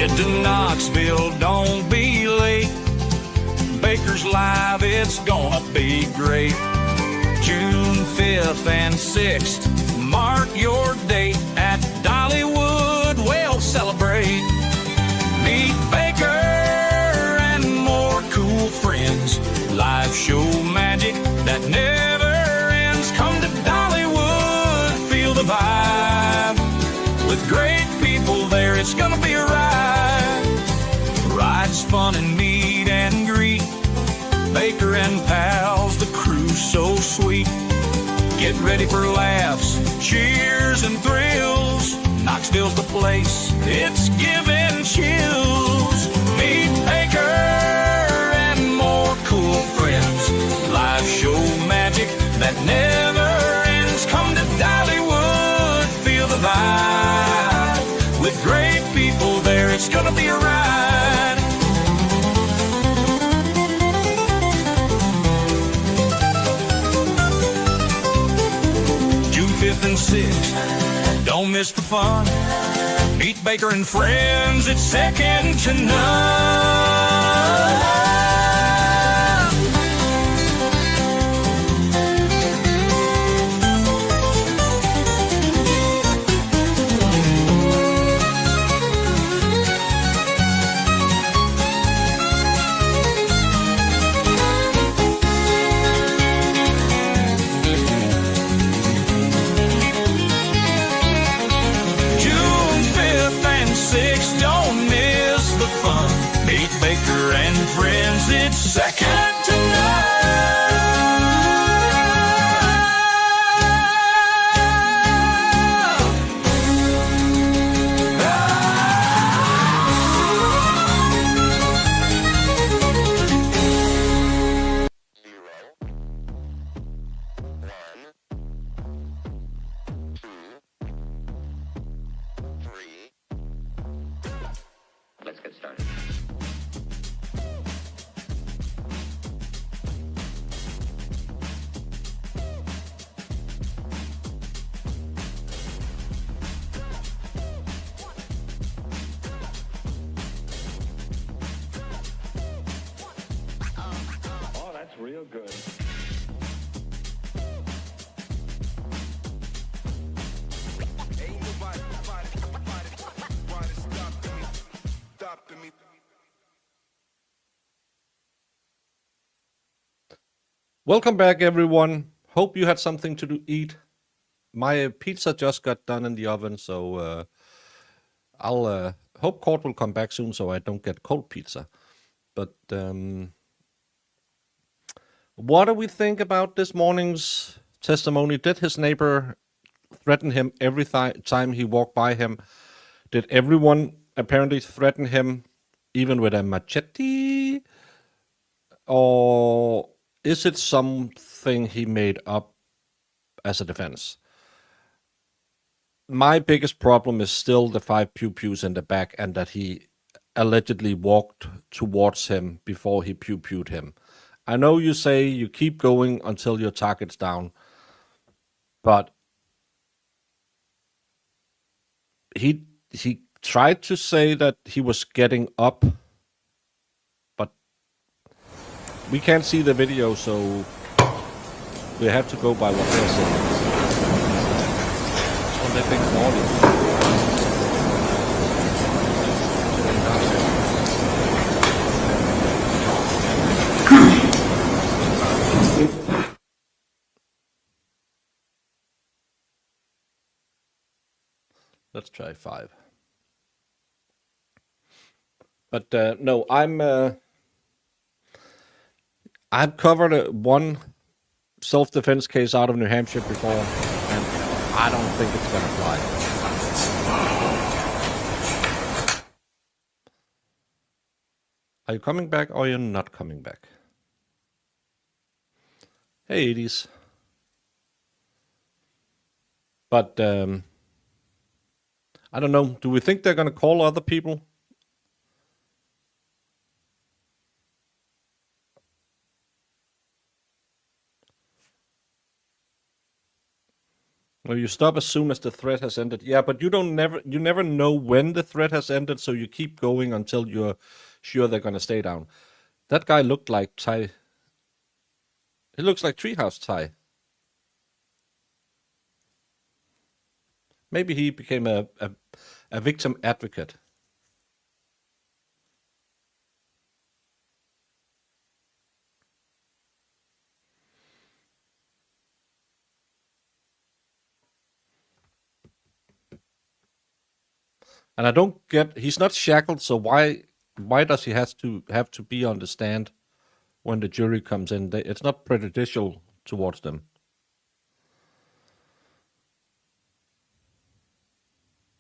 Head to Knoxville, don't be late. Baker's Live, it's gonna be great. June 5th and 6th, mark your date at Dollywood, we'll celebrate. Meet Baker and more cool friends. Live show magic that never ends. Come to Dollywood, feel the vibe. With great people there, it's gonna be a ride. Rides, fun, and meet and greet. Baker and pals, the crew's so sweet. Get ready for laughs, cheers, and thrills. Knoxville's the place, it's giving chills. Meet Baker and more cool friends. Live show magic that never ends. Come to Dollywood, feel the vibe. With great people there, it's gonna be a ride. June 5th and 6th, don't miss the fun. Meet Baker and friends, it's second to none. Baker and friends, it's second to Let's get started. Oh, that's real good. Welcome back, everyone. Hope you had something to eat. My pizza just got done in the oven, so I'll hope Court will come back soon so I don't get cold pizza. But what do we think about this morning's testimony? Did his neighbor threaten him every time he walked by him? Did everyone apparently threaten him, even with a machete? Or is it something he made up as a defense? My biggest problem is still the 5 pew-pews in the back and that he allegedly walked towards him before he pew-pewed him. I know you say you keep going until your target's down, but he tried to say that he was getting up, but we can't see the video, so we have to go by what they're saying. So they think audio. Let's try 5. But no, I've covered one self-defense case out of New Hampshire before, and I don't think it's gonna fly. Are you coming back or you're not coming back? Hey, 80s. But I don't know. Do we think they're gonna call other people? Well, you stop as soon as the thread has ended. Yeah, but you never know when the thread has ended, so you keep going until you're sure they're gonna stay down. That guy looked like Ty. He looks like Treehouse Ty. Maybe he became a victim advocate. And I don't get, he's not shackled, so why does he have to be on the stand when the jury comes in? It's not prejudicial towards them.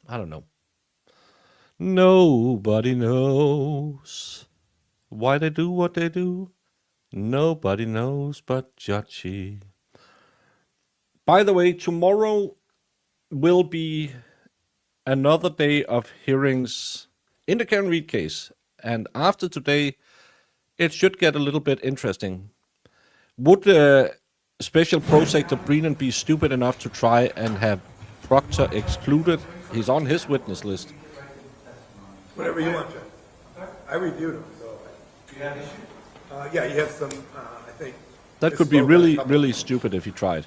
I don't know. Nobody knows why they do what they do. Nobody knows but Judgy. By the way, tomorrow will be another day of hearings in the Karen Reed case. And after today, it should get a little bit interesting. Would Special Prosecutor Brennan be stupid enough to try and have Proctor excluded? He's on his witness list. Whatever you want, Judge. I reviewed them, so. You have issues? Yeah, you have some, I think. That could be really stupid if he tried.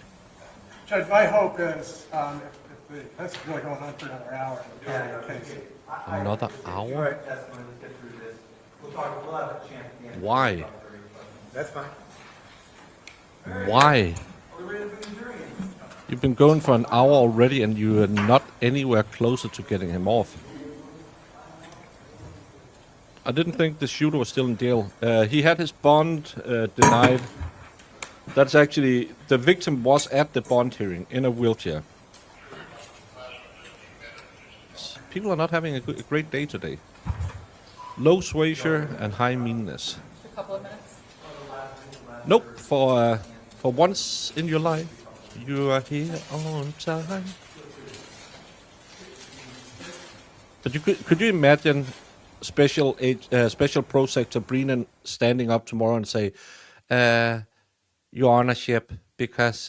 Judge, my hope is if this is really going on for another hour in the Plowing case. Another hour? Right, Why? that's fine. Why? You've been going for an hour already and you are not anywhere closer to getting him off. I didn't think the shooter was still in jail. He had his bond denied. That's actually, the victim was at the bond hearing in a wheelchair. People are not having a great day today. Low suasion and high meanness. A couple of minutes. Nope, for once in your life, you are here on time. But could you imagine Special Prosecutor Brennan standing up tomorrow and say, Your Honorship, because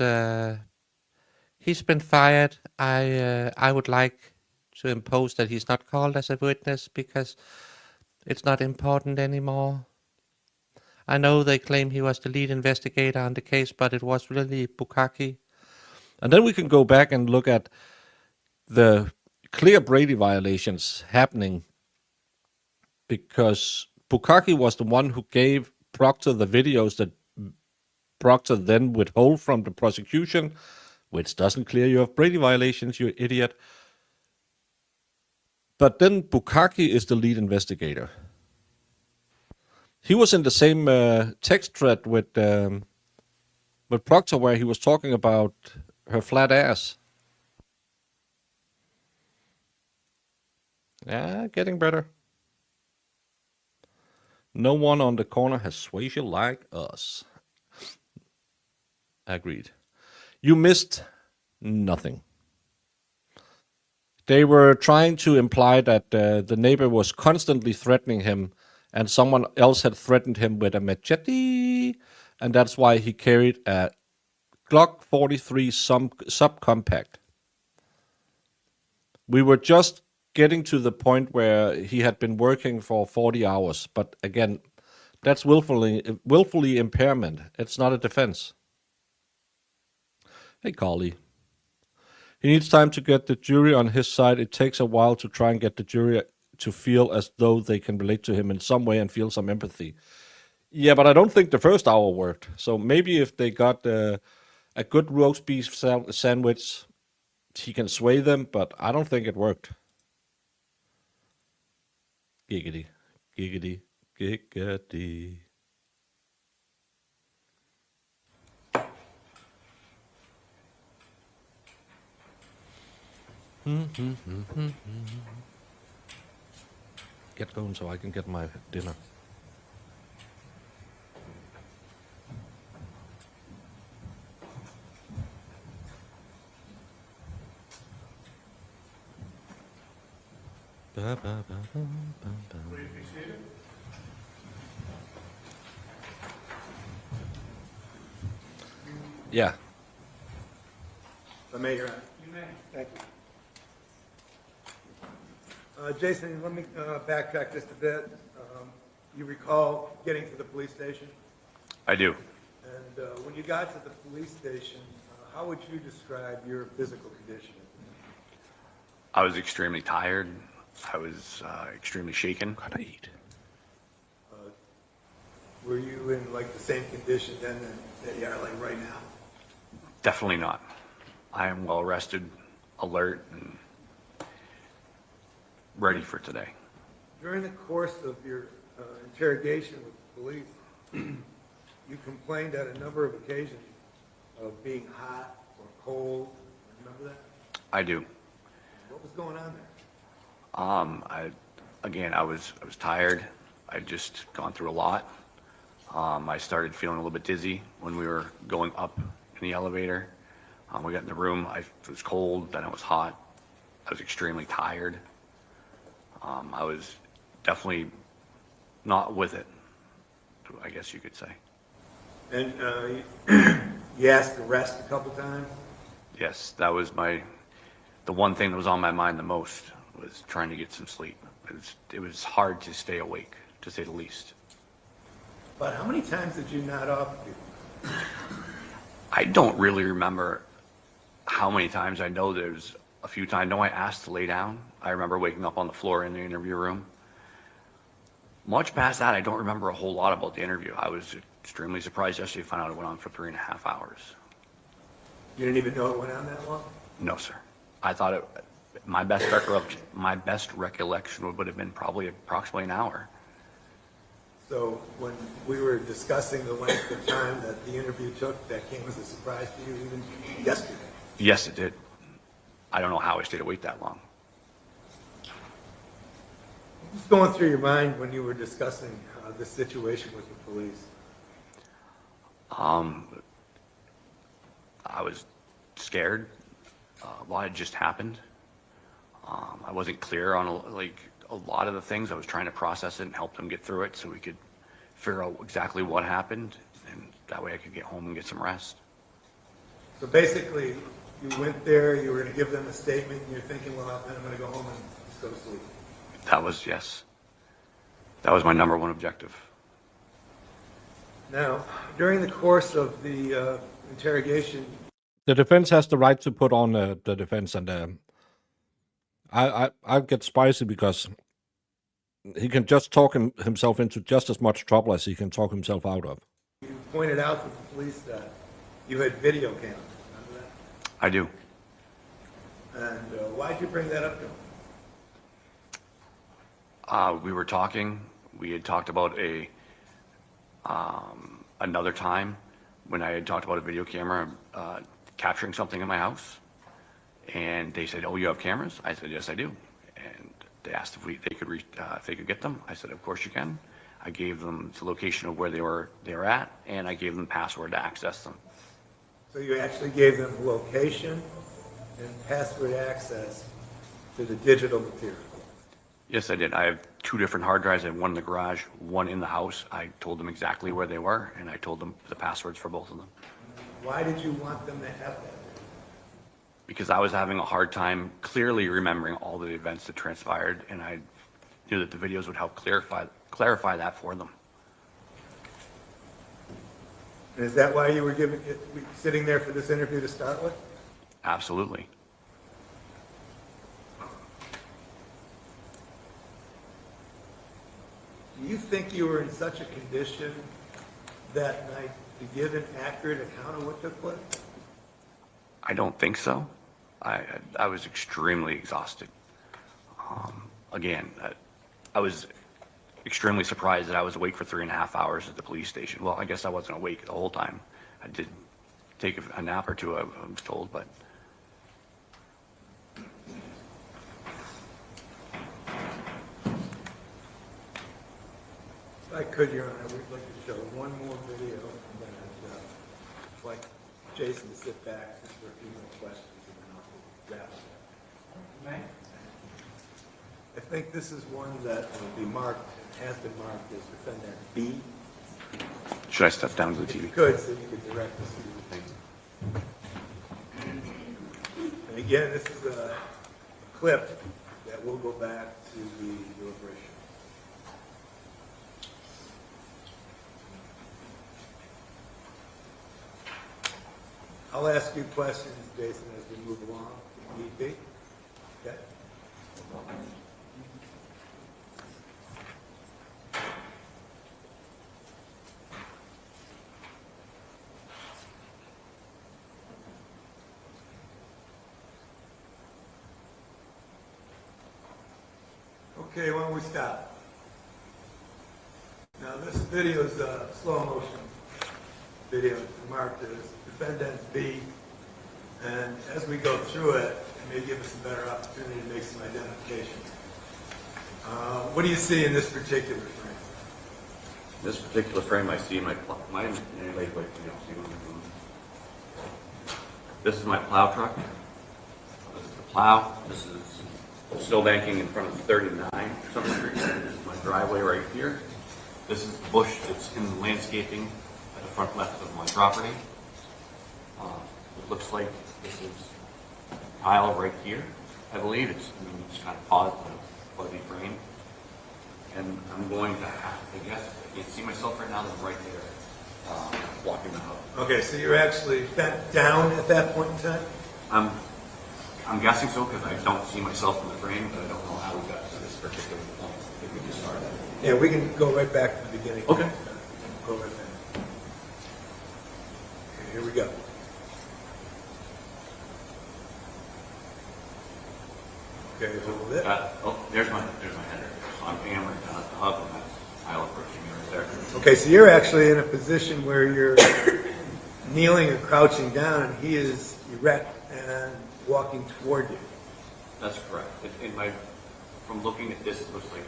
he's been fired, I would like to impose that he's not called as a witness because it's not important anymore. I know they claim he was the lead investigator on the case, but it was really Bukaki. And then we can go back and look at the clear Brady violations happening because Bukaki was the one who gave Proctor the videos that Proctor then withhold from the prosecution, which doesn't clear you of Brady violations, you idiot. But then Bukaki is the lead investigator. He was in the same text thread with Proctor where he was talking about her flat ass. Yeah, getting better. No one on the corner has suasion like us. Agreed. You missed nothing. They were trying to imply that the neighbor was constantly threatening him and someone else had threatened him with a machete, and that's why he carried a Glock 43 subcompact. We were just getting to the point where he had been working for 40 hours, but again, that's willfully impairment. It's not a defense. Hey, Carly. He needs time to get the jury on his side. It takes a while to try and get the jury to feel as though they can relate to him in some way and feel some empathy. Yeah, but I don't think the first hour worked. So maybe if they got a good roast beef sandwich, he can sway them, but I don't think it worked. Giggity, giggity, giggity. Get going so I can get my dinner. Ba, ba, ba, ba, ba, ba. Yeah. But Mayor, Thank you. Jason, let me backtrack just a bit. You recall getting to the police station? I do. And when you got to the police station, how would you describe your physical condition? I was extremely tired. I was extremely shaken. Gotta eat. Were you in like the same condition then that you are like right now? Definitely not. I am well rested, alert, and ready for today. During the course of your interrogation with the police, you complained on a number of occasions of being hot or cold. Remember that? I do. What was going on there? I was tired. I'd just gone through a lot. I started feeling a little bit dizzy when we were going up in the elevator. We got in the room. It was cold, then it was hot. I was extremely tired. I was definitely not with it, I guess you could say. And you asked to rest a couple times? Yes, that was the one thing that was on my mind the most was trying to get some sleep. It was hard to stay awake, to say the least. But how many times did you nod off? I don't really remember how many times. I know there's a few times. I know I asked to lay down. I remember waking up on the floor in the interview room. Much past that, I don't remember a whole lot about the interview. I was extremely surprised yesterday to find out it went on for 3.5 hours. You didn't even know it went on that long? No, sir. I thought my best recollection would have been probably approximately an hour. So when we were discussing the length of time that the interview took, that came as a surprise to you even yesterday? Yes, it did. I don't know how I stayed awake that long. What's going through your mind when you were discussing this situation with the police? I was scared. A lot had just happened. I wasn't clear on a lot of the things. I was trying to process it and help them get through it so we could figure out exactly what happened, and that way I could get home and get some rest. So basically, you went there, you were going to give them a statement, and you're thinking, well, then I'm going to go home and just go to sleep. Yes. That was my number one objective. Now, during the course of the interrogation, The defense has the right to put on the defense, and I get spicy because he can just talk himself into just as much trouble as he can talk himself out of. you pointed out to the police that you had video cameras. Remember that? I do. And why'd you bring that up to him? We were talking. We had talked about another time when I had talked about a video camera capturing something in my house, and they said, "Oh, you have cameras?" I said, "Yes, I do." And they asked if they could get them. I said, "Of course you can." I gave them the location of where they were at, and I gave them password to access them. So you actually gave them location and password access to the digital material. Yes, I did. I have 2 different hard drives. I have one in the garage, one in the house. I told them exactly where they were, and I told them the passwords for both of them. Why did you want them to have that? Because I was having a hard time clearly remembering all the events that transpired, and I knew that the videos would help clarify that for them. And is that why you were sitting there for this interview to start with? Absolutely. Do you think you were in such a condition that night to give an accurate account of what took place? I don't think so. I was extremely exhausted. Again, I was extremely surprised that I was awake for 3.5 hours at the police station. Well, I guess I wasn't awake the whole time. I did take a nap or two, I was told, but If I could, Your Honor, we'd like to show one more video, and then I'd like Jason to sit back for a few more questions, and then I'll wrap it up. I think this is one that will be marked, has been marked as defendant B. should I step down to the If you TV? could, so you could direct us to the thing. And Again, this is a clip that will go back to the deliberation. I'll ask you questions, Jason, as we move along, if need be. Okay? Okay, why don't we stop? Now, this video is a slow motion video marked as defendant B, and as we go through it, it may give us a better opportunity to make some identification. What do you see in this particular frame? In this particular frame, I see this is my plow truck. This is the plow. This is still banking in front of 39 Summer Street. This is my driveway right here. This is the bush that's in the landscaping at the front left of my property. It looks like this is tile right here. I believe it's kind of paused in a fuzzy frame. And I'm going to have, I guess, you can see myself right now, I'm right there, walking the house. Okay, so you're actually bent down at that point in time? I'm guessing so because I don't see myself in the frame, but I don't know how we got to this particular point. I think we just started. Yeah, we can go right back to the beginning. Okay. Go right back. Okay, here we go. Okay, a little bit. There's my header. So I'm hammering down at the hub, and that's tile approaching me right there. Okay, so you're actually in a position where you're kneeling or crouching down, and he is erect and walking toward you. That's correct. From looking at this, it looks like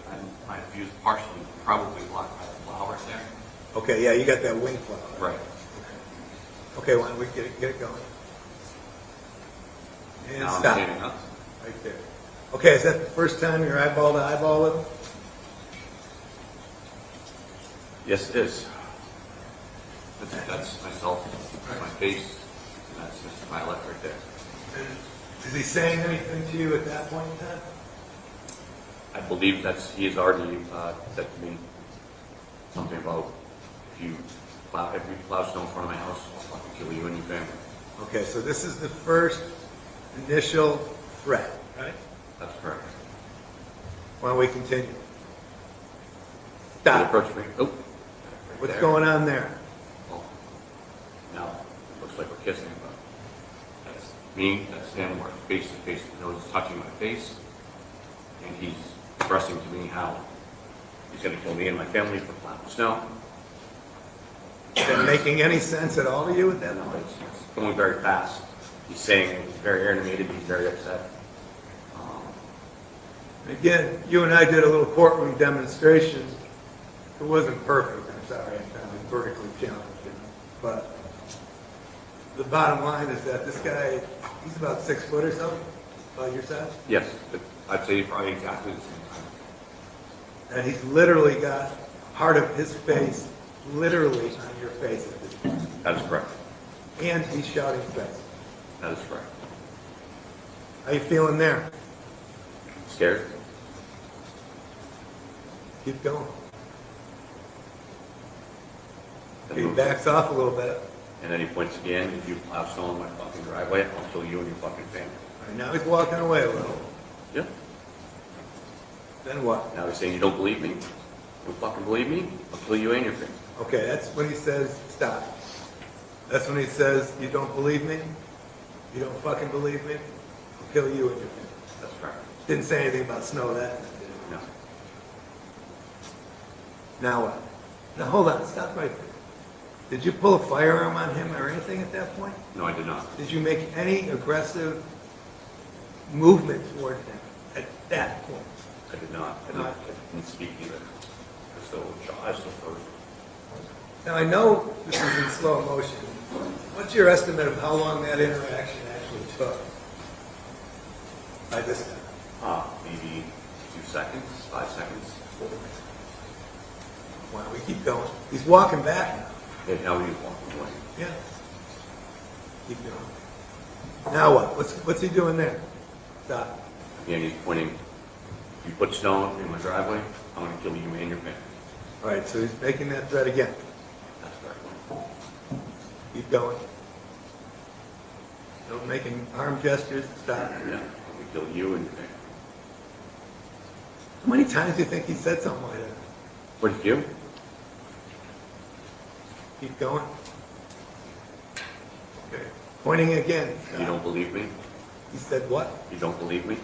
my view's partially, probably blocked by the flowers there. Okay, yeah, you got that wing flower. Right. Okay, why don't we get it going? And Now I'm stop. standing up. Right there. Okay, is that the first time you're eyeball to eyeball with him? Yes, it is. That's myself, that's my face, and that's Mr. Violette right there. Is he saying anything to you at that point in time? I believe he has already said to me something about if you plow snow in front of my house, I'll fucking kill you and your family. Okay, so this is the first initial threat, right? That's correct. Why don't we continue? He Stop. approached me. Oh, right What's there. going on there? Well, now it looks like we're kissing, but that's me. That's him. We're face to face. His nose is touching my face, and he's expressing to me how he's going to kill me and my family for plowing snow. Is that making any sense at all to you at that No, point? it's going very fast. He's saying he's very animated. He's very upset. Again, you and I did a little courtroom demonstration. It wasn't perfect, I'm sorry, I'm vertically challenged, but the bottom line is that this guy, he's about 6 foot or so, about your size, Yes, I'd say probably exactly the same time. and he's literally got part of his face literally on your face at this point, That is correct. and he's shouting threats. That is correct. How you feeling there? Scared? Keep going. Then He moves. backs off a little bit. And then he points again, if you plow snow in my fucking driveway, I'll kill you and your fucking family. All right, now he's walking away a little. Yep. Then what? Now he's saying you don't believe me? You don't fucking believe me? I'll kill you and your family. Okay, that's when he says, stop. That's when he says, you don't believe me? You don't fucking believe me? I'll kill you and your family. That's correct. Didn't say anything about snow that night, did he? No. Now what? Now hold on, stop right there. Did you pull a firearm on him or anything at that point? No, I did not. Did you make any aggressive movement toward him at that point? I did not. I didn't speak either. I was still frozen. Now I know this is in slow motion. What's your estimate of how long that interaction actually took? By this time? Maybe 2 seconds, 5 seconds. Why don't we keep going? He's walking back now. And now he's walking away. Yeah. Keep going. Now what? What's he doing there? Stop. Again, he's pointing, if you put stone in my driveway, I'm gonna kill you and your family. All right, so he's making that threat again. That's correct. Keep going. No making arm gestures. Stop. Yeah, I'm gonna kill you and your family. How many times do you think he said something like that? What did you? Keep going. Okay. Pointing again. Stop. You don't believe me? He said what? You don't believe me?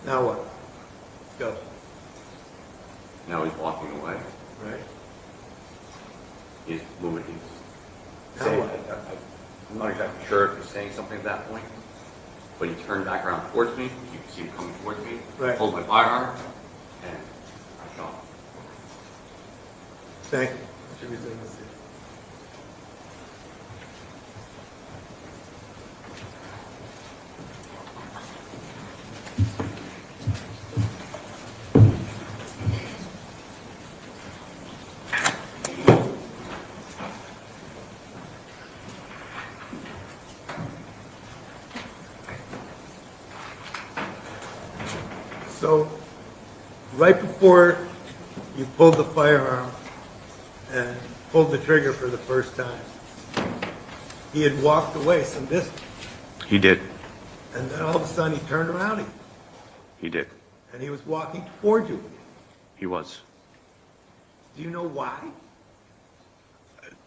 Now what? Go. Now he's walking away. Right. He's moving, he's Now saying, what? I'm not exactly sure if he's saying something at that point, but he turned back around towards me. You can see him coming towards me. Right. Pulled my firearm, and I shot him. Thank you. Should we say this? So, right before you pulled the firearm and pulled the trigger for the first time, he had walked away some distance, He did. and then all of a sudden he turned around He did. and he was walking toward you. He was. Do you know why?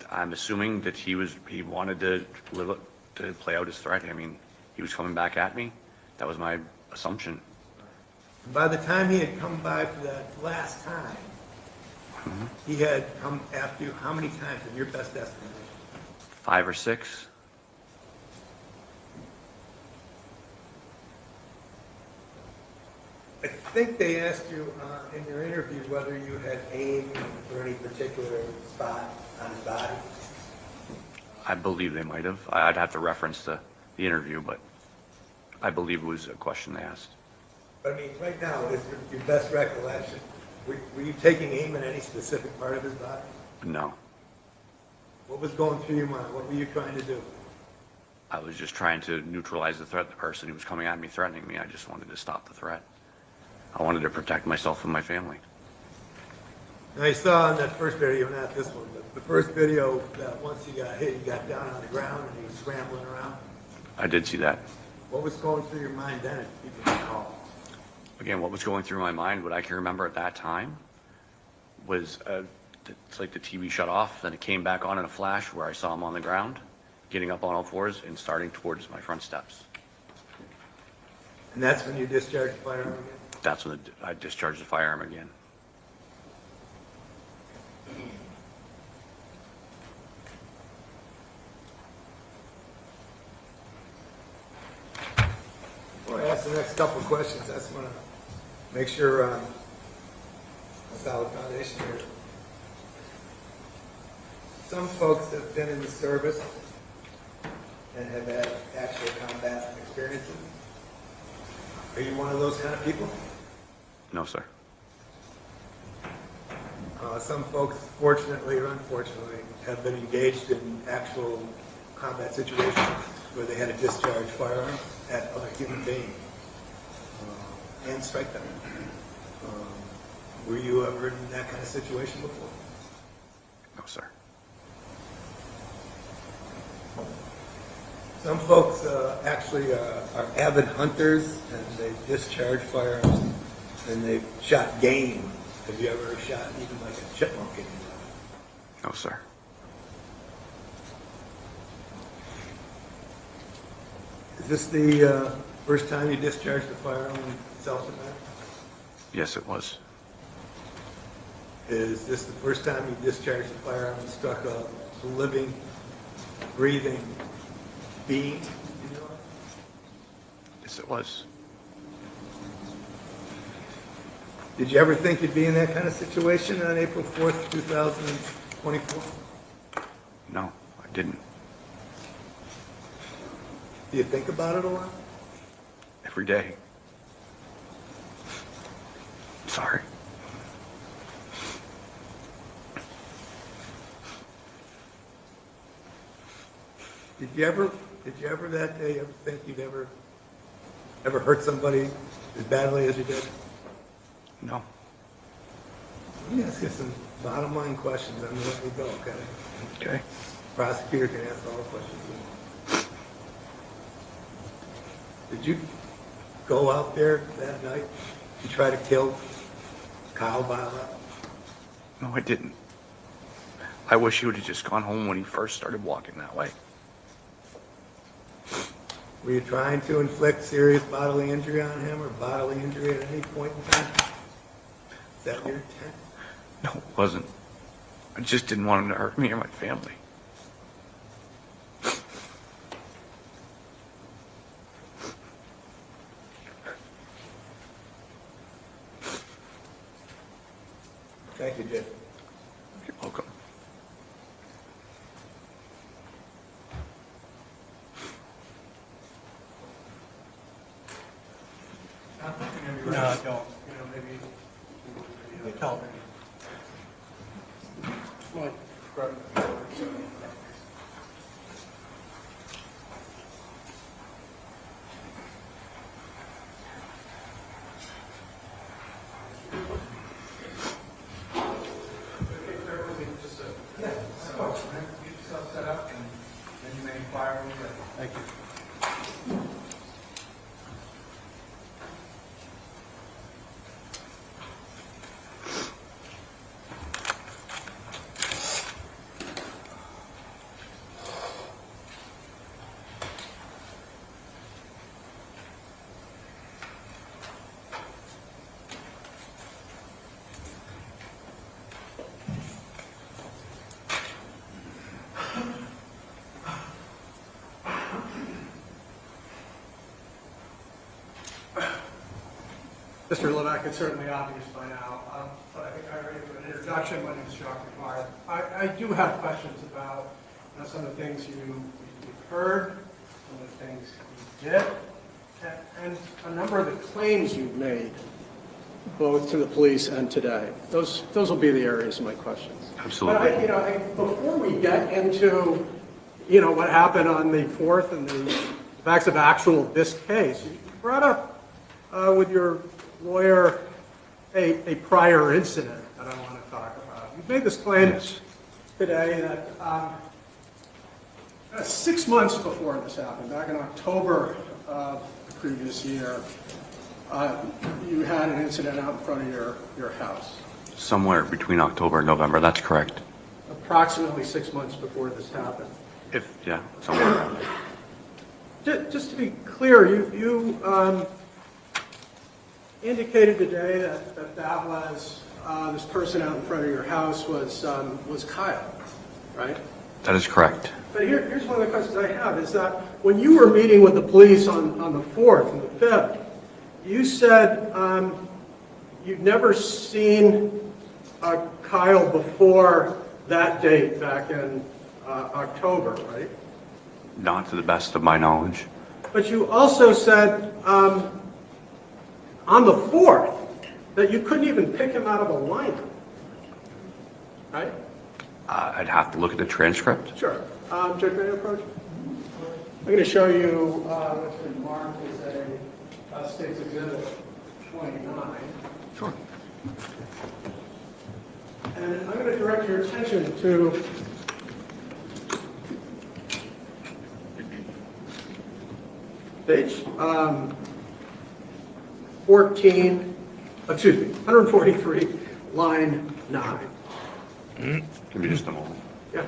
I'm assuming that he wanted to play out his threat. I mean, he was coming back at me. That was my assumption. By the time he had come by for that last time, he had come after you how many times in your best estimation? 5 or 6. I think they asked you in your interview whether you had aimed for any particular spot on his body. I believe they might have. I'd have to reference the interview, but I believe it was a question they asked. But I mean, right now, is your best recollection, were you taking aim at any specific part of his body? No. What was going through your mind? What were you trying to do? I was just trying to neutralize the threat. The person who was coming at me, threatening me, I just wanted to stop the threat. I wanted to protect myself and my family. Now, you saw in that first video, not this one, but the first video that once you got hit, you got down on the ground and you were scrambling around. I did see that. What was going through your mind then, if you can recall? Again, what was going through my mind, what I can remember at that time, was it's like the TV shut off, then it came back on in a flash where I saw him on the ground, getting up on all fours and starting towards my front steps. And that's when you discharged the firearm again? That's when I discharged the firearm again. Before I ask the next couple of questions, I just want to make sure a solid foundation here. Some folks have been in the service and have had actual combat experiences. Are you one of those kind of people? No, sir. Some folks, fortunately or unfortunately, have been engaged in actual combat situations where they had to discharge firearms at other human beings and strike them. Were you ever in that kind of situation before? No, sir. Some folks actually are avid hunters and they discharge firearms and they've shot game. Have you ever shot even like a chipmunk in your life? No, sir. Is this the first time you discharged a firearm in self-defense? Yes, it was. Is this the first time you discharged a firearm and struck a living, breathing being in your life? Yes, it was. Did you ever think you'd be in that kind of situation on April 4th, 2024? No, I didn't. Do you think about it a lot? Every day. Sorry. Did you ever that day ever think you'd ever hurt somebody as badly as you did? No. Let me ask you some bottom line questions. I'm gonna let you go, okay? Okay. Prosecutor can ask all the questions. Did you go out there that night and try to kill Kyle Violette? No, I didn't. I wish he would have just gone home when he first started walking that way. Were you trying to inflict serious bodily injury on him or bodily injury at any point in time? Is that your intent? No, it wasn't. I just didn't want him to hurt me or my family. Thank you, Jim. You're welcome. No, I don't. You know, maybe tell me. Well, thank you. Mr. Levesque, it's certainly obvious by now, but I think I already did an introduction. My name is Jacques Ricard. I do have questions about some of the things you've heard, some of the things you did, and a number of the claims you've made, both to the police and today. Those will be the areas of my questions. Absolutely. But before we get into, what happened on the 4th and the facts of this case, you brought up with your lawyer a prior incident that I want to talk about. You've made this claim today that 6 months before this happened, back in October of the previous year, you had an incident out in front of your house. Somewhere between October and November, that's correct. Approximately 6 months before this happened. Yeah, somewhere around there. Just to be clear, you indicated today that was this person out in front of your house was Kyle, right? That is correct. But here's one of the questions I have, is that when you were meeting with the police on the 4th and the 5th, you said you'd never seen Kyle before that date back in October, right? Not to the best of my knowledge. But you also said on the 4th that you couldn't even pick him out of a lineup, right? I'd have to look at the transcript. Sure. Judge, may I approach? I'm going to show you what's been marked as a State's Exhibit 29. Sure. And I'm going to direct your attention to page 143, line 9. Give me just a moment. Yeah.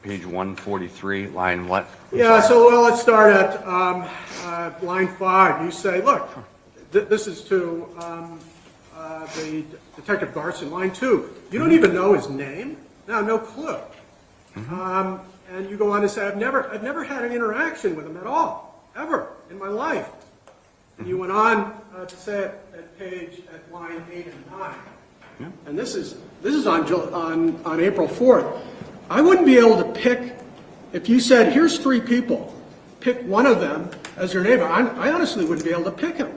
Page 143, line what? Yeah, so let's start at line 5. You say, look, this is to the Detective Garson. Line 2, you don't even know his name? No clue. And you go on to say, I've never had an interaction with him at all, ever, in my life. And you went on to say it at line 8 and 9. Yeah. And this is on April 4th. I wouldn't be able to pick if you said, here's 3 people, pick one of them as your neighbor, I honestly wouldn't be able to pick him.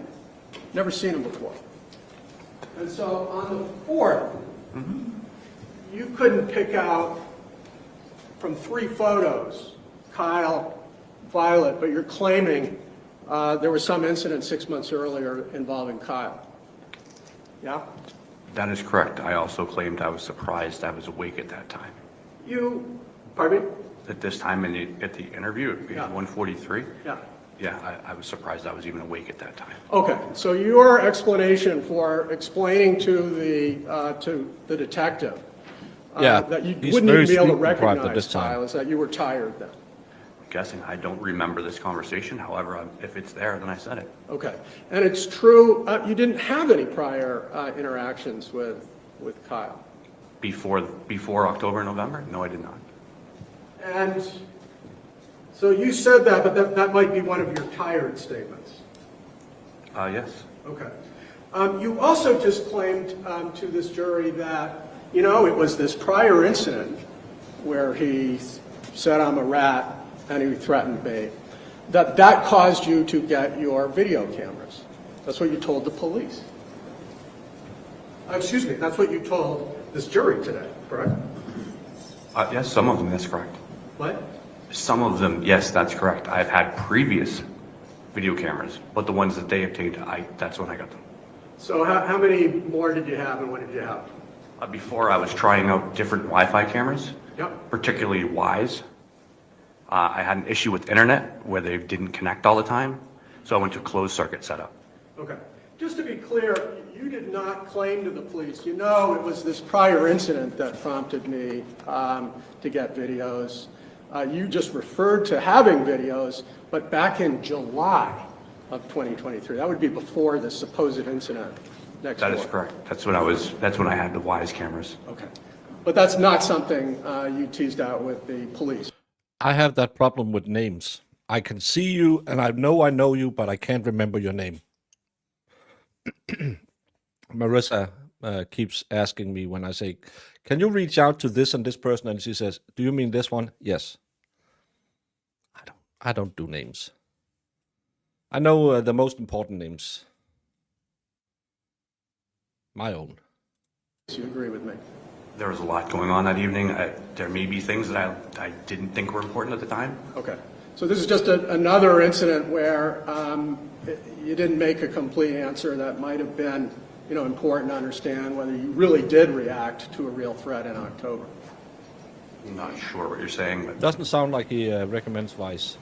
Never seen him before. And so on the 4th, you couldn't pick out from 3 photos, Kyle, Violet, but you're claiming there was some incident 6 months earlier involving Kyle. Yeah? That is correct. I also claimed I was surprised I was awake at that time. Pardon me? At this time at the interview, at page Yeah. 143? Yeah. Yeah, I was surprised I was even awake at that time. Okay, so your explanation for explaining to the detective Yeah, that you he's wouldn't very even be able to sleep-deprived at recognize this time. Kyle is that you were tired then. I'm guessing I don't remember this conversation. However, if it's there, then I said it. Okay, and it's true, you didn't have any prior interactions with Kyle? Before October, November? No, I did not. And so you said that, but that might be one of your tired statements. Yes. Okay. You also just claimed to this jury that, you know, it was this prior incident where he said I'm a rat and he threatened me, that caused you to get your video cameras. That's what you told the police. Excuse me, that's what you told this jury today, correct? Yes, some of them, that's correct. What? Some of them, yes, that's correct. I've had previous video cameras, but the ones that they obtained, that's when I got them. So how many more did you have and when did you have them? Before, I was trying out different Wi-Fi cameras, Yep. particularly Wise. I had an issue with internet where they didn't connect all the time, so I went to closed circuit setup. Okay. Just to be clear, you did not claim to the police, you know it was this prior incident that prompted me to get videos. You just referred to having videos, but back in July of 2023. That would be before the supposed incident next door. That is correct. That's when I had the Wise cameras. Okay. But that's not something you teased out with the police. I have that problem with names. I can see you and I know you, but I can't remember your name. Marissa keeps asking me when I say, can you reach out to this and this person? And she says, do you mean this one? Yes. I don't do names. I know the most important names. My own. You agree with me? There was a lot going on that evening. There may be things that I didn't think were important at the time. Okay. So this is just another incident where you didn't make a complete answer that might have been, you know, important to understand whether you really did react to a real threat in October. I'm not sure what you're saying, but Doesn't sound like he recommends Vice.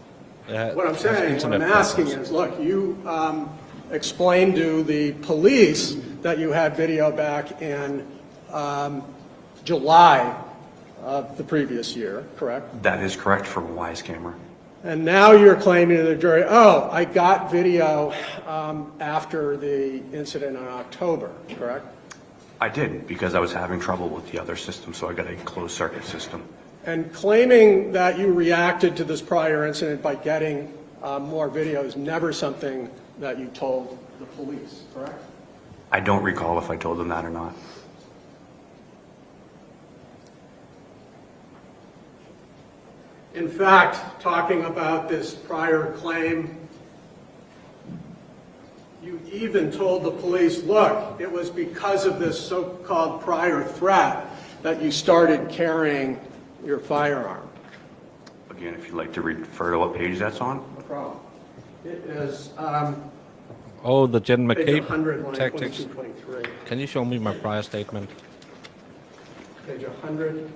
What I'm saying, what I'm asking is, look, you explained to the police that you had video back in July of the previous year, correct? that is correct from a Wise camera. And now you're claiming to the jury, oh, I got video after the incident in October, correct? I did, because I was having trouble with the other system, so I got a closed circuit system. And claiming that you reacted to this prior incident by getting more video is never something that you told the police, correct? I don't recall if I told them that or not. In fact, talking about this prior claim, you even told the police, look, it was because of this so-called prior threat that you started carrying your firearm. Again, if you'd like to refer to what page that's on. No problem. It is Oh, the Jen page McCabe 100, line tactics. 22, 23. Can you show me my prior statement? Page 100.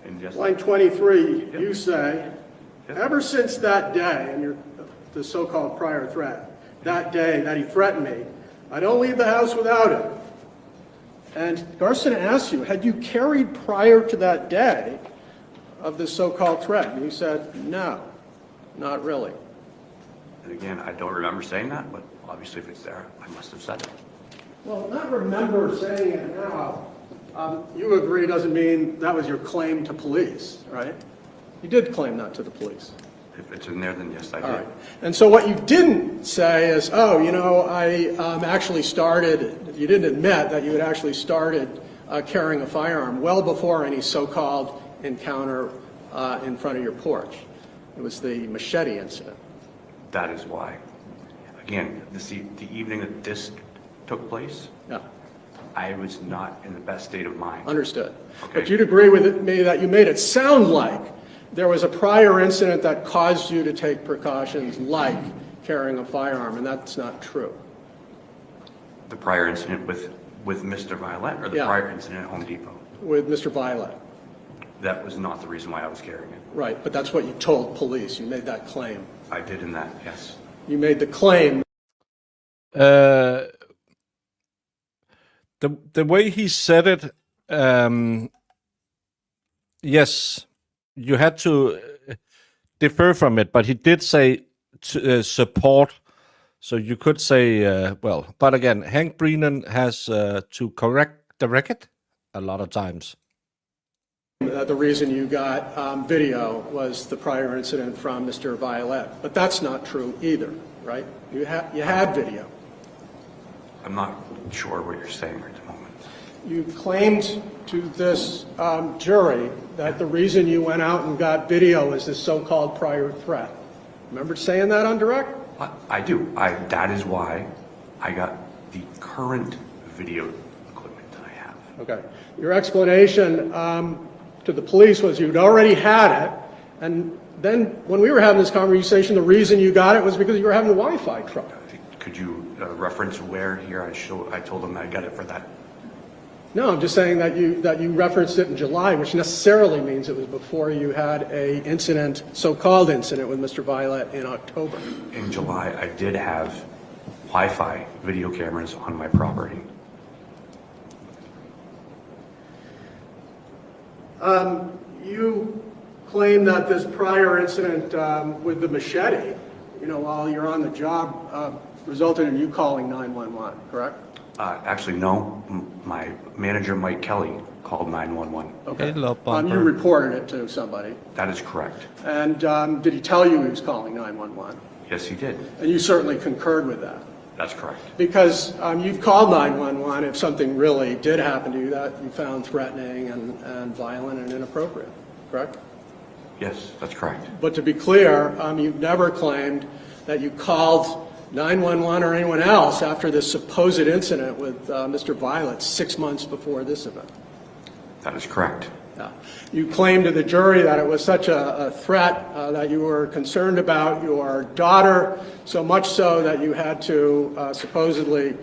And just, Line 23, you say, ever since that day, and the so-called prior threat, that day that he threatened me, I don't leave the house without him. And Garson asked you, had you carried prior to that day of this so-called threat? And you said, no, not really. and again, I don't remember saying that, but obviously if it's there, I must have said it. Well, not remember saying it now, You agree doesn't mean that was your claim to police, right? You did claim that to the police. If it's in there, then yes, I All did. right. And so what you didn't say is, oh, you know, I actually started, you didn't admit that you had actually started carrying a firearm well before any so-called encounter in front of your porch. It was the machete incident. That is why. Again, the evening that this took place, Yeah, I was not in the best state of mind. understood. Okay. But you'd agree with me that you made it sound like there was a prior incident that caused you to take precautions like carrying a firearm, and that's not true. The prior incident with Mr. Violette, or the Yeah. prior incident at Home Depot? With Mr. Violette. That was not the reason why I was carrying it. Right, but that's what you told police. You made that claim. I did in that, yes. You made the claim. The way he said it, yes, you had to defer from it, but he did say support. So you could say, well, but again, Hank Brennan has to correct the record a lot of times. The reason you got video was the prior incident from Mr. Violette, but that's not true either, right? You had video. I'm not sure what you're saying right at the moment. You claimed to this jury that the reason you went out and got video is this so-called prior threat. Remember saying that on direct? I do. That is why I got the current video equipment that I have. Okay. Your explanation to the police was you'd already had it, and then when we were having this conversation, the reason you got it was because you were having Wi-Fi trouble. Could you reference where here I told them I got it for that? No, I'm just saying that you referenced it in July, which necessarily means it was before you had a incident, so-called incident with Mr. Violette in October. In July, I did have Wi-Fi video cameras on my property. You claim that this prior incident with the machete, you know, while you're on the job, resulted in you calling 911, correct? Actually, no. My manager, Mike Kelly, called 911. Okay. Hello, Bumper. You reported it to somebody. That is correct. And did he tell you he was calling 911? Yes, he did. And you certainly concurred with that. That's correct. Because you've called 911 if something really did happen to you that you found threatening and violent and inappropriate, correct? Yes, that's correct. But to be clear, you've never claimed that you called 911 or anyone else after this supposed incident with Mr. Violette 6 months before this event. That is correct. Yeah. You claimed to the jury that it was such a threat that you were concerned about your daughter, so much so that you had to supposedly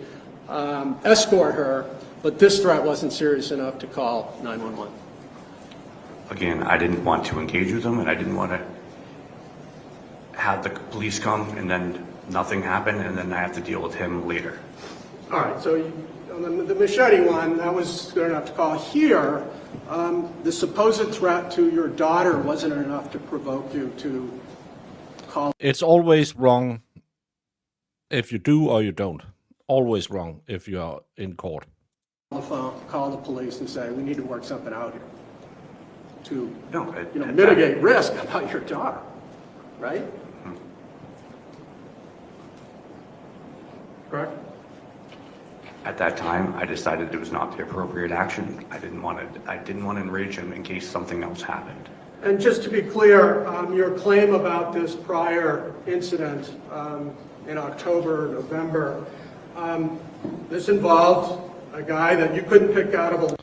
escort her, but this threat wasn't serious enough to call 911. Again, I didn't want to engage with him, and I didn't want to have the police come and then nothing happen, and then I have to deal with him later. All right, so on the machete one, that was good enough to call. Here, the supposed threat to your daughter wasn't enough to provoke you to call. It's always wrong if you do or you don't. Always wrong if you are in court. The phone, call the police and say, we need to work something out here to No, mitigate risk about your daughter, right? Correct? At that time, I decided it was not the appropriate action. I didn't want to enrage him in case something else happened. And just to be clear, your claim about this prior incident in October, November, this involved a guy that you couldn't pick out of a...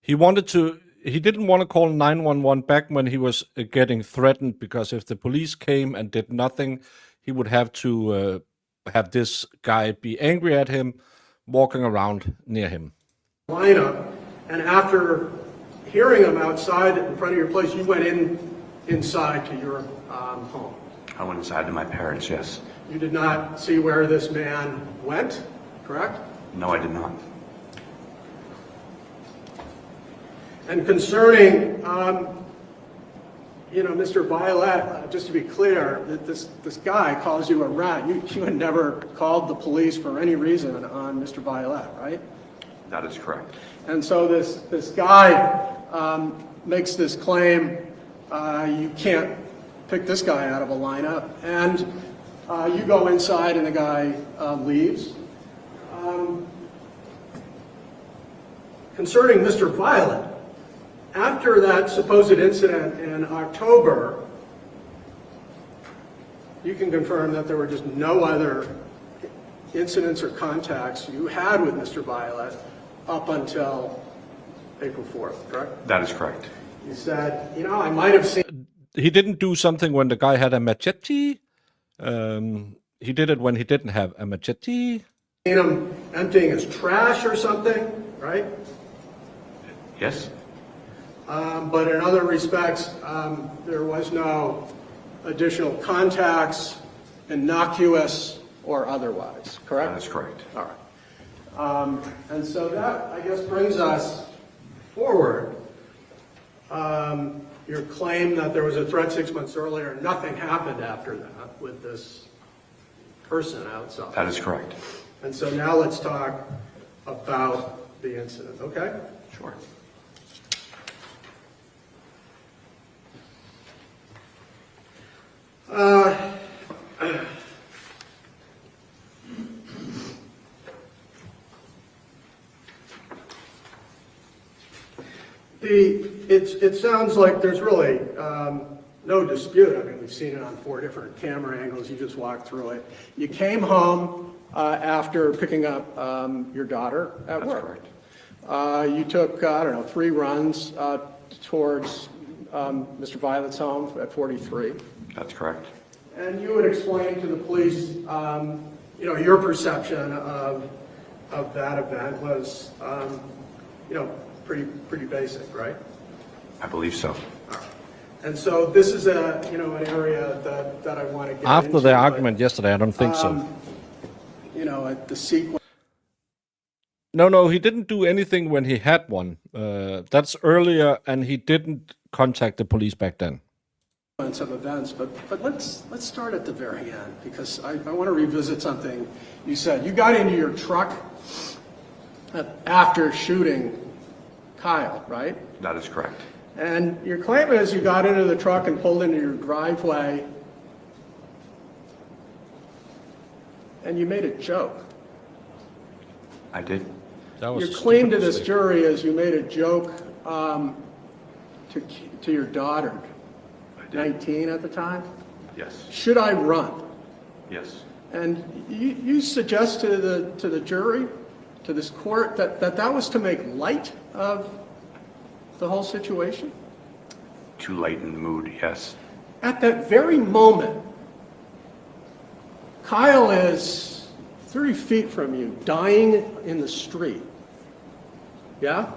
He didn't want to call 911 back when he was getting threatened, because if the police came and did nothing, he would have to have this guy be angry at him, walking around near him. lineup, and after hearing him outside in front of your place, you went inside to your home. I went inside to my parents, yes. You did not see where this man went, correct? No, I did not. And concerning, Mr. Violette, just to be clear, that this guy calls you a rat. You had never called the police for any reason on Mr. Violette, right? That is correct. And so this guy makes this claim, you can't pick this guy out of a lineup, and you go inside and the guy leaves. Concerning Mr. Violette, after that supposed incident in October, you can confirm that there were just no other incidents or contacts you had with Mr. Violette up until April 4th, correct? That is correct. You said, you know, I might have seen He didn't do something when the guy had a machete. He did it when he didn't have a machete. him emptying his trash or something, right? Yes? But in other respects, there was no additional contacts, innocuous or otherwise, correct? That is correct. All right. And so that, I guess, brings us forward. Your claim that there was a threat 6 months earlier, nothing happened after that with this person outside. That is correct. And so now let's talk about the incident, okay? Sure. It sounds like there's really no dispute. I mean, we've seen it on 4 different camera angles. You just walked through it. You came home after picking up your daughter at That's work. correct. You took, I don't know, 3 runs towards Mr. Violette's home at 43. That's correct. And you would explain to the police, you know, your perception of that event was, you know, pretty basic, right? I believe so. And so this is a, you know, an area that I want to get After into, the but, argument yesterday, I don't think so. you know, at the sequence No, he didn't do anything when he had one. That's earlier, and he didn't contact the police back then. of events, but let's start at the very end, because I want to revisit something you said. You got into your truck after shooting Kyle, right? That is correct. And your claim is you got into the truck and pulled into your driveway and you made a joke. I did. That was Your claim to stupid this mistake. jury is you made a joke to your daughter, I did. 19 at the time. Yes. Should I run? Yes. And you suggest to the jury, to this court, that was to make light of the whole situation? To lighten the mood, yes. At that very moment, Kyle is 30 feet from you, dying in the street. Yeah?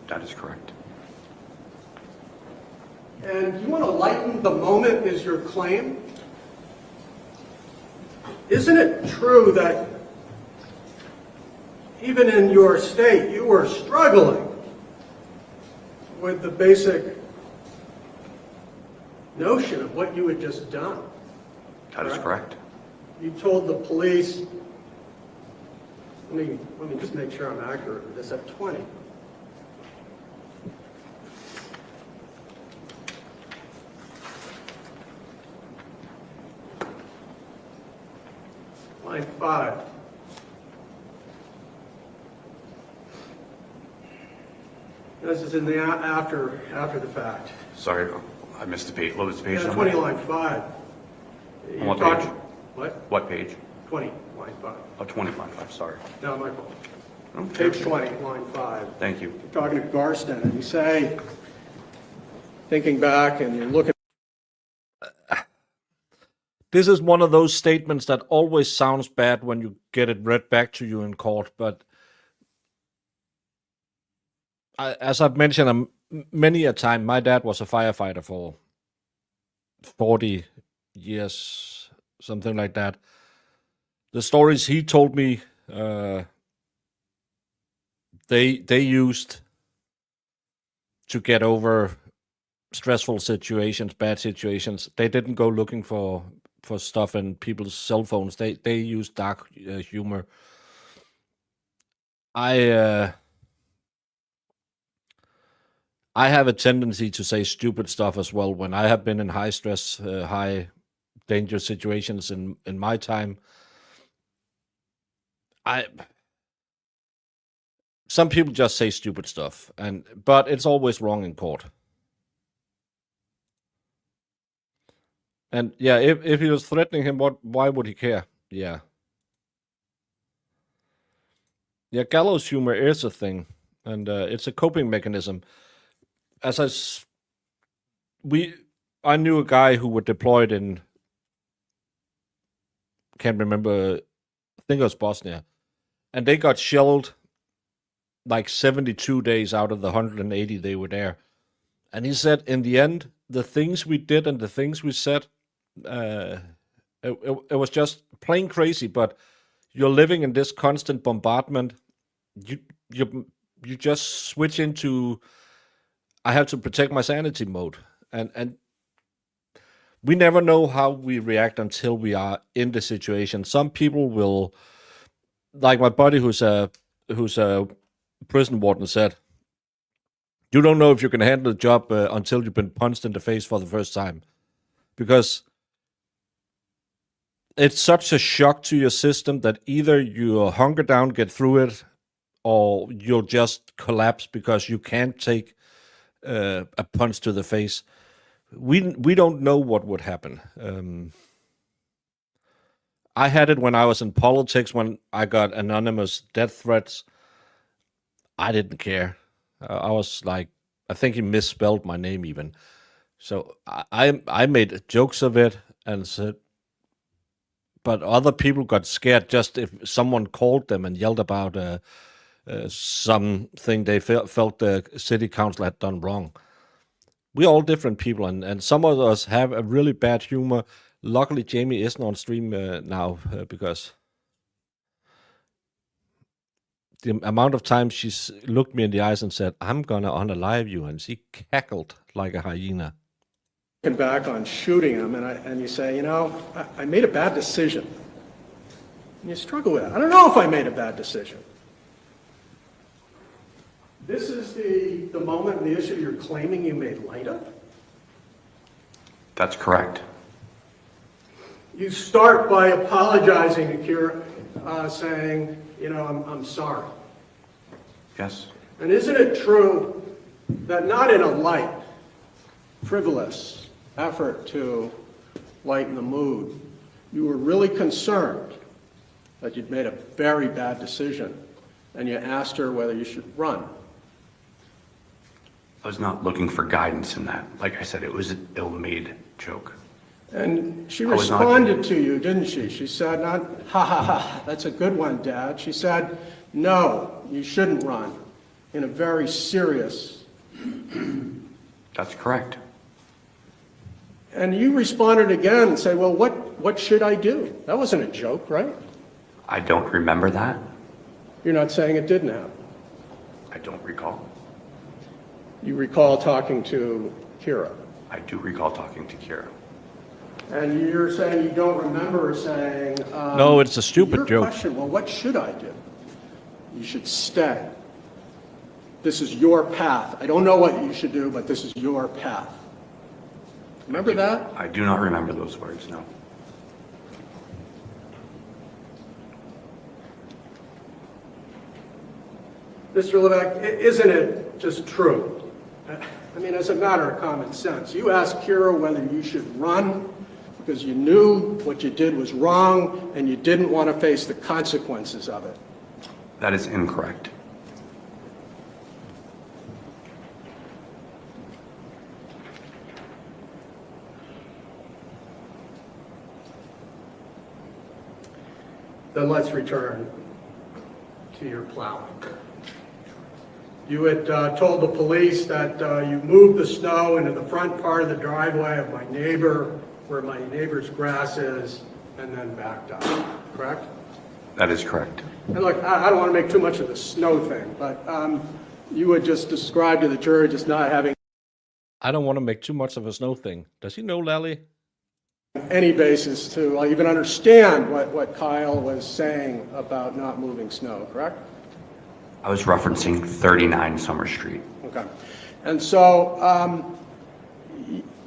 That is correct. And you want to lighten the moment is your claim? Isn't it true that even in your state, you were struggling with the basic notion of what you had just done? That is correct. You told the police, let me just make sure I'm accurate with this, at 20. Line 5. This is in the after the fact. Sorry, I missed the page. What was the page Yeah, number? 20, line 5. On what You're page? What? What page? 20, line 5. Oh, 25, I'm sorry. No, my fault. Okay. Page 20, line 5. Thank you. You're talking to Garston, and you say, thinking back, and you're looking. This is one of those statements that always sounds bad when you get it read back to you in court, but as I've mentioned many a time, my dad was a firefighter for 40 years, something like that. The stories he told me, they used to get over stressful situations, bad situations. They didn't go looking for stuff in people's cell phones. They used dark humor. I have a tendency to say stupid stuff as well when I have been in high stress, high danger situations in my time. Some people just say stupid stuff, but it's always wrong in court. And yeah, if he was threatening him, why would he care? Yeah. Yeah, gallows humor is a thing, and it's a coping mechanism. I knew a guy who was deployed in, can't remember, I think it was Bosnia, and they got shelled like 72 days out of the 180 they were there. And he said, in the end, the things we did and the things we said, it was just plain crazy. But you're living in this constant bombardment. You just switch into, I have to protect my sanity mode, and we never know how we react until we are in the situation. Some people will, like my buddy who's a prison warden said, you don't know if you can handle the job until you've been punched in the face for the first time, because it's such a shock to your system that either you hunker down, get through it, or you'll just collapse because you can't take a punch to the face. We don't know what would happen. I had it when I was in politics, when I got anonymous death threats. I didn't care. I was like, I think he misspelled my name even. So I made jokes of it and said, but other people got scared just if someone called them and yelled about something they felt the city council had done wrong. We're all different people, and some of us have a really bad humor. Luckily, Jamie isn't on stream now because the amount of times she's looked me in the eyes and said, I'm going to unalive you, and she cackled like a hyena. Looking back on shooting him, and you say, you know, I made a bad decision. And you struggle with it. I don't know if I made a bad decision. This is the moment and the issue you're claiming you made light of? That's correct. You start by apologizing to Kira, saying, you know, I'm sorry. Yes. And isn't it true that not in a light, frivolous effort to lighten the mood, you were really concerned that you'd made a very bad decision, and you asked her whether you should run? I was not looking for guidance in that. Like I said, it was an ill-made joke. And she I was not- responded to you, didn't she? She said, not, ha ha ha, that's a good one, Dad. She said, no, you shouldn't run, in a very serious. That's correct. And you responded again and said, well, what should I do? That wasn't a joke, right? I don't remember that. You're not saying it didn't happen. I don't recall. You recall talking to Kira. I do recall talking to Kira. And you're saying you don't remember saying... No, it's a stupid your joke. question, well, what should I do? You should stay. This is your path. I don't know what you should do, but this is your path. Remember that? I do not remember those words, no. Mr. Levesque, isn't it just true? I mean, as a matter of common sense, you asked Kira whether you should run because you knew what you did was wrong and you didn't want to face the consequences of it. That is incorrect. Then let's return to your plowing. You had told the police that you moved the snow into the front part of the driveway of my neighbor, where my neighbor's grass is, and then backed up, correct? That is correct. And look, I don't want to make too much of the snow thing, but you would just describe to the jury just not having I don't want to make too much of a snow thing. Does he know Lally? any basis to even understand what Kyle was saying about not moving snow, correct? I was referencing 39 Summer Street. Okay. And so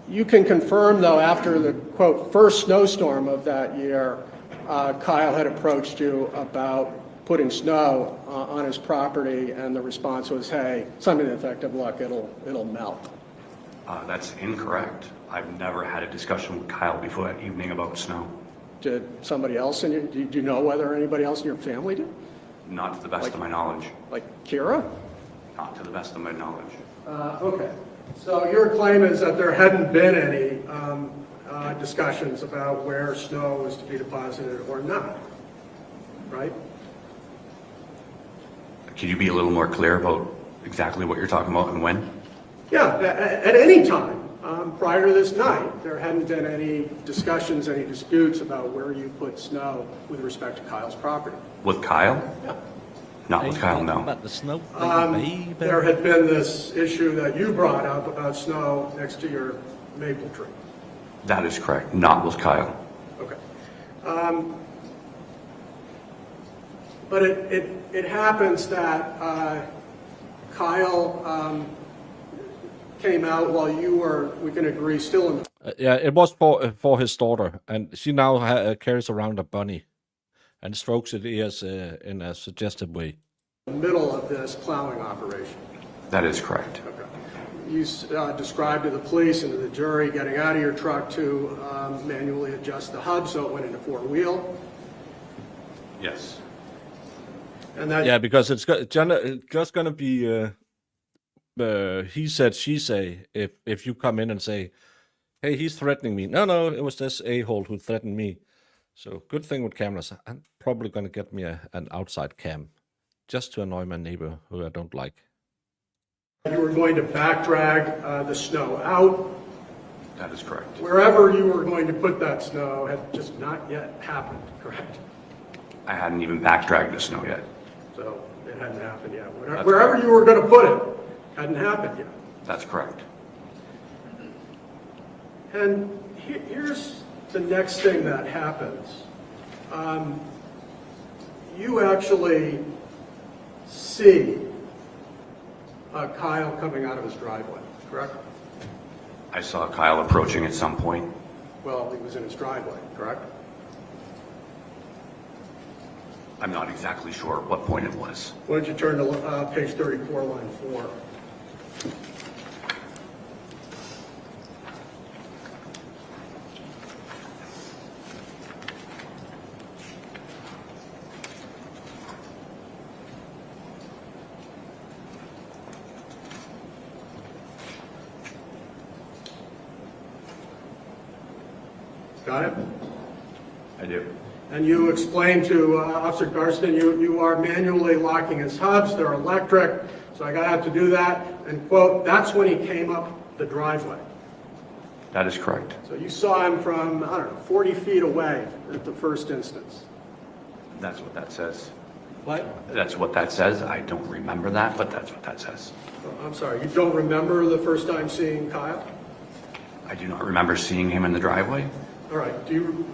you can confirm, though, after the, quote, first snowstorm of that year, Kyle had approached you about putting snow on his property, and the response was, hey, something to the effect of, look, it'll melt. That's incorrect. I've never had a discussion with Kyle before that evening about snow. Did somebody else do you know whether anybody else in your family did? Not to the best of my knowledge. Like Kira? Not to the best of my knowledge. Okay. So your claim is that there hadn't been any discussions about where snow was to be deposited or not, right? Could you be a little more clear about exactly what you're talking about and when? Yeah, at any time prior to this night, there hadn't been any discussions, any disputes about where you put snow with respect to Kyle's property. With Kyle? Yeah. Not with Kyle, no. About the snow thing, baby. There had been this issue that you brought up about snow next to your maple tree. That is correct. Not with Kyle. Okay. But it happens that Kyle came out while you were, we can agree, still in Yeah, it was for his daughter, and she now carries around a bunny and strokes its ears in a suggestive way. the middle of this plowing operation. That is correct. Okay. You described to the police and to the jury getting out of your truck to manually adjust the hub so it went into four-wheel. Yes. And that Yeah, because it's just going to be he said, she say, if you come in and say, hey, he's threatening me. No, it was this a-hole who threatened me. So good thing with cameras. I'm probably going to get me an outside cam just to annoy my neighbor who I don't like. you were going to back drag the snow out. That is correct. Wherever you were going to put that snow had just not yet happened, correct? I hadn't even backdragged the snow yet. So it hadn't happened yet. That's Wherever correct. you were going to put it hadn't happened yet. That's correct. And here's the next thing that happens. You actually see Kyle coming out of his driveway, correct? I saw Kyle approaching at some point. Well, he was in his driveway, correct? I'm not exactly sure what point it was. Why don't you turn to page 34, line 4. Got it? I do. And you explained to Officer Garston you are manually locking his hubs, they're electric, so I got out to do that, and quote, that's when he came up the driveway. That is correct. So you saw him from, I don't know, 40 feet away at the first instance. That's what that says. What? That's what that says. I don't remember that, but that's what that says. I'm sorry, you don't remember the first time seeing Kyle? I do not remember seeing him in the driveway. All right, do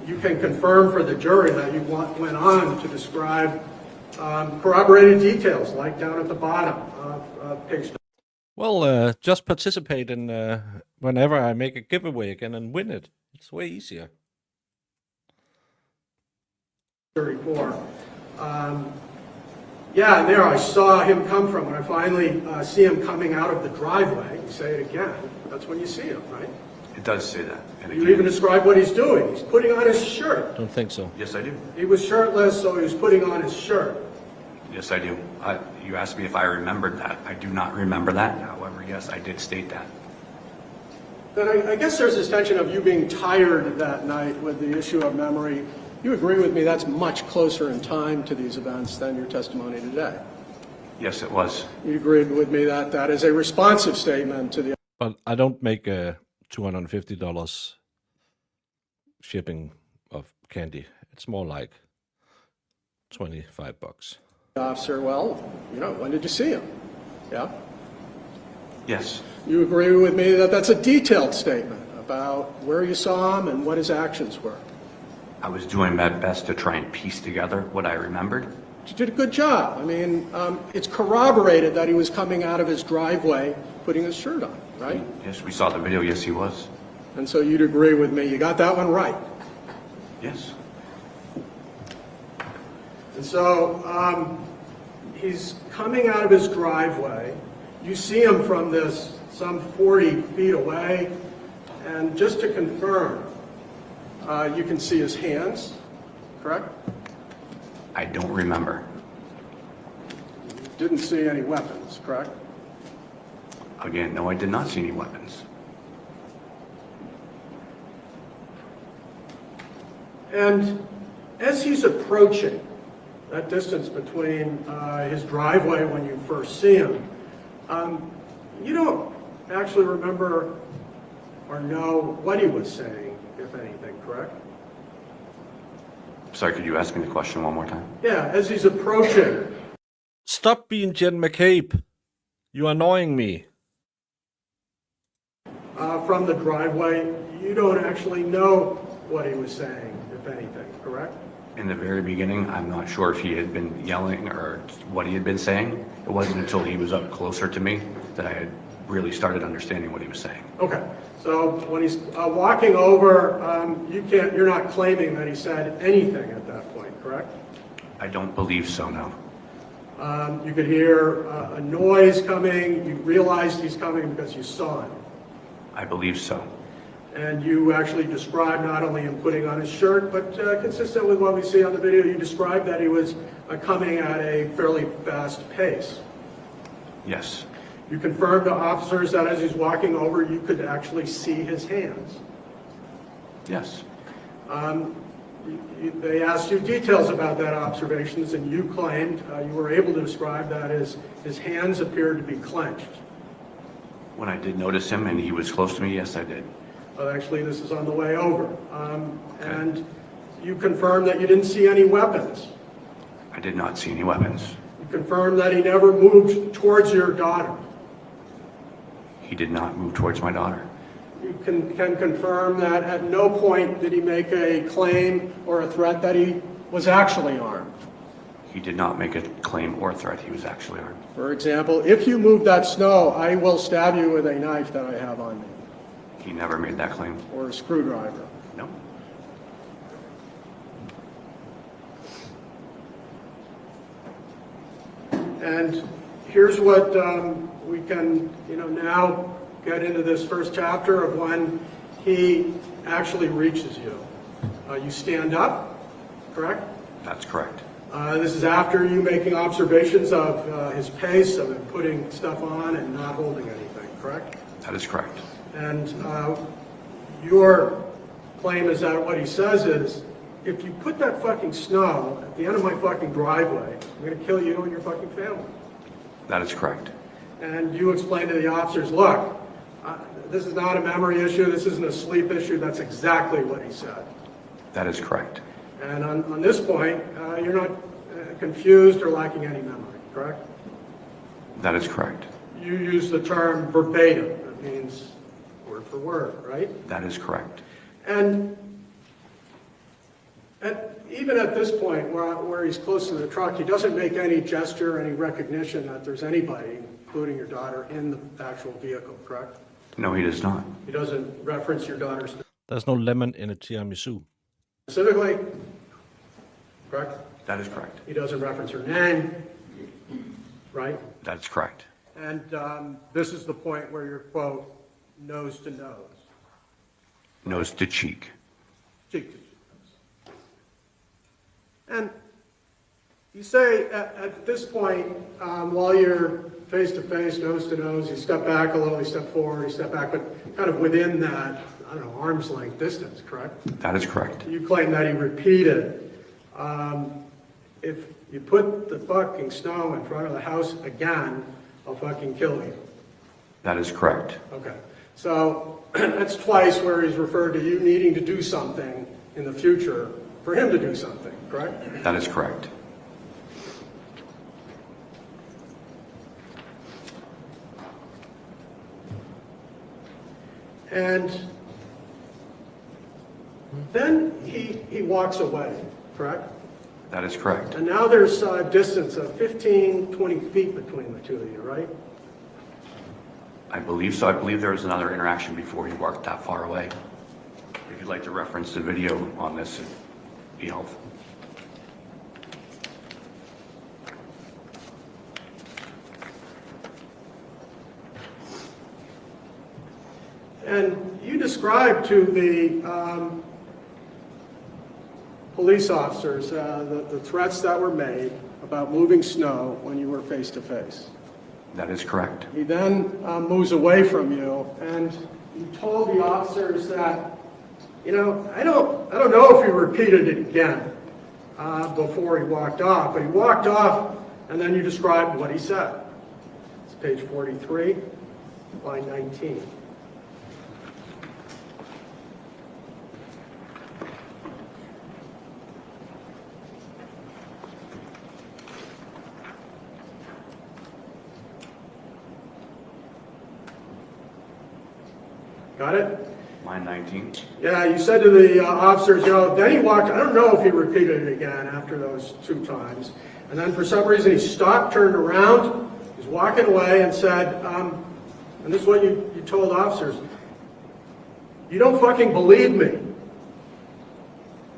you can confirm for the jury that you went on to describe corroborated details, like down at the bottom of page. Well, just participate in whenever I make a giveaway again and win it. It's way easier. 34. Yeah, and there I saw him come from. When I finally see him coming out of the driveway, you say it again, that's when you see him, right? It does say that. And You again, even describe what he's doing. He's putting on his shirt. Don't think so. yes, I do. He was shirtless, so he was putting on his shirt. Yes, I do. You asked me if I remembered that. I do not remember that. However, yes, I did state that. Then I guess there's this tension of you being tired that night with the issue of memory. You agree with me that's much closer in time to these events than your testimony today. Yes, it was. You agreed with me that that is a responsive statement to the. But I don't make $250 shipping of candy. It's more like $25. Officer, well, when did you see him? Yeah? Yes. You agree with me that that's a detailed statement about where you saw him and what his actions were. I was doing my best to try and piece together what I remembered. You did a good job. I mean, it's corroborated that he was coming out of his driveway putting his shirt on, right? Yes, we saw the video. Yes, he was. And so you'd agree with me, you got that one right. Yes. And so he's coming out of his driveway. You see him from this some 40 feet away. And just to confirm, you can see his hands, correct? I don't remember. Didn't see any weapons, correct? Again, no, I did not see any weapons. And as he's approaching that distance between his driveway when you first see him, you don't actually remember or know what he was saying, if anything, correct? Sorry, could you ask me the question one more time? Yeah, as he's approaching. Stop being Jen McCabe. You're annoying me. From the driveway, you don't actually know what he was saying, if anything, correct? In the very beginning, I'm not sure if he had been yelling or what he had been saying. It wasn't until he was up closer to me that I had really started understanding what he was saying. Okay, so when he's walking over, you're not claiming that he said anything at that point, correct? I don't believe so, no. You could hear a noise coming, you realized he's coming because you saw him. I believe so. And you actually described not only him putting on his shirt, but consistent with what we see on the video, you described that he was coming at a fairly fast pace. Yes. You confirmed to officers that as he's walking over, you could actually see his hands. Yes. They asked you details about that observations, and you claimed you were able to describe that his hands appeared to be clenched. When I did notice him and he was close to me, yes, I did. Actually, this is on the way over. And you confirmed that you didn't see any weapons. I did not see any weapons. You confirmed that he never moved towards your daughter. He did not move towards my daughter. You can confirm that at no point did he make a claim or a threat that he was actually armed. He did not make a claim or threat. He was actually armed. For example, if you move that snow, I will stab you with a knife that I have on me, He never made that claim. or a screwdriver. No. And here's what we can, now get into this first chapter of when he actually reaches you. You stand up, correct? That's correct. This is after you making observations of his pace, of him putting stuff on and not holding anything, correct? That is correct. And your claim is that what he says is, if you put that fucking snow at the end of my fucking driveway, I'm going to kill you and your fucking family. That is correct. And you explain to the officers, look, this is not a memory issue, this isn't a sleep issue, that's exactly what he said. That is correct. And on this point, you're not confused or lacking any memory, correct? That is correct. You use the term verbatim, it means word for word, right? That is correct. And even at this point, where he's close to the truck, he doesn't make any gesture, any recognition that there's anybody, including your daughter, in the actual vehicle, correct? No, he does not. He doesn't reference your daughter's There's no lemon in a tiramisu. specifically, correct? That is correct. He doesn't reference her name, right? That is correct. And this is the point where you're, quote, nose to nose, Nose to cheek. cheek to cheek. And you say at this point, while you're face to face, nose to nose, you step back a little, you step forward, you step back, but kind of within that, I don't know, arm's length distance, correct? That is correct. You claim that he repeated, if you put the fucking snow in front of the house again, I'll fucking kill you. That is correct. Okay, so that's twice where he's referred to you needing to do something in the future for him to do something, correct? That is correct. And then he walks away, correct? That is correct. And now there's a distance of 15, 20 feet between the two of you, right? I believe so. I believe there was another interaction before he walked that far away. If you'd like to reference the video on this, it'd be helpful. And you described to the police officers the threats that were made about moving snow when you were face to face. That is correct. He then moves away from you, and you told the officers that, you know, I don't know if he repeated it again before he walked off, but he walked off, and then you described what he said. It's page 43, line 19. Got it? Line 19. Yeah, you said to the officers, you know, then he walked, I don't know if he repeated it again after those 2 times. And then for some reason he stopped, turned around, he's walking away and said, and this is what you told officers, you don't fucking believe me.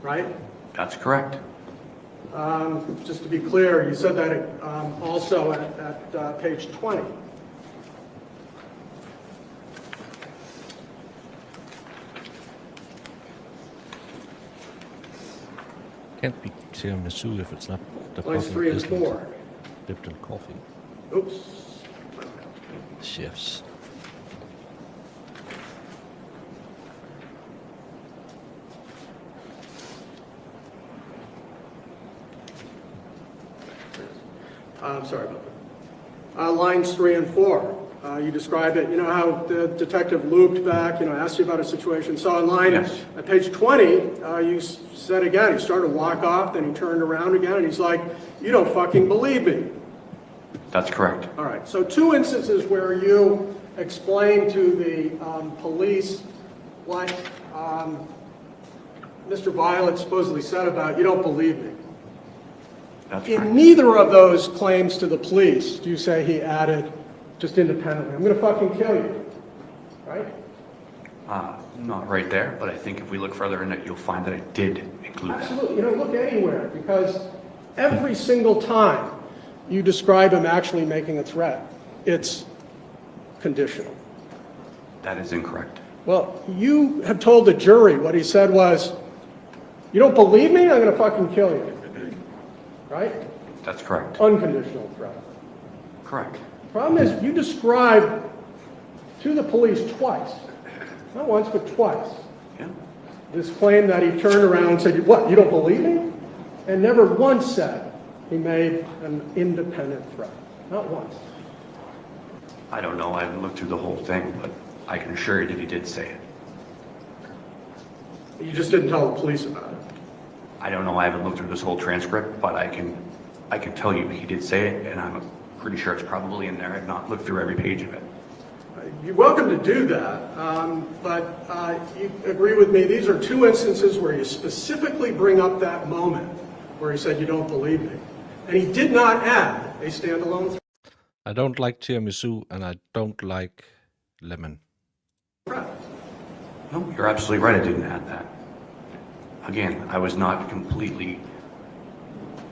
Right? That's correct. Just to be clear, you said that also at page 20. Can't be tiramisu if it's not the Lines puzzle 3 and biscuit 4. dipped in coffee. Oops. Chefs. I'm sorry about that. Lines 3 and 4. You described it, you know how the detective looped back, you know, asked you about a situation. So on line, Yes. at page 20, you said again, he started to walk off, then he turned around again, and he's like, you don't fucking believe me. That's correct. All right, so 2 instances where you explained to the police what Mr. Violette supposedly said about, you don't believe me. That's In correct. neither of those claims to the police do you say he added, just independently, I'm going to fucking kill you, right? Not right there, but I think if we look further in it, you'll find that I did include that. Absolutely, you don't look anywhere, because every single time you describe him actually making a threat, it's conditional. That is incorrect. Well, you have told the jury what he said was, you don't believe me? I'm going to fucking kill you. Right? That's correct. Unconditional threat. Correct. Problem is, you described to the police twice, not once, but twice, Yeah. this claim that he turned around and said, what, you don't believe me? And never once said he made an independent threat. Not once. I don't know. I haven't looked through the whole thing, but I can assure you that he did say it. You just didn't tell the police about it. I don't know. I haven't looked through this whole transcript, but I can tell you he did say it, and I'm pretty sure it's probably in there. I've not looked through every page of it. You're welcome to do that, but you agree with me, these are 2 instances where you specifically bring up that moment where he said, you don't believe me. And he did not add a standalone I don't like tiramisu and I don't like lemon. threat. No, you're absolutely right. I didn't add that. Again, I was not completely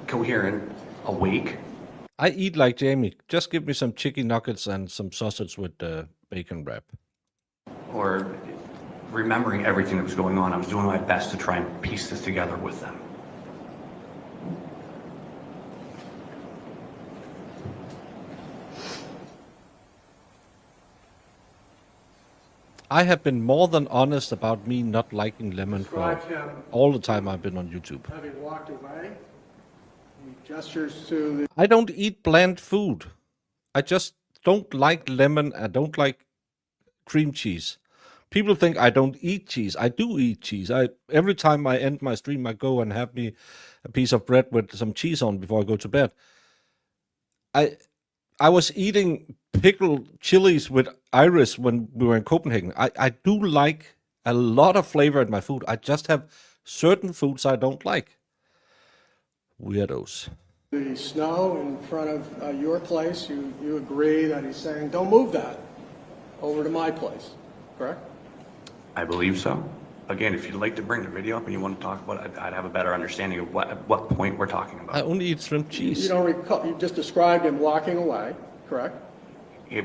coherent, awake. I eat like Jamie. Just give me some chicken nuggets and some sausage with the bacon wrap. Or remembering everything that was going on. I was doing my best to try and piece this together with them. I have been more than honest about me not liking lemon for Described him all the time I've been on YouTube. having walked away. He gestures to the I don't eat bland food. I just don't like lemon. I don't like cream cheese. People think I don't eat cheese. I do eat cheese. Every time I end my stream, I go and have me a piece of bread with some cheese on before I go to bed. I was eating pickled chilies with iris when we were in Copenhagen. I do like a lot of flavor in my food. I just have certain foods I don't like. Weirdos. The snow in front of your place, you agree that he's saying, don't move that over to my place, correct? I believe so. Again, if you'd like to bring the video up and you want to talk about it, I'd have a better understanding of what point we're talking I about. only eat shrimp cheese. You don't recall, you just described him walking away, correct?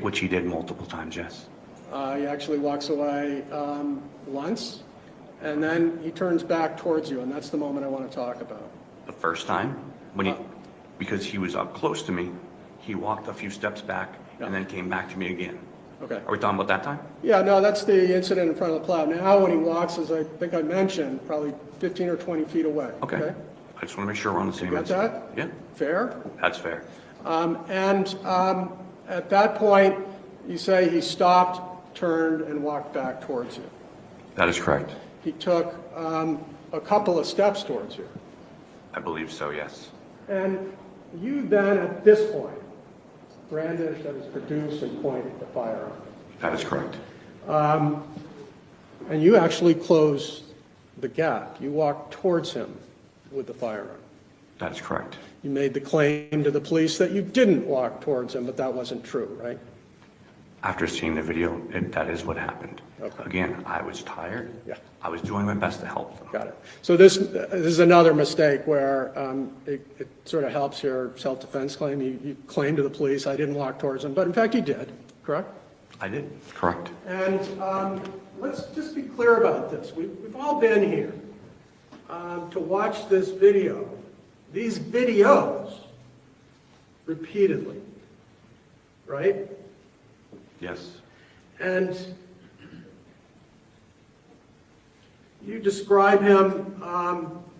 Which he did multiple times, yes. He actually walks away once, and then he turns back towards you, and that's the moment I want to talk about. The first time, when because he was up close to me, he walked a few steps back and then came back to me again. Okay. Are we talking about that time? Yeah, no, that's the incident in front of the plow. Now, when he walks, as I think I mentioned, probably 15 or 20 feet away. Okay. I just want to make sure we're on the same. Got that? Yeah, Fair? that's fair. At that point, you say he stopped, turned, and walked back towards you. That is correct. He took a couple of steps towards you. I believe so, yes. And you then, at this point, brandished that is produced and pointed the firearm. That is correct. And you actually closed the gap. You walked towards him with the firearm. That is correct. You made the claim to the police that you didn't walk towards him, but that wasn't true, right? After seeing the video, that is what happened. Okay. Again, I was tired. Yeah. I was doing my best to help them. Got it. So this is another mistake where it sort of helps your self-defense claim. You claim to the police, I didn't walk towards him, but in fact you did, correct? I did, correct. And let's just be clear about this. We've all been here to watch this video, these videos, repeatedly, right? Yes. And you describe him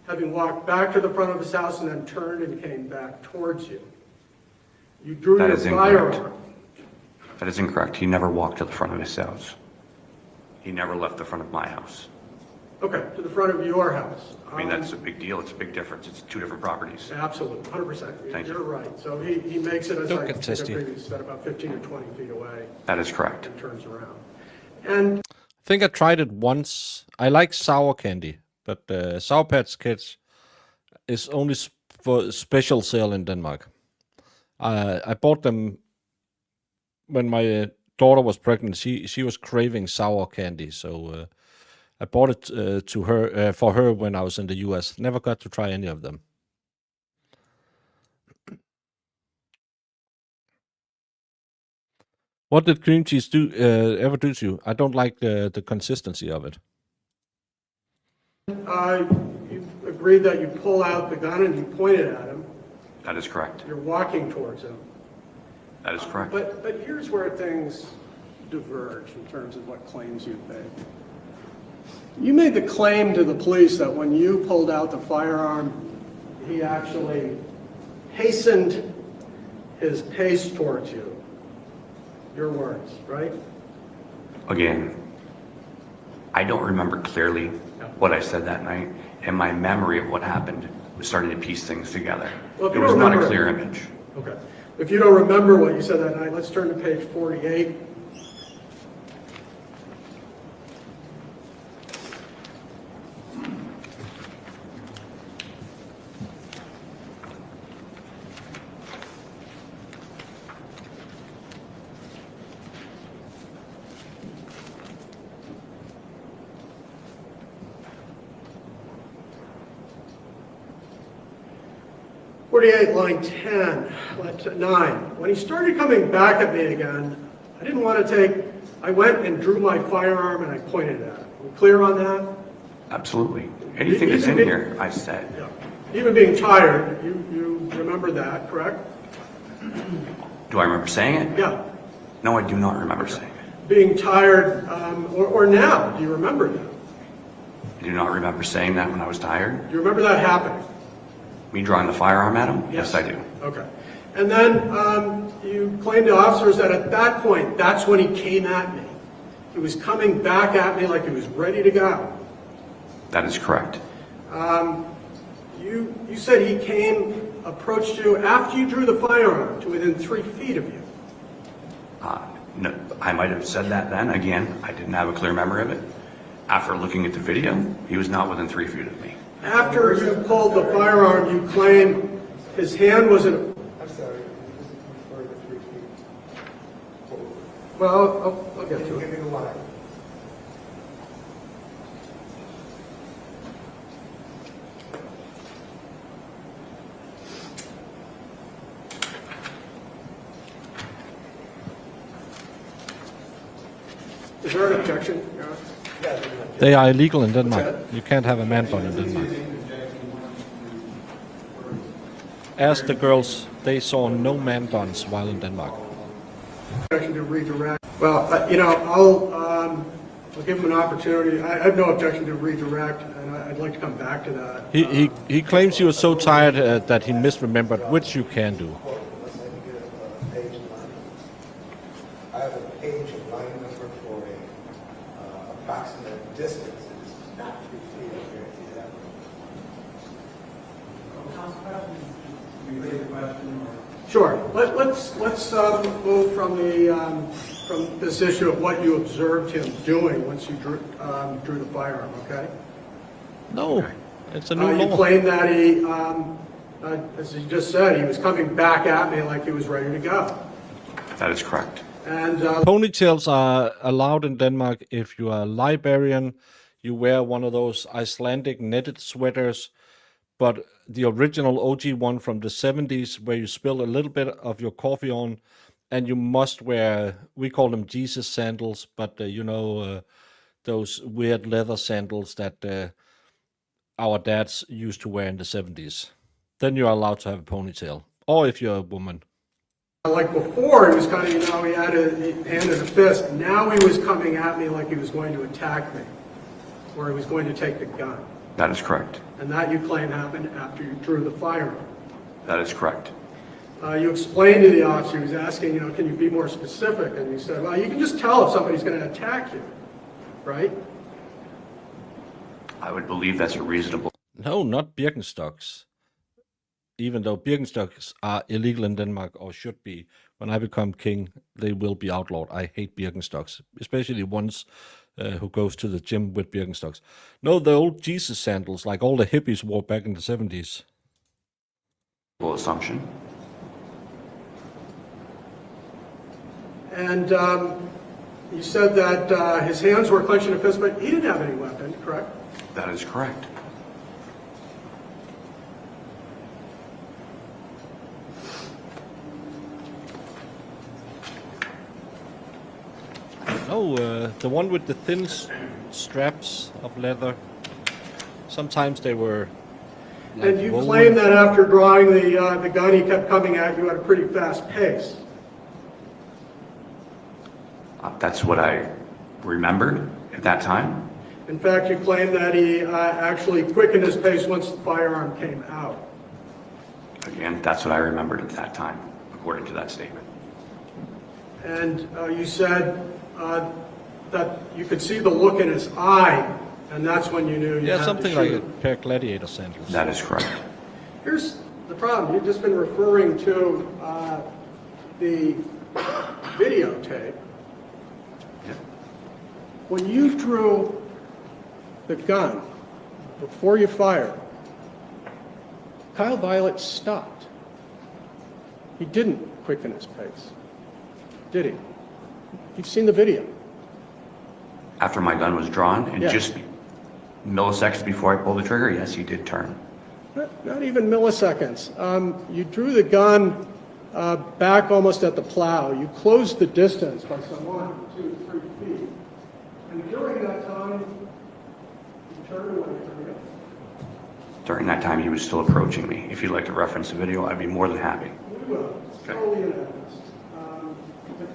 having walked back to the front of his house and then turned and came back towards you. You drew That your is incorrect. firearm. That is incorrect. He never walked to the front of his house. He never left the front of my house. Okay, to the front of your house. I mean, that's a big deal. It's a big difference. It's two different properties. Absolutely, 100%. Thank you. You're right. So he makes it, as Don't I get think I testy. previously said, about 15 or 20 feet away That is correct. and turns around. And I think I tried it once. I like sour candy, but Sour Patch Kids is only for special sale in Denmark. I bought them when my daughter was pregnant. She was craving sour candy, so I bought it to her for her when I was in the U.S. Never got to try any of them. What did cream cheese do ever do to you? I don't like the consistency of it. you've agreed that you pull out the gun and you point it at him. That is correct. You're walking towards him. That is correct. But here's where things diverge in terms of what claims you've made. You made the claim to the police that when you pulled out the firearm, he actually hastened his pace towards you. Your words, right? Again, I don't remember clearly what I said that night, and my memory of what happened was starting to piece things together. Well, if It you was don't not a remember clear it- image. Okay. If you don't remember what you said that night, let's turn to page 48. Line 10, line 9. When he started coming back at me again, I didn't want to I went and drew my firearm and I pointed at him. We clear on that? Absolutely. Anything that's in here, I said. Yeah. Even being tired, you remember that, correct? Do I remember saying it? Yeah. No, I do not remember saying it. Being tired, or now, do you remember that? I do not remember saying that when I was tired. Do you remember that happening? Me drawing the firearm at him? Yes, I do. Okay. And then you claimed to officers that at that point, that's when he came at me. He was coming back at me like he was ready to go. That is correct. You said he approached you after you drew the firearm to within 3 feet of you. No, I might have said that then. Again, I didn't have a clear memory of it. After looking at the video, he was not within 3 feet of me. After you pulled the firearm, you claim his hand was in. I'm sorry, this is further 3 feet. Well, I'll get Can to you it. give me the line? Is there an objection? They are illegal in Denmark. You can't have a man bun in Denmark. Ask the girls, they saw no man buns while in Denmark. Objection to redirect. Well, I'll give him an opportunity. I have no objection to redirect, and I'd like to come back to that. He claims he was so tired that he misremembered, which you can do. Unless I can get a page and line. I have a page and line number for a approximate distance. It is not 3 feet. I guarantee that. Sure. Let's move from this issue of what you observed him doing once you drew the firearm. Okay. No, it's a new You law. claim that he, as you just said, he was coming back at me like he was ready to go. That is correct. And Ponytails are allowed in Denmark if you are a librarian, you wear one of those Icelandic netted sweaters, but the original OG one from the 70s where you spill a little bit of your coffee on, and you must wear, we call them Jesus sandals, but those weird leather sandals that our dads used to wear in the 70s. Then you're allowed to have a ponytail, or if you're a woman. like before, he was kind of, he had a hand in a fist. Now he was coming at me like he was going to attack me, or he was going to take the gun. That is correct. And that you claim happened after you drew the firearm. That is correct. You explained to the officer, he was asking, can you be more specific? And you said, well, you can just tell if somebody's going to attack you, right? I would believe that's a reasonable. No, not Birkenstocks. Even though Birkenstocks are illegal in Denmark, or should be, when I become king, they will be outlawed. I hate Birkenstocks, especially ones who goes to the gym with Birkenstocks. No, the old Jesus sandals, like all the hippies wore back in the 70s. Assumption. And you said that his hands were clenched in a fist, but he didn't have any weapon, correct? That is correct. No, the one with the thin straps of leather. Sometimes they were. Like And you woven. claim that after drawing the gun, he kept coming at you at a pretty fast pace. That's what I remembered at that time. In fact, you claim that he actually quickened his pace once the firearm came out. Again, that's what I remembered at that time, according to that statement. And you said that you could see the look in his eye, and that's when you knew you Yeah, had something to like shoot. a pair of gladiator sandals. That is correct. Here's the problem. You've just been referring to the videotape. Yep. When you drew the gun before you fired, Kyle Violette stopped. He didn't quicken his pace, did he? You've seen the video. After my gun was drawn and Yeah. just milliseconds before I pulled the trigger, yes, he did turn. Not even milliseconds. You drew the gun back almost at the plow. You closed the distance by some 1, 2, 3 feet. And during that time, you turned away from me. During that time, he was still approaching me. If you'd like to reference the video, I'd be more than happy. We will. It's totally in evidence. But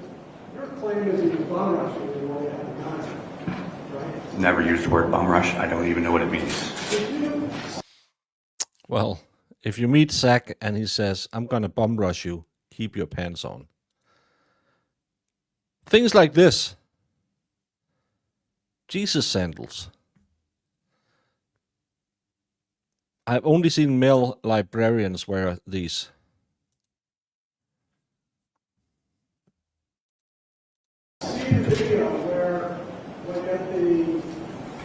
your claim is that you bum rushed me while you had the gun, right? Never used the word bum rush. I don't even know what it means. Well, if you meet Zach and he says, I'm going to bum rush you, keep your pants on. Things like this. Jesus sandals. I've only seen male librarians wear these. See the video where when at the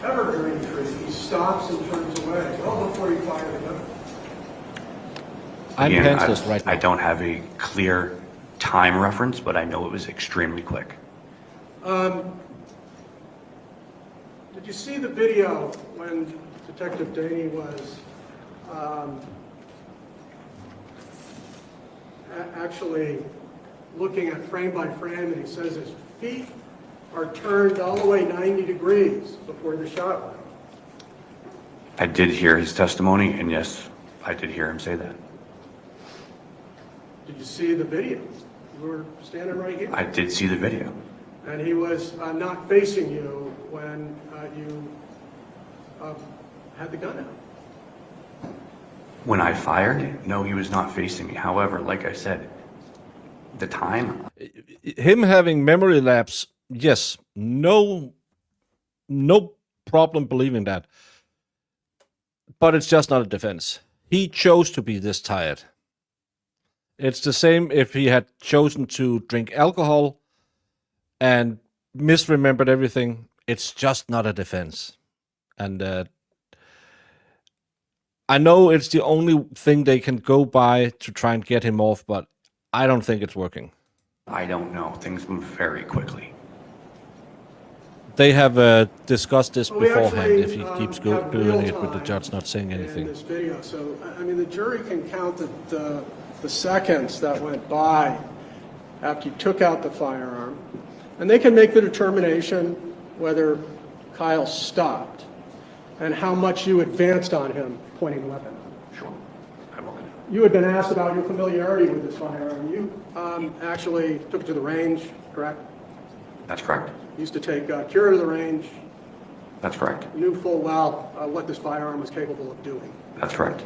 evergreen tree, he stops and turns away. Well before I'm Again, pantsless right now. I don't have a clear time reference, but I know it was extremely quick. Did you see the video when Detective Daney was actually looking at frame by frame, and he says his feet are turned all the way 90 degrees before the shot went? I did hear his testimony, and yes, I did hear him say that. Did you see the video? You were standing right here. I did see the video. And he was not facing you when you had the gun out. When I fired, no, he was not facing me. However, like I said, the time, Him having memory lapse, yes, no problem believing that. But it's just not a defense. He chose to be this tired. It's the same if he had chosen to drink alcohol and misremembered everything. It's just not a defense. And I know it's the only thing they can go by to try and get him off, but I don't think it's working. I don't know. Things move very quickly. They have discussed this Well, we beforehand actually, if he keeps have doing real it with the time judge not saying in anything. this video. So, I mean, the jury can count the seconds that went by after you took out the firearm, and they can make the determination whether Kyle stopped and how much you advanced on him pointing the weapon. Sure. I will. You had been asked about your familiarity with this firearm. You actually took it to the range, correct? That's correct. Used to take Kira to the range, That's correct. knew full well what this firearm was capable of doing. That's correct.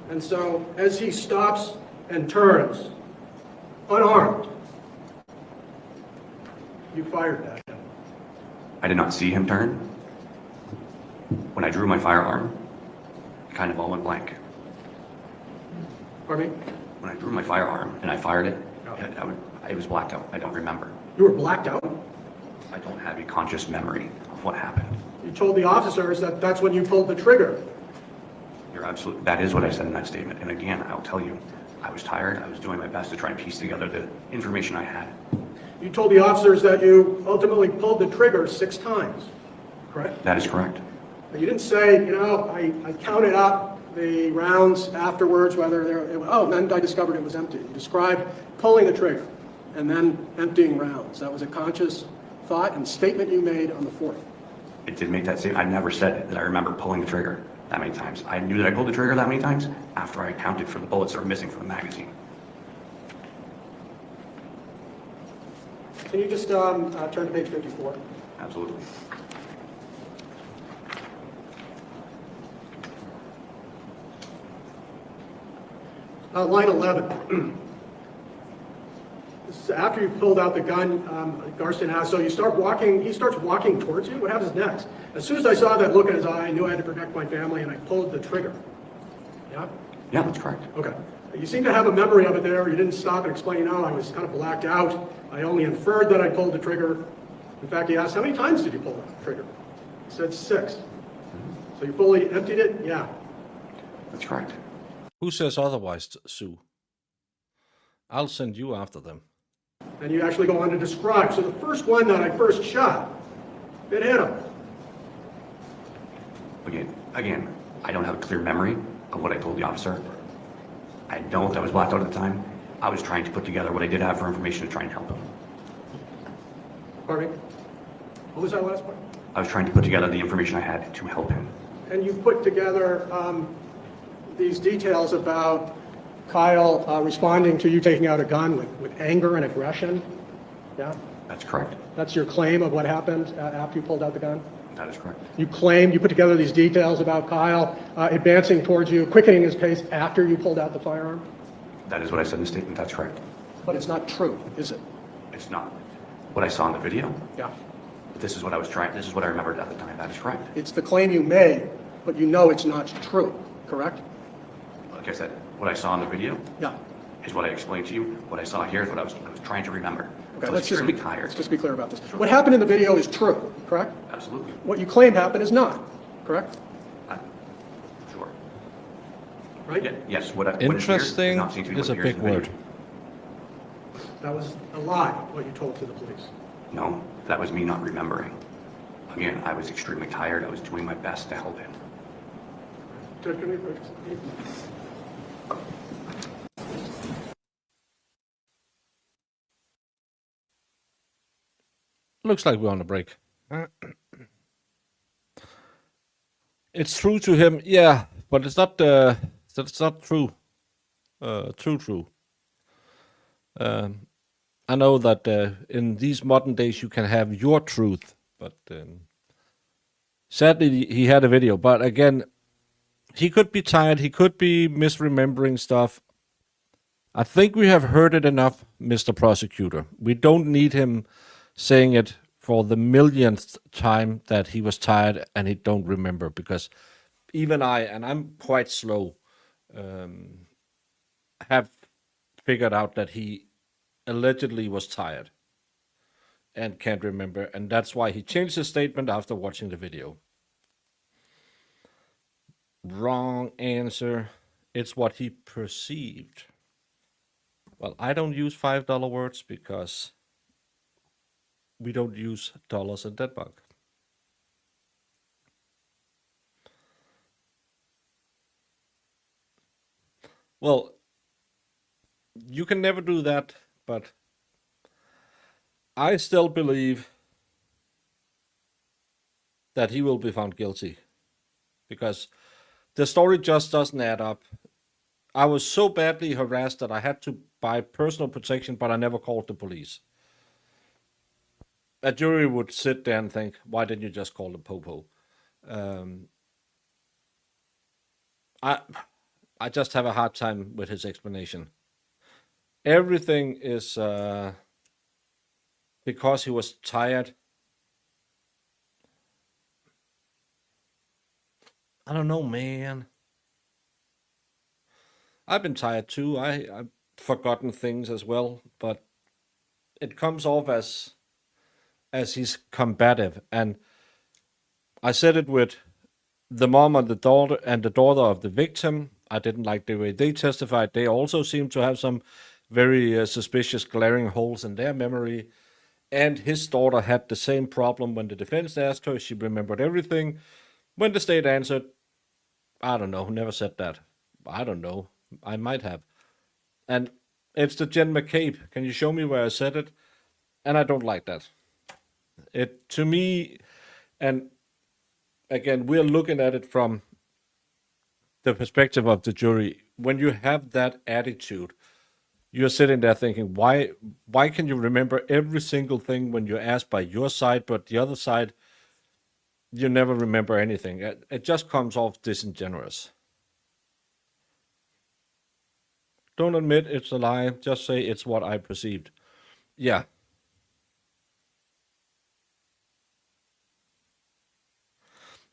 And so, as he stops and turns, unarmed, you fired at him. I did not see him turn. When I drew my firearm, it kind of all went blank. Pardon me? When I drew my firearm and I fired it, I was blacked out. I don't remember. You were blacked out. I don't have a conscious memory of what happened. You told the officers that that's when you pulled the trigger. You're absolutely, that is what I said in that statement. And again, I'll tell you, I was tired. I was doing my best to try and piece together the information I had. You told the officers that you ultimately pulled the trigger 6 times, correct? That is correct. You didn't say, you know, I counted up the rounds afterwards, whether they're, oh, and then I discovered it was empty. You described pulling the trigger and then emptying rounds. That was a conscious thought and statement you made on the 4th. It did make that statement. I never said that I remember pulling the trigger that many times. I knew that I pulled the trigger that many times after I counted for the bullets that were missing from the magazine. Can you just turn to page 54? Absolutely. Line 11. This is after you pulled out the gun, Garstin has, so you start walking, he starts walking towards you. What happens next? As soon as I saw that look in his eye, I knew I had to protect my family, and I pulled the trigger. Yeah? Yeah, that's correct. Okay. You seem to have a memory of it there. You didn't stop and explain, no, I was kind of blacked out. I only inferred that I pulled the trigger. In fact, he asked, how many times did you pull the trigger? He said 6. So you fully emptied it? Yeah. That's correct. Who says otherwise, Sue? I'll send you after them. And you actually go on to describe. So the first one that I first shot, it hit him. Again, I don't have a clear memory of what I told the officer. I know that I was blacked out at the time. I was trying to put together what I did have for information to try and help him. Pardon me? What was that last part? I was trying to put together the information I had to help him. And you put together these details about Kyle responding to you taking out a gun with anger and aggression. Yeah? That's correct. That's your claim of what happened after you pulled out the gun? That is correct. You claim, you put together these details about Kyle advancing towards you, quickening his pace after you pulled out the firearm? That is what I said in the statement. That's correct. But it's not true, is it? It's not. What I saw in the video, Yeah. this is what I was trying, this is what I remembered at the time. That is correct. It's the claim you made, but you know it's not true, correct? Like I said, what I saw in the video Yeah. is what I explained to you. What I saw here is what I was trying to remember. Okay, I was extremely tired. let's just be clear about this. What happened in the video is true, correct? Absolutely. What you claim happened is not, correct? Sure. All right? Yes, what is here Interesting does not seem to be is what a appears big in the word. video. That was a lie, what you told to the police. No, that was me not remembering. Again, I was extremely tired. I was doing my best to help him. Looks like we're on a break. It's true to him, yeah, but it's not. That's not true. True. I know that in these modern days you can have your truth, but sadly he had a video. But again, he could be tired. He could be misremembering stuff. I think we have heard it enough, Mr. Prosecutor. We don't need him saying it for the millionth time that he was tired and he don't remember, because even I, and I'm quite slow, have figured out that he allegedly was tired and can't remember, and that's why he changed his statement after watching the video. Wrong answer. It's what he perceived. Well, I don't use $5 words because we don't use dollars in Denmark. Well, you can never do that, but I still believe that he will be found guilty because the story just doesn't add up. I was so badly harassed that I had to buy personal protection, but I never called the police. A jury would sit there and think, why didn't you just call the popo? I just have a hard time with his explanation. Everything is because he was tired. I don't know, man. I've been tired too. I've forgotten things as well, but it comes off as he's combative. And I said it with the mom and the daughter of the victim. I didn't like the way they testified. They also seemed to have some very suspicious glaring holes in their memory. And his daughter had the same problem. When the defense asked her, she remembered everything. When the state answered, I don't know, never said that. I don't know. I might have. And it's the Jen McCabe. Can you show me where I said it? And I don't like that. It, to me, and again, we're looking at it from the perspective of the jury. When you have that attitude, you're sitting there thinking, why can you remember every single thing when you're asked by your side, but the other side, you never remember anything? It just comes off disingenuous. Don't admit it's a lie. Just say it's what I perceived. Yeah.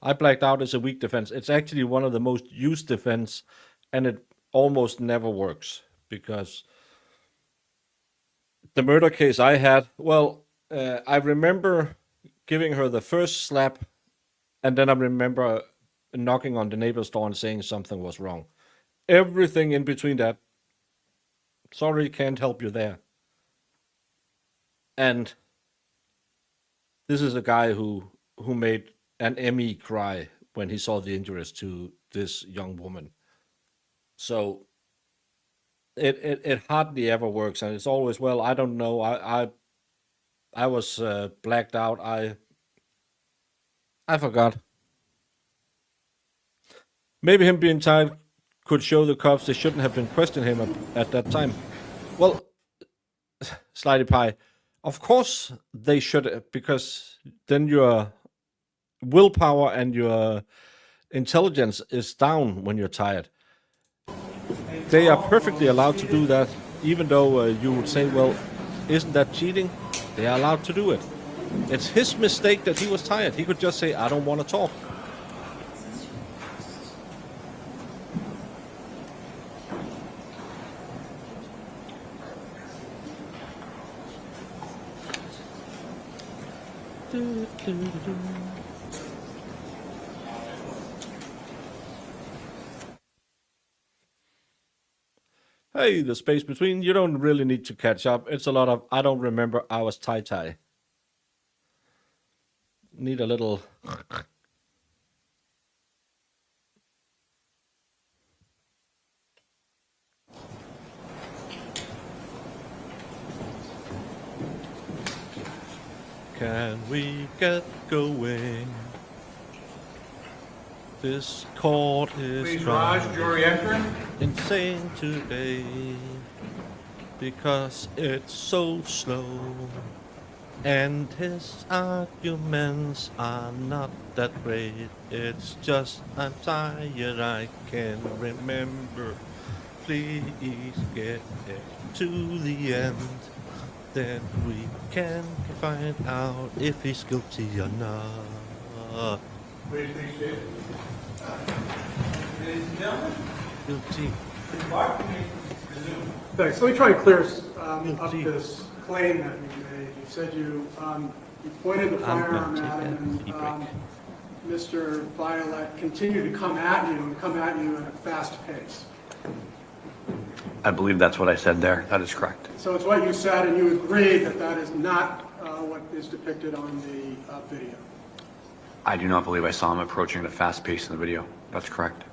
I blacked out as a weak defense. It's actually one of the most used defense, and it almost never works because the murder case I had, well, I remember giving her the first slap, and then I remember knocking on the neighbor's door and saying something was wrong. Everything in between that, sorry, can't help you there. And this is a guy who made an ME cry when he saw the injuries to this young woman. So it hardly ever works, and it's always, well, I don't know. I was blacked out. I forgot. Maybe him being tired could show the cops they shouldn't have been questioning him at that time. Well, Slidey Pie, of course they should, because then your willpower and your intelligence is down when you're tired. They are perfectly allowed to do that, even though you would say, well, isn't that cheating? They are allowed to do it. It's his mistake that he was tired. He could just say, I don't want to talk. Hey, the space between, you don't really need to catch up. It's a lot of, I don't remember, I was tie-tie. Need a little... Can we get going? This court is Please rise, jury entering. insane today because it's so slow and his arguments are not that great. It's just I'm tired, I can't remember. Please get to the end, then we can find out if he's guilty or not. Please be seated. Ladies and gentlemen, Guilty. Mark, resume. Thanks. Let me try and clear up this claim that you made. You said you pointed the firearm at him, and Mr. Violette continued to come at you at a fast pace. I believe that's what I said there. That is correct. So it's what you said, and you agreed that that is not what is depicted on the video. I do not believe I saw him approaching at a fast pace in the video. That's correct.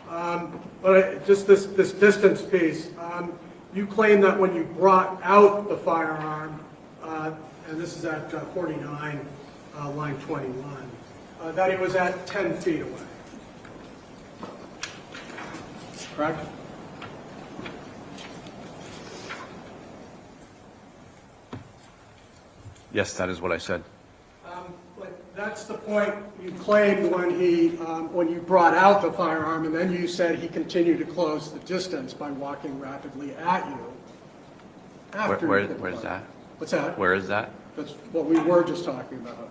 But just this distance piece, you claim that when you brought out the firearm, and this is at 49, line 21, that he was at 10 feet away. Correct? Yes, that is what I said. But that's the point you claimed when you brought out the firearm, and then you said he continued to close the distance by walking rapidly at you. Where's that? What's that? Where is that? That's what we were just talking about.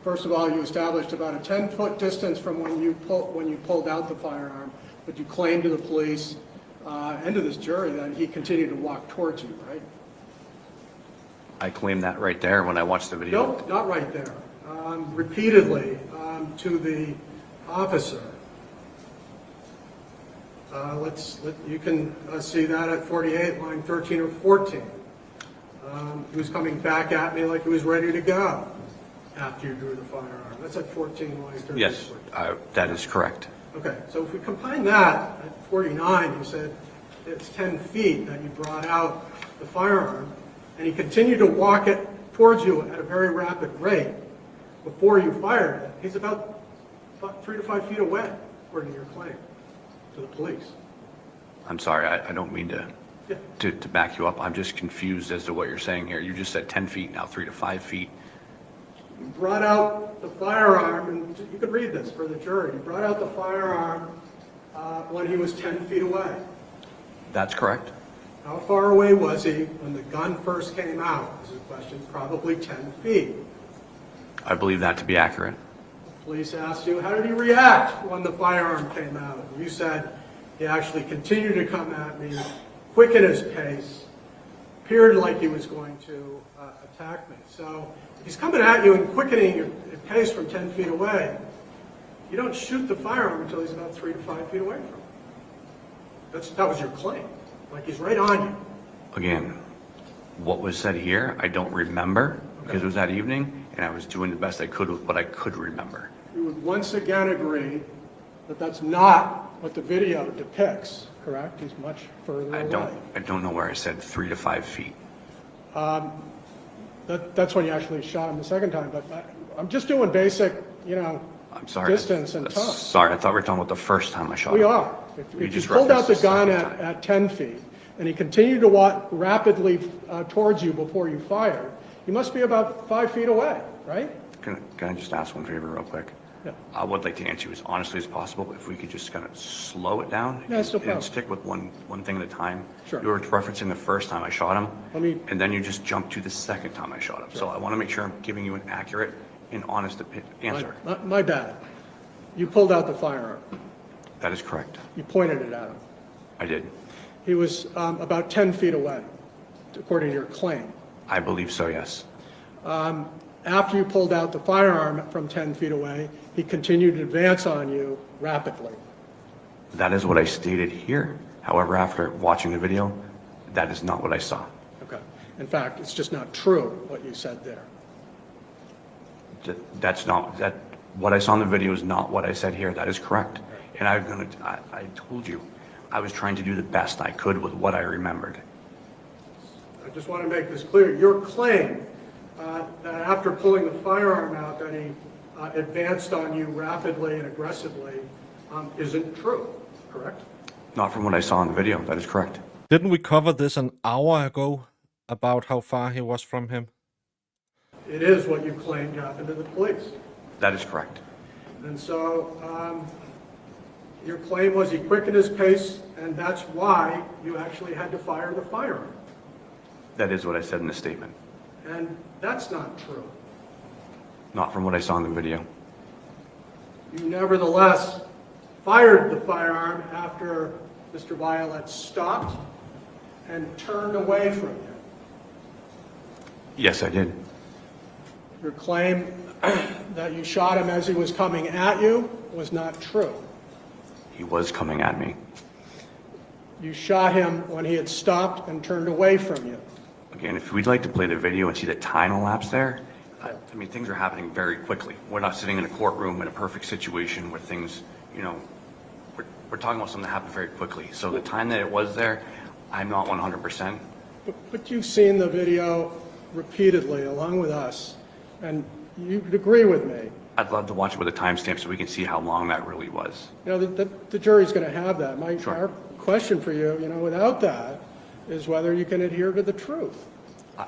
First of all, you established about a 10-foot distance from when you pulled out the firearm, but you claimed to the police and to this jury that he continued to walk towards you, right? I claimed that right there when I watched the video. No, not right there. Repeatedly to the officer. You can see that at 48, line 13 or 14. He was coming back at me like he was ready to go after you drew the firearm. That's at 14, line 13. Yes, that is correct. Okay, so if we combine that at 49, you said it's 10 feet that you brought out the firearm, and he continued to walk it towards you at a very rapid rate before you fired it. He's about 3 to 5 feet away, according to your claim, to the police. I'm sorry, I don't mean to back you up. I'm just confused as to what you're saying here. You just said 10 feet, now 3 to 5 feet. You brought out the firearm, and you could read this for the jury. You brought out the firearm when he was 10 feet away. That's correct. How far away was he when the gun first came out? This is a question. Probably 10 feet. I believe that to be accurate. The police asked you, how did he react when the firearm came out? You said he actually continued to come at me, quicken his pace, appeared like he was going to attack me. So if he's coming at you and quickening your pace from 10 feet away, you don't shoot the firearm until he's about 3 to 5 feet away from you. That was your claim. Like he's right on you. Again, what was said here, I don't remember because it was that evening and I was doing the best I could with what I could remember. You would once again agree that that's not what the video depicts, correct? He's much further away. I don't know where I said 3 to 5 feet. That's when you actually shot him the second time, but I'm just doing basic, I'm sorry. distance and time. Sorry, I thought we were talking about the first time I shot him. We are. If you pulled out the gun at 10 feet and he continued to walk rapidly towards you before you fired, you must be about 5 feet away, right? Can I just ask one favor real quick? Yeah. I would like to answer you as honestly as possible. If we could just kind of slow it down Yeah, it's no problem. and stick with one thing at a time. Sure. You were referencing the first time I shot him, Let and then you just jumped to the second time I shot him. So I want to make sure I'm giving you an accurate and honest answer. My bad. You pulled out the firearm. That is correct. You pointed it at him. I did. He was about 10 feet away, according to your claim. I believe so, yes. After you pulled out the firearm from 10 feet away, he continued to advance on you rapidly. That is what I stated here. However, after watching the video, that is not what I saw. Okay. In fact, it's just not true what you said there. What I saw in the video is not what I said here. That is correct. And I told you, I was trying to do the best I could with what I remembered. I just want to make this clear. Your claim that after pulling the firearm out that he advanced on you rapidly and aggressively isn't true, correct? Not from what I saw in the video. That is correct. Didn't we cover this an hour ago about how far he was from him? It is what you claimed happened to the police. That is correct. And so your claim was he quickened his pace, and that's why you actually had to fire the firearm. That is what I said in the statement. And that's not true. Not from what I saw in the video. You nevertheless fired the firearm after Mr. Violette stopped and turned away from you. Yes, I did. Your claim that you shot him as he was coming at you was not true. He was coming at me. You shot him when he had stopped and turned away from you. Again, if we'd like to play the video and see the time elapsed there, I mean, things are happening very quickly. We're not sitting in a courtroom in a perfect situation where things, we're talking about something that happened very quickly. So the time that it was there, I'm not 100%. But you've seen the video repeatedly along with us, and you'd agree with me. I'd love to watch it with a timestamp so we can see how long that really was. The jury's going to have that. Sure. Our question for you, without that, is whether you can adhere to the truth.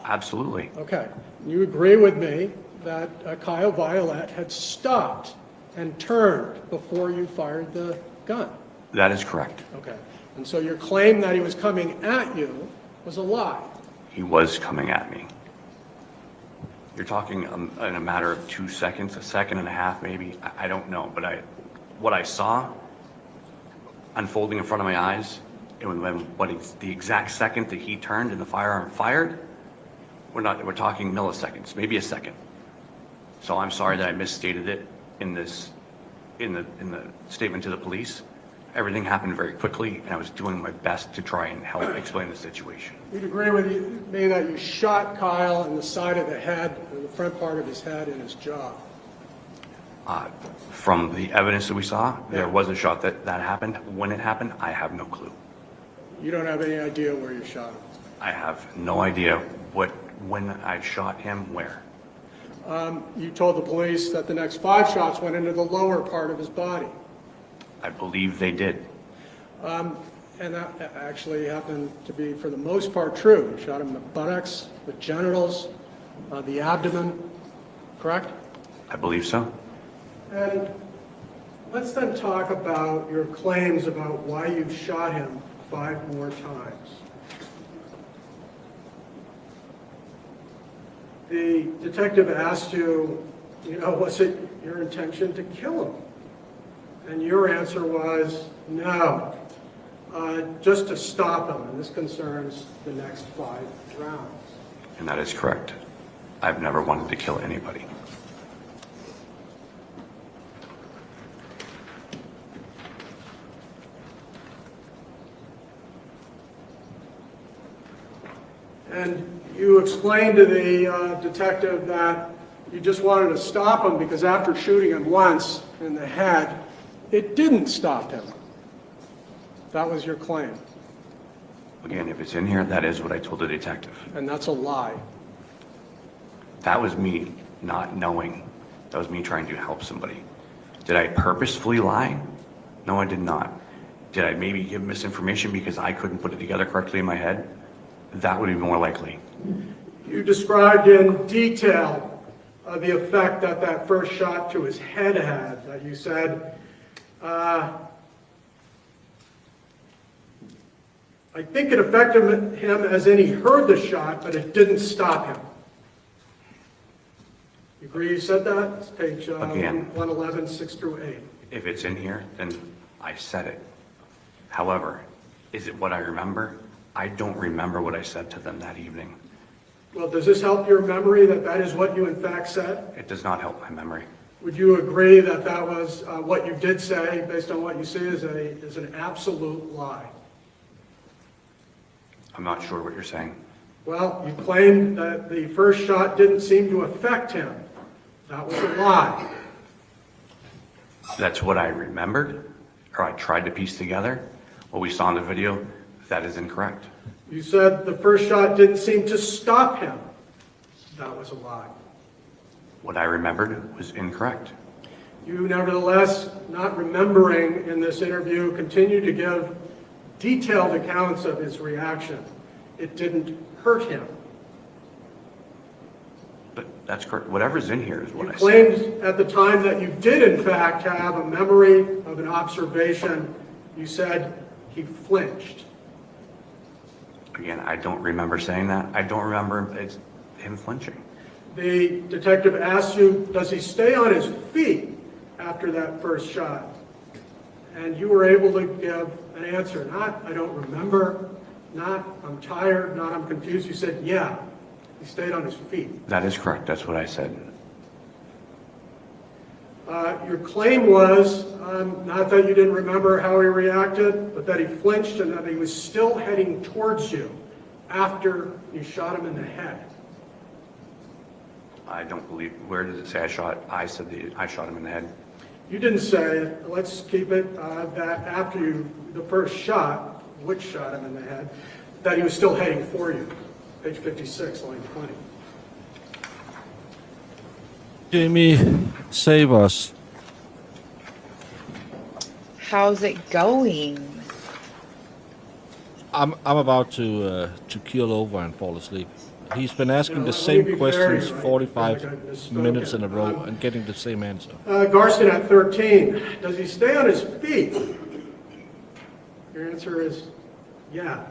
Absolutely. Okay. You agree with me that Kyle Violette had stopped and turned before you fired the gun. That is correct. Okay. And so your claim that he was coming at you was a lie. He was coming at me. You're talking in a matter of 2 seconds, a second and a half maybe. I don't know, but what I saw unfolding in front of my eyes, the exact second that he turned and the firearm fired, we're talking milliseconds, maybe a second. So I'm sorry that I misstated it in the statement to the police. Everything happened very quickly, and I was doing my best to try and help explain the situation. You'd agree with me that you shot Kyle in the side of the head, or the front part of his head, and his jaw. From the evidence that we saw, there was a shot that happened. When it happened, I have no clue. You don't have any idea where you shot him? I have no idea when I shot him, where. You told the police that the next 5 shots went into the lower part of his body. I believe they did. And that actually happened to be, for the most part, true. You shot him in the buttocks, the genitals, the abdomen, correct? I believe so. And let's then talk about your claims about why you shot him 5 more times. The detective asked you, was it your intention to kill him? And your answer was, no, just to stop him, and this concerns the next 5 rounds. And that is correct. I've never wanted to kill anybody. And you explained to the detective that you just wanted to stop him because after shooting him once in the head, it didn't stop him. That was your claim. Again, if it's in here, that is what I told the detective. And that's a lie. That was me not knowing. That was me trying to help somebody. Did I purposefully lie? No, I did not. Did I maybe give misinformation because I couldn't put it together correctly in my head? That would be more likely. You described in detail the effect that first shot to his head had. That you said, I think it affected him as in he heard the shot, but it didn't stop him. You agree you said that? It's page Again. 111, 6 through 8. If it's in here, then I said it. However, is it what I remember? I don't remember what I said to them that evening. Well, does this help your memory that that is what you in fact said? It does not help my memory. Would you agree that that was what you did say, based on what you see, is an absolute lie? I'm not sure what you're saying. Well, you claimed that the first shot didn't seem to affect him. That was a lie. That's what I remembered, or I tried to piece together. What we saw in the video, that is incorrect. You said the first shot didn't seem to stop him. That was a lie. What I remembered was incorrect. You nevertheless, not remembering in this interview, continued to give detailed accounts of his reaction. It didn't hurt him. But that's correct. Whatever's in here is what You I said. claimed at the time that you did in fact have a memory of an observation. You said he flinched. Again, I don't remember saying that. I don't remember it's him flinching. The detective asked you, does he stay on his feet after that first shot? And you were able to give an answer, not, I don't remember, not, I'm tired, not, I'm confused. You said, yeah, he stayed on his feet. That is correct. That's what I said. Your claim was not that you didn't remember how he reacted, but that he flinched and that he was still heading towards you after you shot him in the head. I don't believe, where does it say I said I shot him in the head? You didn't say it. Let's keep it that after the first shot, which shot him in the head, that he was still heading for you. Page 56, line 20. Jamie, save us. How's it going? I'm about to keel over and fall asleep. He's been asking the let me same be fair questions here, right? 45 I misspoke. minutes in a row and getting the same answer. Garston at 13. Does he stay on his feet? Your answer is, yeah.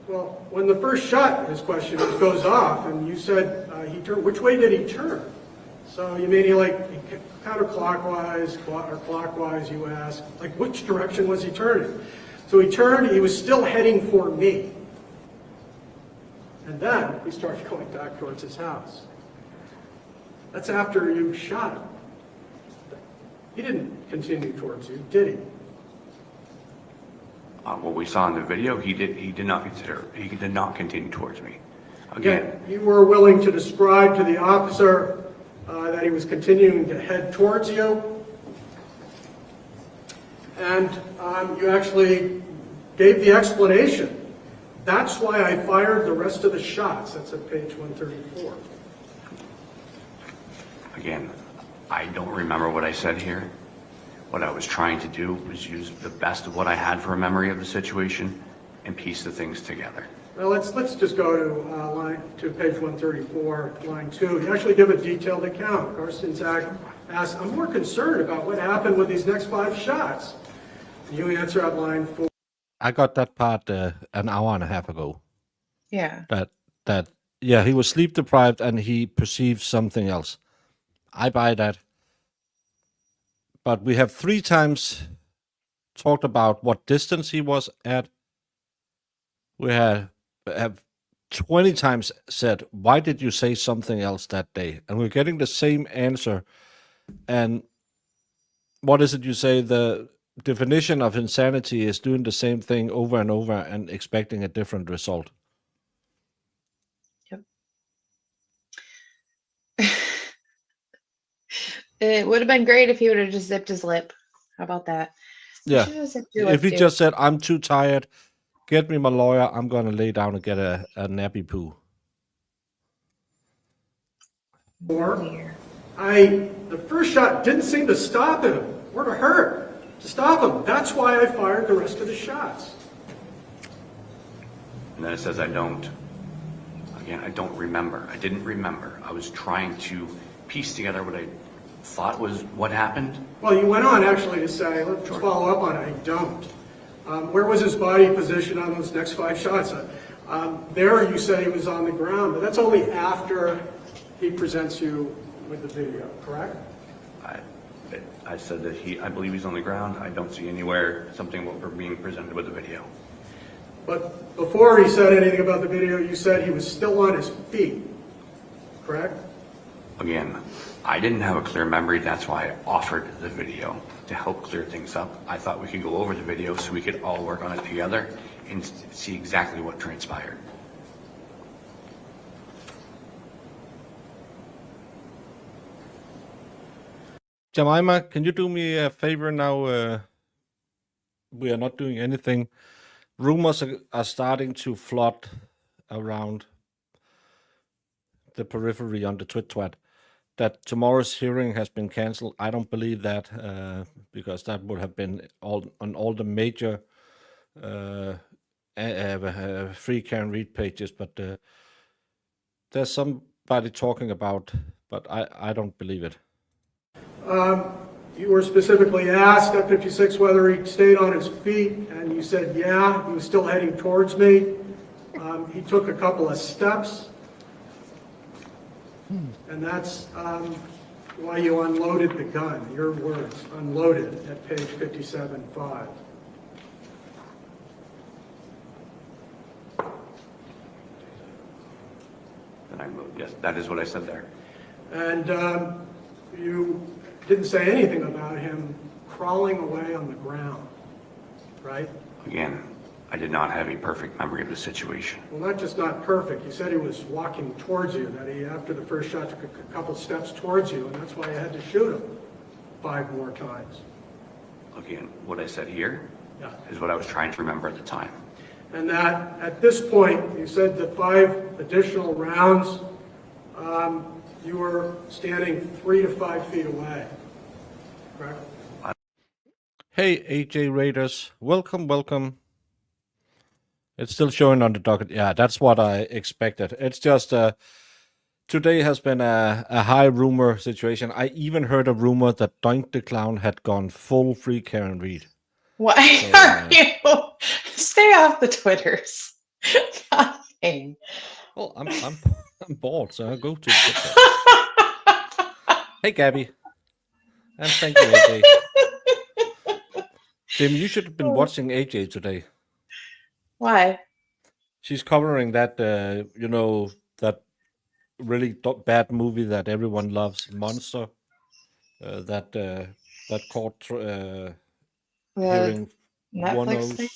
Well, when the first shot, his question goes off, and you said he turned, which way did he turn? So you mean he counterclockwise or clockwise, you ask, like which direction was he turning? So he turned, he was still heading for me. And then he started going back towards his house. That's after you shot him. He didn't continue towards you, did he? What we saw in the video, he did not continue towards me. Again, You were willing to describe to the officer that he was continuing to head towards you. And you actually gave the explanation. That's why I fired the rest of the shots. That's at page 134. again, I don't remember what I said here. What I was trying to do was use the best of what I had for a memory of the situation and piece the things together. Well, let's just go to page 134, line 2. You actually give a detailed account. Garston asks, I'm more concerned about what happened with these next 5 shots. And you answer at line 4. I got that part an hour and a half ago. Yeah. Yeah, he was sleep deprived and he perceived something else. I buy that. But we have 3 times talked about what distance he was at. We have 20 times said, why did you say something else that day? And we're getting the same answer. And what is it you say? The definition of insanity is doing the same thing over and over and expecting a different result. Yep. It would have been great if he would have just zipped his lip. How about that? You Yeah. should have zipped your lip, If he dude. just said, I'm too tired, get me my lawyer, I'm going to lay down and get a nappy poo. 4. Here. The first shot didn't seem to stop him or to hurt, to stop him. That's why I fired the rest of the shots. And then it says I don't. Again, I don't remember. I didn't remember. I was trying to piece together what I thought was what happened. Well, you went on actually to say, let's follow up on it. I don't. Where was his body positioned on those next 5 shots? There you said he was on the ground, but that's only after he presents you with the video, correct? I said that I believe he's on the ground. I don't see anywhere something what we're being presented with the video. But before he said anything about the video, you said he was still on his feet, correct? Again, I didn't have a clear memory. That's why I offered the video to help clear things up. I thought we could go over the video so we could all work on it together and see exactly what transpired. Jemima, can you do me a favor now? We are not doing anything. Rumors are starting to flood around the periphery on the twit that tomorrow's hearing has been cancelled. I don't believe that because that would have been on all the major free can read pages. But there's somebody talking about, but I don't believe it. You were specifically asked at 56 whether he stayed on his feet, and you said, yeah, he was still heading towards me. He took a couple of steps, and that's why you unloaded the gun. Your words, unloaded, at page 57.5. And I moved. Yes, that is what I said there. And you didn't say anything about him crawling away on the ground, right? Again, I did not have a perfect memory of the situation. Well, not just not perfect. You said he was walking towards you, that he, after the first shot, took a couple steps towards you, and that's why you had to shoot him 5 more times. Again, what I said here Yeah. is what I was trying to remember at the time. And that at this point, you said the 5 additional rounds, you were standing 3 to 5 feet away, correct? Hey, AJ Raiders, welcome. It's still showing on the docket. Yeah, that's what I expected. It's just today has been a high rumor situation. I even heard a rumor that Doink the Clown had gone full free Karen Reed. Why are you? Stay off the Twitters. God dang. Well, I'm bored, so I'll go to the Hey, Gabby. And thank you, AJ. Jim, you should have been watching AJ today. Why? She's covering that, that really bad movie that everyone loves, Monster. That court hearing Netflix thing?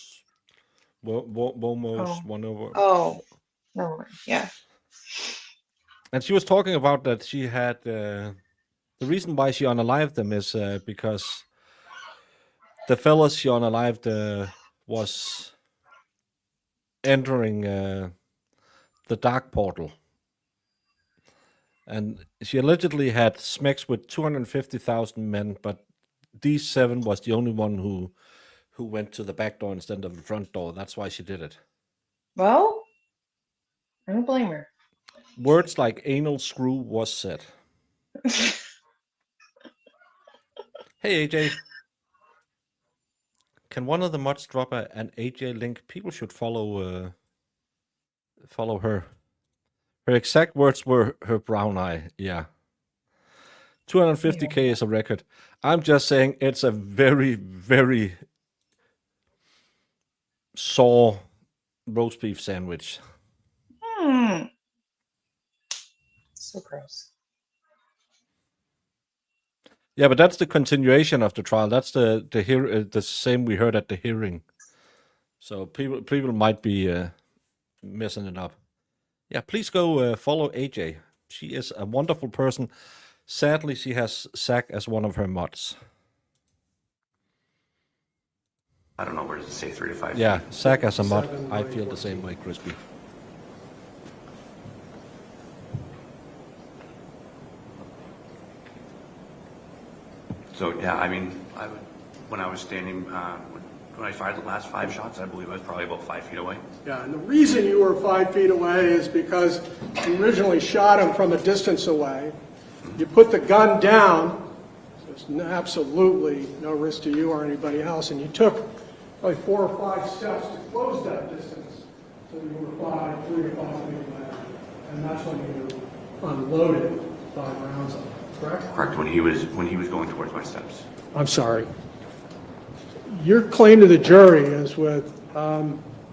Womos, one over. Oh, no, yeah. And she was talking about that she had the reason why she unalived them is because the fellas she unalived was entering the dark portal, and she allegedly had smacks with 250,000 men, but these 7 was the only one who went to the back door instead of the front door. That's why she did it. Well, I don't blame her. Words like anal screw was said. Hey, AJ. Can one of the mods drop an AJ link? People should follow her. Her exact words were her brown eye. Yeah. 250K is a record. I'm just saying it's a very, very sore roast beef sandwich. So gross. Yeah, but that's the continuation of the trial. That's the same we heard at the hearing. So people might be messing it up. Yeah, please go follow AJ. She is a wonderful person. Sadly, she has Zach as one of her mods. I don't know, where does it say 3 to 5 Yeah, feet? Zach as a mod. I feel the same way, Crispy. So, yeah, I mean, when I was standing, when I fired the last 5 shots, I believe I was probably about 5 feet away. Yeah, and the reason you were 5 feet away is because you originally shot him from a distance away. You put the gun down, so there's absolutely no risk to you or anybody else, and you took probably 4 or 5 steps to close that distance. So you were 3 or 5 feet away, and that's when you unloaded 5 rounds of it, correct? Correct, when he was going towards my steps. I'm sorry. Your claim to the jury is with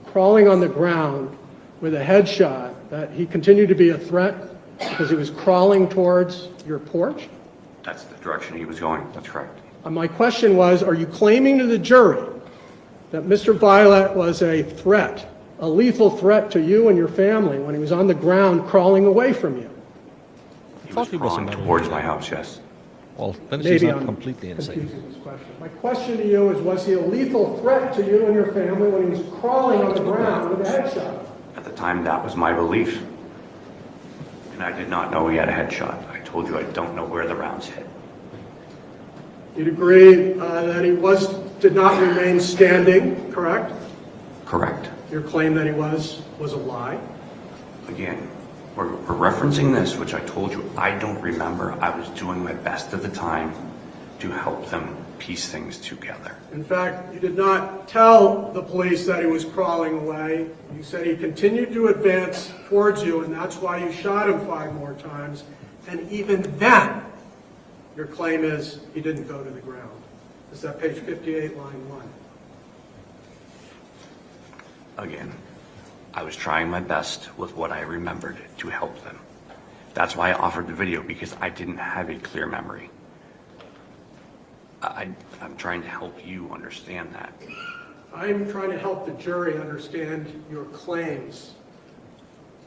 crawling on the ground with a headshot, that he continued to be a threat because he was crawling towards your porch? That's the direction he was going, that's correct. My question was, are you claiming to the jury that Mr. Violette was a threat, a lethal threat to you and your family when he was on the ground crawling away from you? He thought was he was crawling another towards guy. my house, yes. Well, then she's Maybe not I'm completely insane. confusing this question. My question to you is, was he a lethal threat to you and your family when he was crawling on the ground with a headshot? At the time, that was my belief. And I did not know he had a headshot. I told you I don't know where the rounds hit. You'd agree that he did not remain standing, correct? Correct. Your claim that he was a lie. Again, we're referencing this, which I told you I don't remember. I was doing my best at the time to help them piece things together. In fact, you did not tell the police that he was crawling away. You said he continued to advance towards you, and that's why you shot him 5 more times. And even then, your claim is he didn't go to the ground. Is that page 58, line 1? Again, I was trying my best with what I remembered to help them. That's why I offered the video, because I didn't have a clear memory. I'm trying to help you understand that. I'm trying to help the jury understand your claims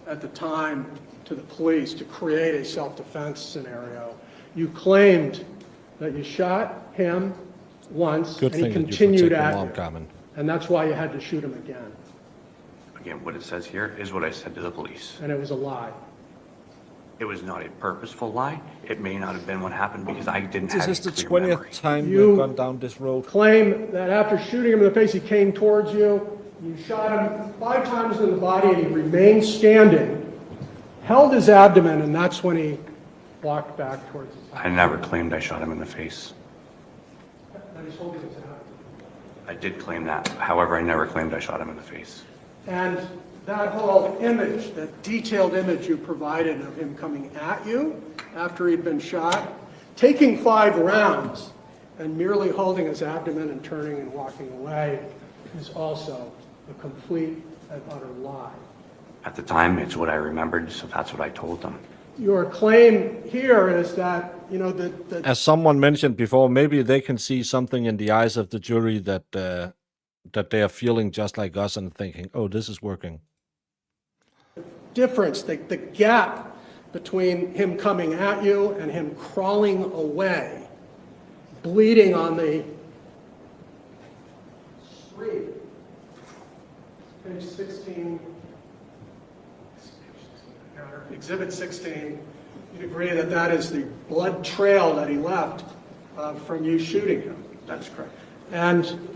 at the time to the police to create a self-defense scenario. You claimed that you shot him once, Good and he thing that you continued protect the at mom, you. Carmen. And that's why you had to shoot him again. Again, what it says here is what I said to the police. And it was a lie. It was not a purposeful lie. It may not have been what happened because I didn't This have is the a clear memory. 20th time You- we've gone down this road. Claim that after shooting him in the face, he came towards you, you shot him 5 times in the body, and he remained standing, held his abdomen, and that's when he walked back towards his house. I never claimed I shot him in the face. And he's holding his abdomen. I did claim that. However, I never claimed I shot him in the face. And that whole image, that detailed image you provided of him coming at you after he'd been shot, taking 5 rounds and merely holding his abdomen and turning and walking away is also a complete and utter lie. At the time, it's what I remembered, so that's what I told them. Your claim here is that, that As someone mentioned before, maybe they can see something in the eyes of the jury that that they are feeling just like us and thinking, "Oh, this is working." difference, the gap between him coming at you and him crawling away, bleeding on the street. Page 16, Exhibit 16, you'd agree that that is the blood trail that he left from you shooting him. That's correct. And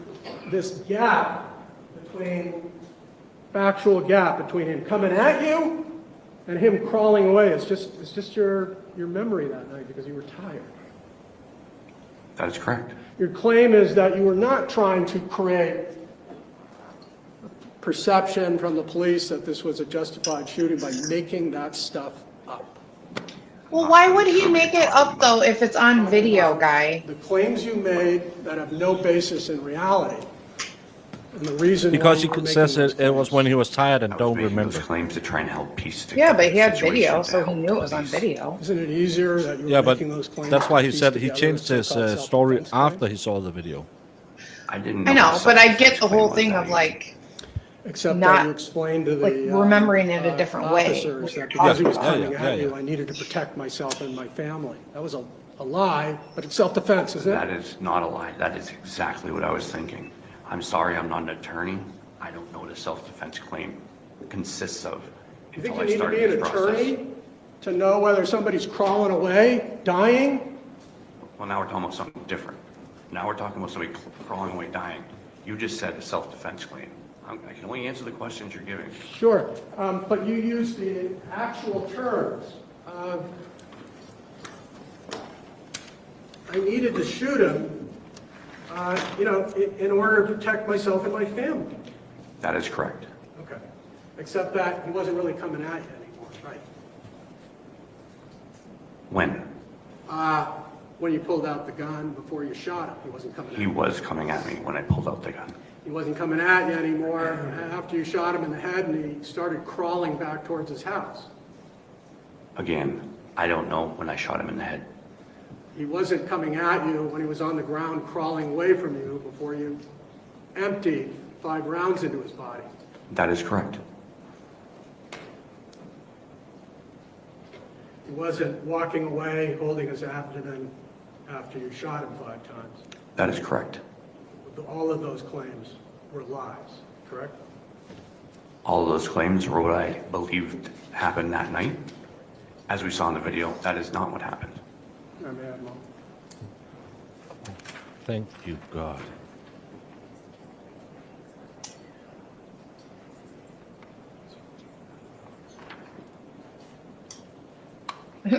this gap between, factual gap between him coming at you and him crawling away, it's just your memory that night because you were tired. That is correct. Your claim is that you were not trying to create perception from the police that this was a justified shooting by making that stuff up. Well, why would he make it up though if it's on video, guy? The claims you made that have no basis in reality. And the reason Because why he you're says making it was when he was tired and I was don't making remember. those claims to try and help piece together. Yeah, but he had the situation video, to so he help knew it was on police. video. Isn't it easier that you're Yeah, but making those claims? that's why he pieced said he together changed his so-called story self-defense claim? after he saw the video. I didn't know. I know, what but I get self-defense the claim whole was thing that of easy. like, Except not, that you explained to the like, remembering it a different way, officers what you're that because he was talking coming about. at Yeah, you, yeah. I needed to protect myself and my family. That was a lie, but it's self-defense, isn't That it? is not a lie. That is exactly what I was thinking. I'm sorry, I'm not an attorney. I don't know what a self-defense claim consists of You think until you I need to be started an this process. attorney to know whether somebody's crawling away, dying? Well, now we're talking about something different. Now we're talking about somebody crawling away, dying. You just said a self-defense claim. I can only answer the questions you're giving. Sure, but you used the actual terms of, I needed to shoot him, in order to protect myself and my family. That is correct. Okay. Except that he wasn't really coming at you anymore, right? When? When you pulled out the gun before you shot him, he wasn't coming at He you. was coming at me when I pulled out the gun. He wasn't coming at you anymore after you shot him in the head and he started crawling back towards his house. Again, I don't know when I shot him in the head. He wasn't coming at you when he was on the ground crawling away from you before you emptied 5 rounds into his body. That is correct. He wasn't walking away holding his abdomen after you shot him 5 times. That is correct. All of those claims were lies, correct? All of those claims were what I believed happened that night. As we saw in the video, that is not what happened. I may have more. Thank you, God.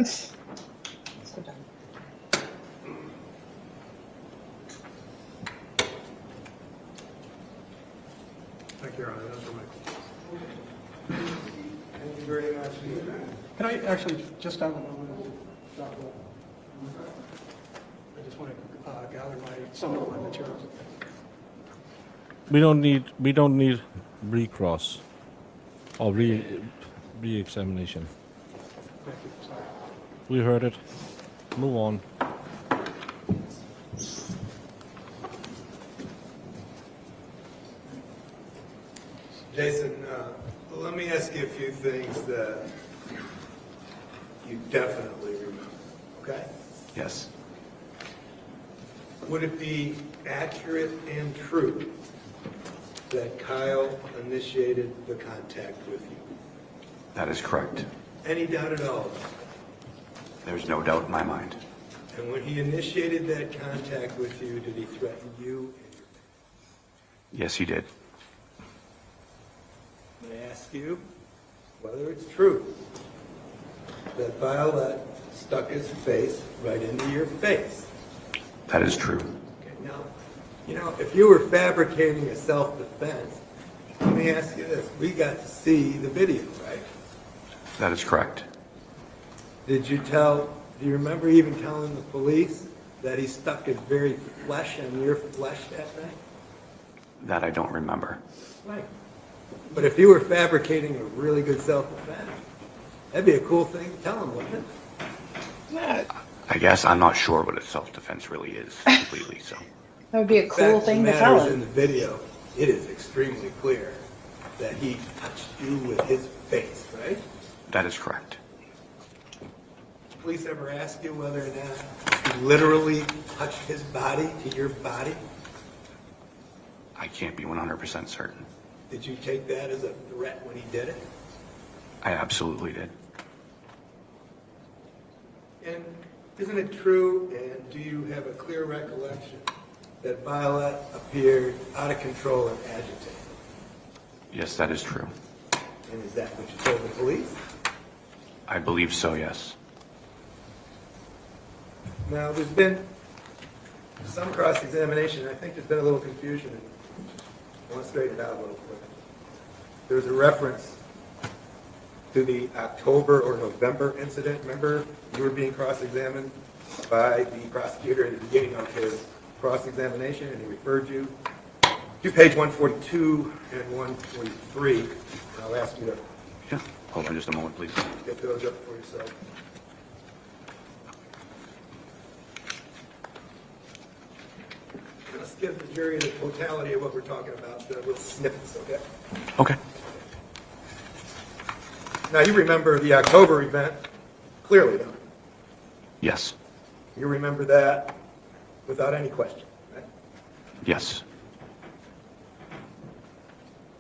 So done. Thank you, Your Honor. Those are my questions. Thank you very much. Can I actually just have a moment? I just want to gather some of my materials. We don't need recross or re-examination. Thank you. Sorry. We heard it. Move on. Jason, let me ask you a few things that you definitely remember, okay? Yes. Would it be accurate and true that Kyle initiated the contact with you? That is correct. Any doubt at all? There's no doubt in my mind. And when he initiated that contact with you, did he threaten you? Yes, he did. I ask you whether it's true that Violette stuck his face right into your face. That is true. Okay, now, if you were fabricating a self-defense, let me ask you this. We got to see the video, right? That is correct. Do you remember even telling the police that he stuck his very flesh on your flesh that night? That I don't remember. Right. But if you were fabricating a really good self-defense, that'd be a cool thing to tell him, wouldn't it? I guess I'm not sure what a self-defense really is completely, so. That would be a The cool fact thing of to the tell matter is, in him. the video, it is extremely clear that he touched you with his face, right? That is correct. Police ever ask you whether or not he literally touched his body to your body? I can't be 100% certain. Did you take that as a threat when he did it? I absolutely did. And isn't it true, and do you have a clear recollection, that Violette appeared out of control and agitated? Yes, that is true. And is that what you told the police? I believe so, yes. Now, there's been some cross-examination. I think there's been a little confusion. I want to straighten it out a little quick. There's a reference to the October or November incident. Remember, you were being cross-examined by the prosecutor at the beginning of his cross-examination, and he referred you to page 142 and 143. And I'll ask you to Yeah. Hold on just a moment, please. get those up for yourself. Let's give the jury the totality of what we're talking about, the little snippets, okay? Okay. Now, you remember the October event clearly, don't you? Yes. You remember that without any question, right? Yes.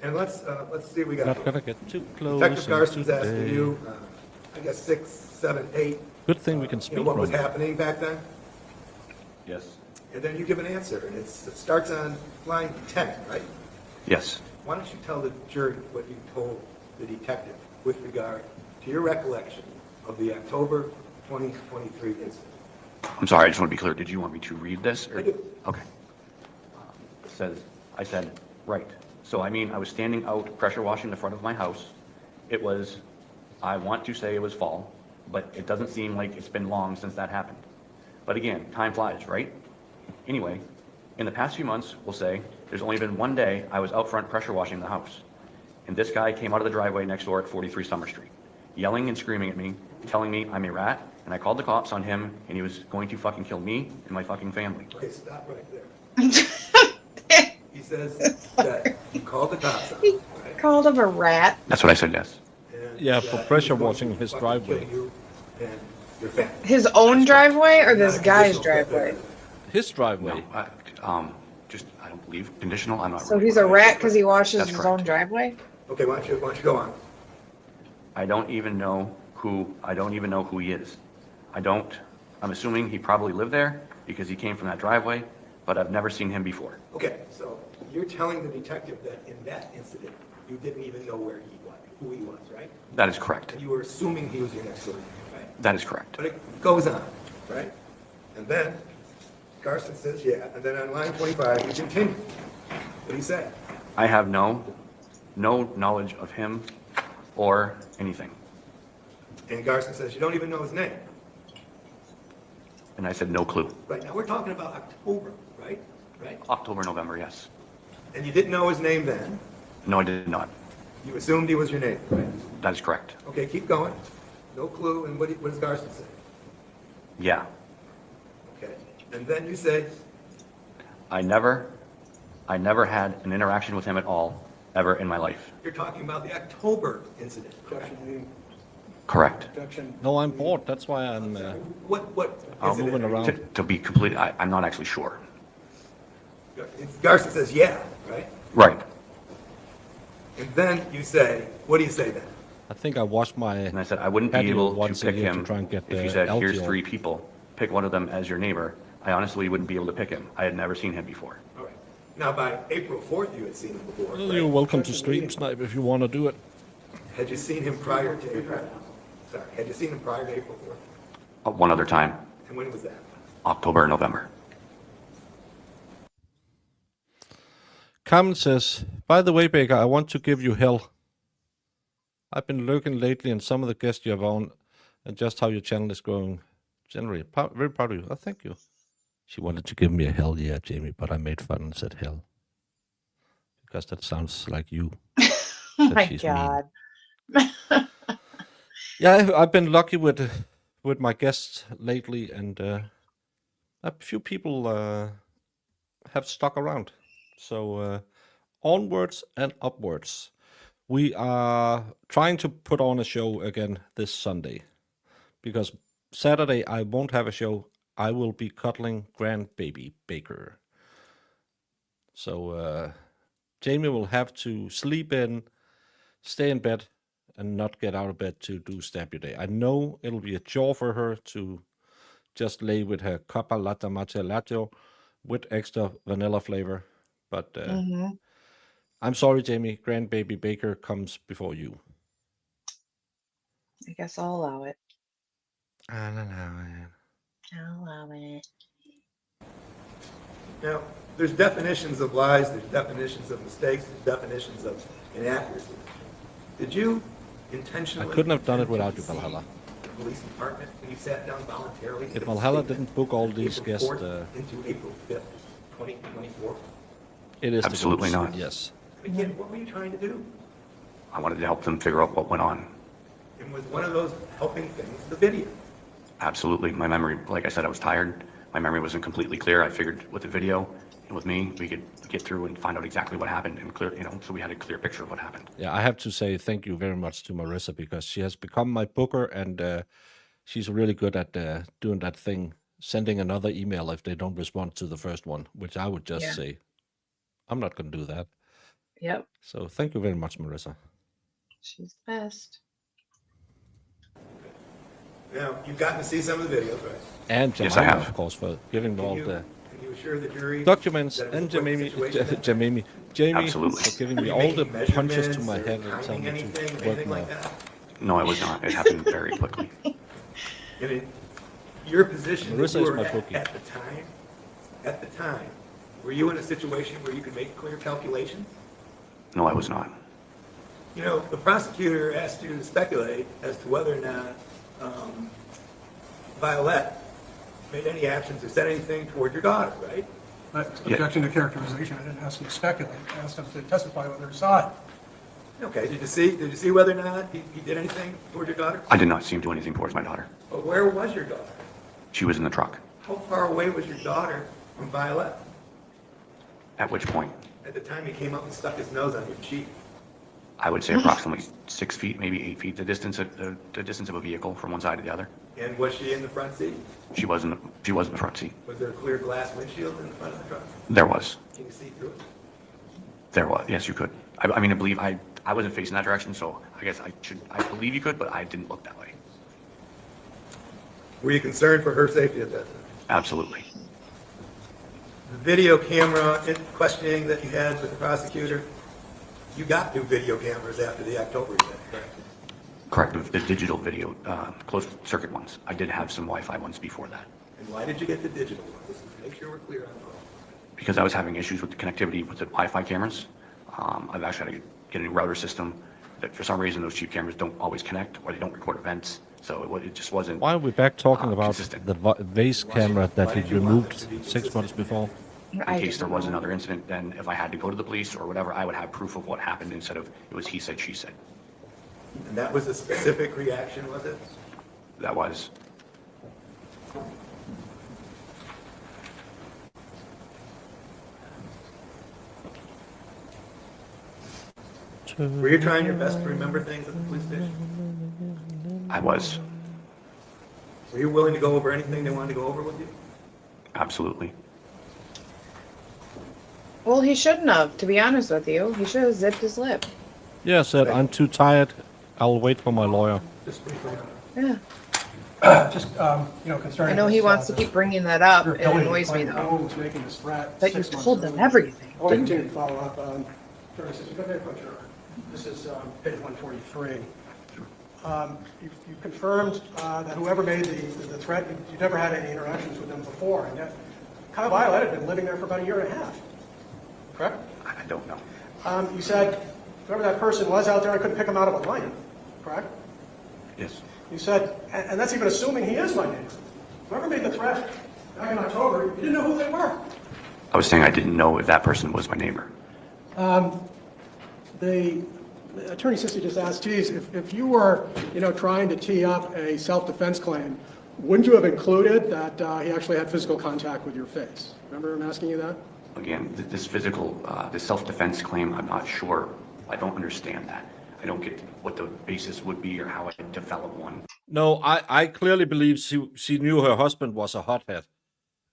And let's see what we got Not here. gonna get too close. Detective Garson's asking today. you, I guess 6, 7, 8, Good thing we can speak. what was Ron. happening back then? Yes. And then you give an answer, and it starts on line 10, right? Yes. Why don't you tell the jury what you told the detective with regard to your recollection of the October 2023 incident? I'm sorry, I just want to be clear. Did you want me to read this? Or? I do. Okay. It says, I said, right. So, I mean, I was standing out pressure washing the front of my house. It was, I want to say it was fall, but it doesn't seem like it's been long since that happened. But again, time flies, right? Anyway, in the past few months, we'll say, there's only been one day I was out front pressure washing the house. And this guy came out of the driveway next door at 43 Summer Street, yelling and screaming at me, telling me I'm a rat, and I called the cops on him, and he was going to fucking kill me and my fucking family. Okay, stop right there. He says that you called the cops on He him, right? called him a rat. That's what I said, yes. And Yeah, that for he was pressure going to washing his fucking driveway. kill you and your family. His own driveway or this Not a guy's conditional threat driveway? there. His driveway. No, I don't believe conditional. I'm not. So really he's a sure. rat because he washes That's his correct. own driveway? Okay, why don't you go on? I don't even know who he is. I'm assuming he probably lived there because he came from that driveway, but I've never seen him before. Okay, so you're telling the detective that in that incident, you didn't even know who he was, right? That is correct. And you were assuming he was your next door neighbor, right? That is correct. But it goes on, right? And then Carson says, yeah, and then on line 25, you continue. What do you say? I have no knowledge of him or anything. And Garson says, you don't even know his name. And I said, no clue. Right, now we're talking about October, right? Right? October, November, yes. And you didn't know his name then. No, I did not. You assumed he was your neighbor, right? That is correct. Okay, keep going. No clue, and what does Garson say? Yeah. Okay, and then you say, I never had an interaction with him at all, ever in my life. you're talking about the October incident, correct? Correct. No, I'm bored. That's why I'm What I'm incident? moving around. To be complete, I'm not actually sure. Garson says, yeah, right? Right. And then you say, what do you say then? I think I washed my And I said, I wouldn't be patio able to once a pick year to him try and get if you the said, here's LTO. 3 people, pick one of them as your neighbor. I honestly wouldn't be able to pick him. I had never seen him before. All right. Now, by April 4th, you had seen him before. Well, right? you're welcome to stream snipe if you want to do it. Had you seen him prior to April? Sorry, had you seen him prior to April 4th? One other time, And when was that? October, November. Carmen says, by the way, Baker, I want to give you hell. I've been lurking lately and some of the guests you have on and just how your channel is growing. Generally, very proud of you. Oh, thank you. She wanted to give me a hell yeah, Jamie, but I made fun and said hell. Because that sounds like you. Oh my she's mean. God. Yeah, I've been lucky with my guests lately, and a few people have stuck around. So onwards and upwards. We are trying to put on a show again this Sunday, because Saturday I won't have a show. I will be cuddling grandbaby Baker. So Jamie will have to sleep in, stay in bed, and not get out of bed to do Stab Your Day. I know it'll be a chore for her to just lay with her coppa latte macchiato with extra vanilla flavor. But I'm sorry, Jamie. Grandbaby Baker comes before you. I guess I'll allow it. I don't know, man. I'll allow it. Now, there's definitions of lies, there's definitions of mistakes, there's definitions of inaccuracy. Did you I intentionally? couldn't have done it without you, Valhalla. The police department, when you sat down voluntarily? If Valhalla didn't book all these April guests, 4th into April 5th, 2024? it is the Absolutely rules. not. Yes. Again, what were you trying to do? I wanted to help them figure out what went on. And was one of those helping things the video? Absolutely. My memory, like I said, I was tired. My memory wasn't completely clear. I figured with the video and with me, we could get through and find out exactly what happened and clear, so we had a clear picture of what happened. Yeah, I have to say thank you very much to Marissa, because she has become my booker, and she's really good at doing that thing, sending another email if they don't respond to the first one, which I would just say, I'm not going to do that. Yep. So thank you very much, Marissa. She's the best. Now, you've gotten to see some of the videos, right? And Yes, Jemima, I have. of course, for giving me all the Can you assure the jury? documents, that it was and a quick situation? Jamie Absolutely. for giving Were me you all the making punches to measurements my or head and telling timing me anything, to work anything now. like that? No, I was not. It happened very quickly. And in your position that Marissa you is were my bookie. at the time, were you in a situation where you could make clear calculations? No, I was not. You know, the prosecutor asked you to speculate as to whether or not Violette made any actions or said anything toward your daughter, right? Objection to characterization. I didn't ask him to speculate. I asked him to testify whether he saw it. Okay, did you see whether or not he did anything toward your daughter? I did not see him do anything towards my daughter. But where was your daughter? She was in the truck. How far away was your daughter from Violette? At which point? At the time he came up and stuck his nose on your cheek. I would say approximately 6 feet, maybe 8 feet, the distance of a vehicle from one side to the other. And was she in the front seat? She was in the front seat. Was there a clear glass windshield in the front of the truck? There was. Can you see through it? There was. Yes, you could. I mean, I believe I wasn't facing that direction, so I guess I believe you could, but I didn't look that way. Were you concerned for her safety at that time? Absolutely. The video camera questioning that you had with the prosecutor, you got new video cameras after the October event, correct? Correct. The digital video, closed circuit ones. I did have some Wi-Fi ones before that. And why did you get the digital ones? Make sure we're clear on that. Because I was having issues with the connectivity with the Wi-Fi cameras. I've actually had to get a new router system that for some reason those cheap cameras don't always connect or they don't record events. So it just wasn't. Why are we back talking about consistent. the vase camera that he removed 6 months before? In case there was another incident, then if I had to go to the police or whatever, I would have proof of what happened instead of it was he said, she said. And that was a specific reaction, was it? That was. Were you trying your best to remember things at the police station? I was. Were you willing to go over anything they wanted to go over with you? Absolutely. Well, he shouldn't have, to be honest with you. He should have zipped his lip. Yeah, said, I'm too tired. I'll wait for my lawyer. Just briefly. Yeah. Just, concerning. I know he wants to keep bringing that up. It annoys me, though. Who's making this threat? That you told them everything. I want to continue to follow up on, this is page 143. You confirmed that whoever made the threat, you never had any interactions with them before, and yet Kyle Violette had been living there for about 1.5 years. Correct? I don't know. You said whoever that person was out there, I couldn't pick him out of a lineup. Correct? Yes. You said, and that's even assuming he is my neighbor. Whoever made the threat back in October, you didn't know who they were. I was saying I didn't know if that person was my neighbor. The attorney sister just asked, geez, if you were, trying to tee up a self-defense claim, wouldn't you have included that he actually had physical contact with your face? Remember him asking you that? Again, this self-defense claim, I'm not sure. I don't understand that. I don't get what the basis would be or how I could develop one. No, I clearly believe she knew her husband was a hothead.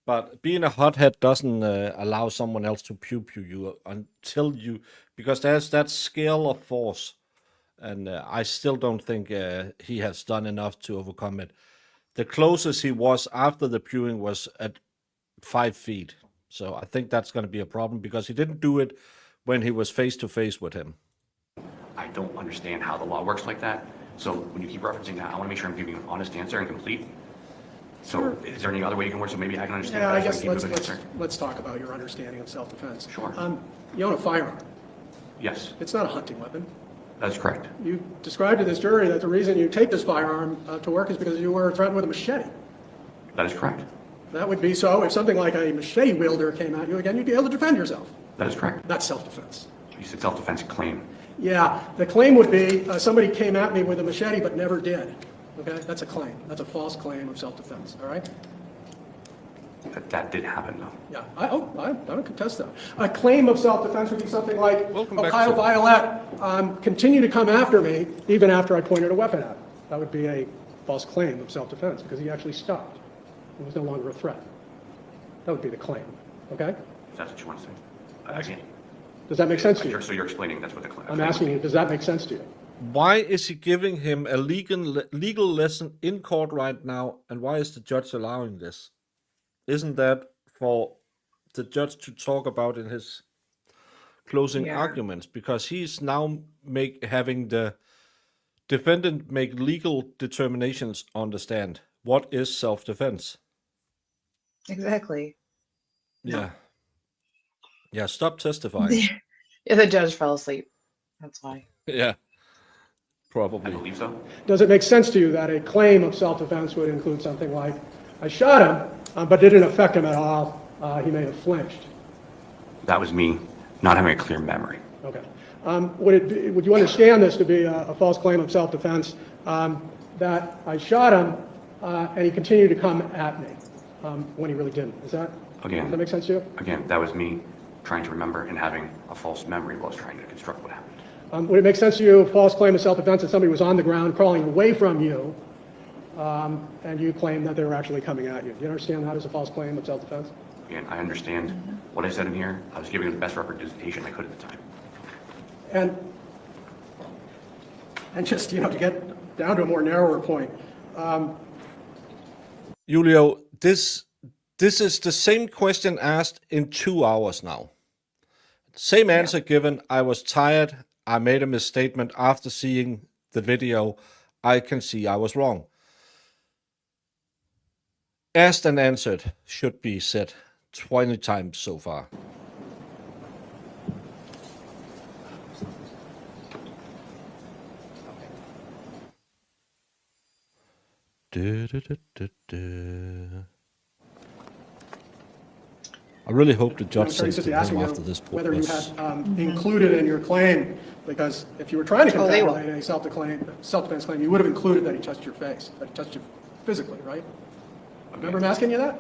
But being a hothead doesn't allow someone else to pew-pew you until you... Because there's that scale of force. And I still don't think he has done enough to overcome it. The closest he was after the pewing was at 5 feet. So I think that's going to be a problem because he didn't do it when he was face-to-face with him. I don't understand how the law works like that. So when you keep referencing that, I want to make sure I'm giving you an honest answer and complete. So is there any other way you can work so maybe I can understand? Yeah, I better guess so I can keep it answer? let's talk about your understanding of self-defense. Sure. You own a firearm. Yes, It's not a hunting weapon. that's correct. You described to this jury that the reason you take this firearm to work is because you were threatened with a machete. That is correct. That would be so if something like a machete wielder came at you again, you'd be able to defend yourself. That is correct. That's self-defense. You said self-defense claim. Yeah, the claim would be somebody came at me with a machete but never did. Okay, that's a claim. That's a false claim of self-defense. All right. That did happen though. Yeah, I don't contest that. A claim of self-defense would be something like, Welcome back, Kyle sir. Violette continued to come after me even after I pointed a weapon at him. That would be a false claim of self-defense because he actually stopped. It was no longer a threat. That would be the claim. Okay? If that's what you want to say. Again, Does that make sense to you? so you're explaining that's what the claim. I'm asking you, does that make sense to you? Why is he giving him a legal lesson in court right now, and why is the judge allowing this? Isn't that for the judge to talk about in his closing arguments? Because he's now having the defendant make legal determinations on the stand. What is self-defense? Exactly. Yeah. Yeah, stop testifying. Yeah, the judge fell asleep. That's why. Yeah, I probably. believe so. Does it make sense to you that a claim of self-defense would include something like, I shot him, but didn't affect him at all. He may have flinched. That was me not having a clear memory. Okay. Would you understand this to be a false claim of self-defense, that I shot him and he continued to come at me when he really didn't? Does that make sense to you? Again, that was me trying to remember and having a false memory while I was trying to construct what happened. Would it make sense to you, a false claim of self-defense, that somebody was on the ground crawling away from you, and you claim that they were actually coming at you? Do you understand that as a false claim of self-defense? Again, I understand what I said in here. I was giving the best representation I could at the time. And just, to get down to a more narrower point, Julio, this is the same question asked in 2 hours now. Same answer given. I was tired. I made a misstatement after seeing the video. I can see I was wrong. Asked and answered should be said 20 times so far. I really hope the judge Attorney sends Cissy him asking home you after this. whether you had included in your claim, because if you were trying to they will. confabulate a self-defense claim, you would have included that he touched your face, that he touched you physically, right? Remember him asking you that?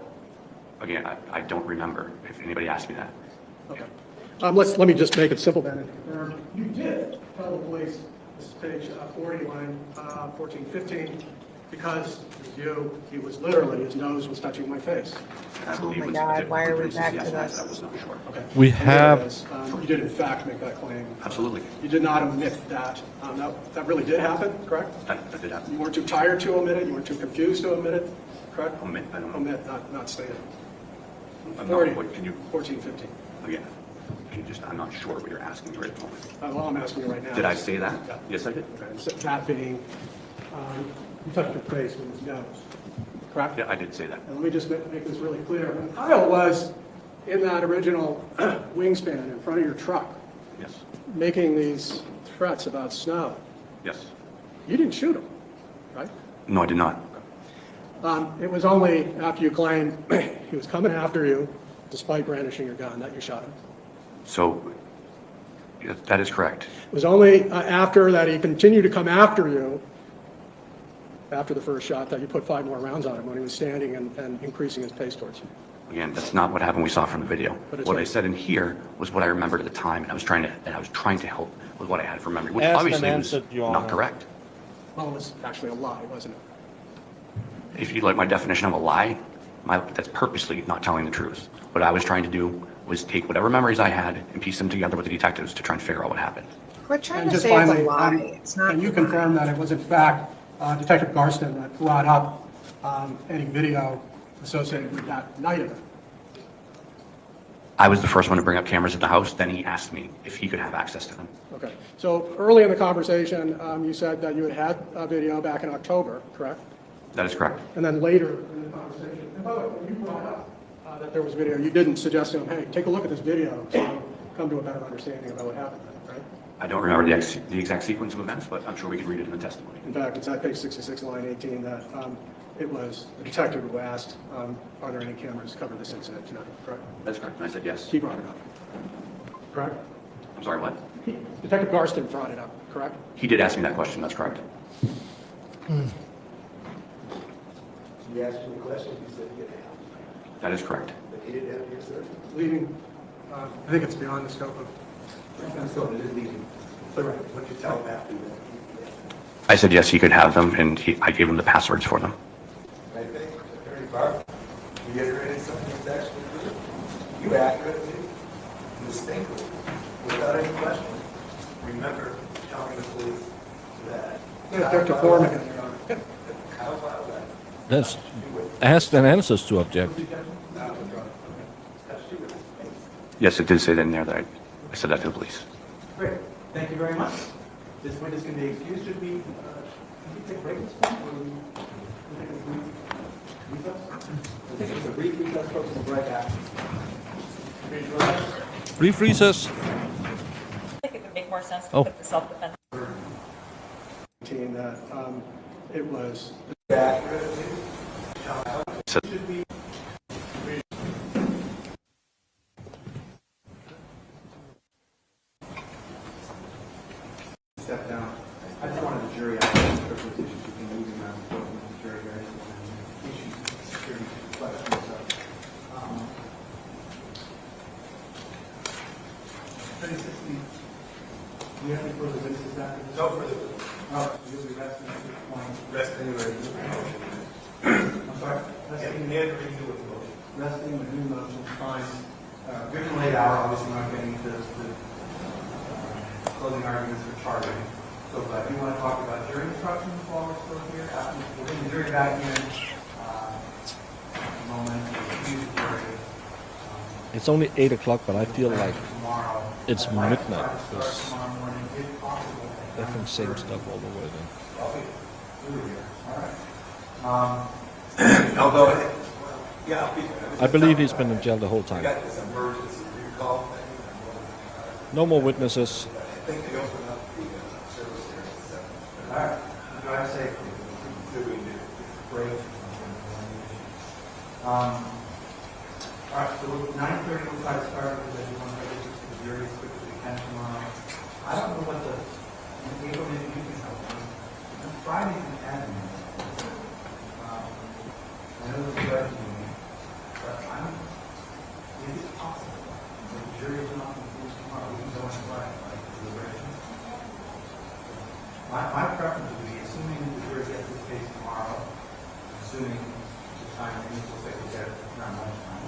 Again, I don't remember if anybody asked me that. Okay. Let me just make it simple then. You did tell the police, this is page 40, line 14, 15, because he was literally, his nose was touching my face. And I believe my it was God, a why are we different back to yes, this? I was not sure. Okay. We And have- there it is. You did in fact make that claim. Absolutely. You did not omit that. That really did happen, correct? That did happen. You weren't too tired to omit it, you weren't too confused to omit it, correct? Omit, I don't know. Omit, not state it. I'm 40, not, what, can you, 14, 15. again, can you just, I'm not sure what you're asking me right at the moment. Well, I'm asking you right now. Did I say that? Yeah. Yes, I did. Okay, so that being, you touched your face with his nose, correct? Yeah, I did say that. And let me just make this really clear. When Kyle was in that original wingspan in front of your truck, Yes. making these threats about snow, Yes. you didn't shoot him, right? No, I did not. It was only after you claimed he was coming after you, despite brandishing your gun, that you shot him. So, yeah, that is correct. It was only after that he continued to come after you, after the first shot, that you put 5 more rounds on him when he was standing and increasing his pace towards you. Again, that's not what happened we saw from the video. But it's What I right. said in here was what I remembered at the time, and I was trying to help with what I had from memory, which Asked and obviously was answered, Your not Honor. correct. Well, it was actually a lie, wasn't it? If you like my definition of a lie, that's purposely not telling the truth. What I was trying to do was take whatever memories I had and piece them together with the detectives to try and figure out what happened. We're trying And to just say it's a finally, lie. It's not. and you a lie. confirm that it was in fact Detective Garston that brought up any video associated with that night event. I was the first one to bring up cameras at the house, then he asked me if he could have access to them. Okay. So early in the conversation, you said that you had had a video back in October, correct? That is correct. And then later in the conversation, and by the way, when you brought up that there was video, you didn't suggest to him, hey, take a look at this video so come to a better understanding about what happened, right? I don't remember the exact sequence of events, but I'm sure we can read it in the testimony. In fact, it's at page 66, line 18, that it was the detective who asked, are there any cameras covering this incident tonight, correct? That's correct, and I said yes. He brought it up, correct? I'm sorry, what? Detective Garston brought it up, correct? He did ask me that question, that's correct. He asked you a question, you said he didn't have, That is correct. but he didn't have the answer. Leaving, I think it's beyond the scope of, So it is leaving. So what you tell him after that? I said yes, he could have them, and I gave him the passwords for them. I think Attorney Barr reiterated something that's actually true. You accurately, distinctly, without any question, remember telling the police that. Detective Foreman, Your Honor. Kyle Violette That's asked and answers to object. touched you with his face. Yes, it did say that in there that I said that to the police. Great, thank you very much. This witness can be excused. Should we, take a break at this point? Or we take a brief recess? I think it's a brief recess, folks, we'll be right back. Brief recess. I think it would make more sense to Oh. put the self-defense. that it was Accurately, So should we step down? I just wanted the jury out there, for those issues you can use around the court with the jury, guys, and issues, security questions. Resting or I'm sorry? Resting or new motion, fine. Given late hour, obviously we're not getting into the closing arguments for charging. So if you want to talk about jury instructions while we're still here, we'll bring the jury back in. Moment, It's only 8 o'clock, but I feel like tomorrow. it's midnight Start because tomorrow morning, if possible. everything same stuff all the way then. All right. I'll go ahead. Yeah, I'll be. I believe he's been in jail the whole time. Got this emergency recall thing. No more witnesses. I think they open up the service here at 7. All right. Drive safely. Do we do? Great. All right, so 9:30 we'll try to start because I do want to get this to the jury as quickly as we can tomorrow. I don't know what the, April, maybe you can help me. Friday's an admin. I know it's a judge meeting, but is it possible that the jury is not confused tomorrow? We can go and Friday, like deliberation. My preference would be, assuming the jury gets this case tomorrow, assuming the time we will say we get it around lunchtime,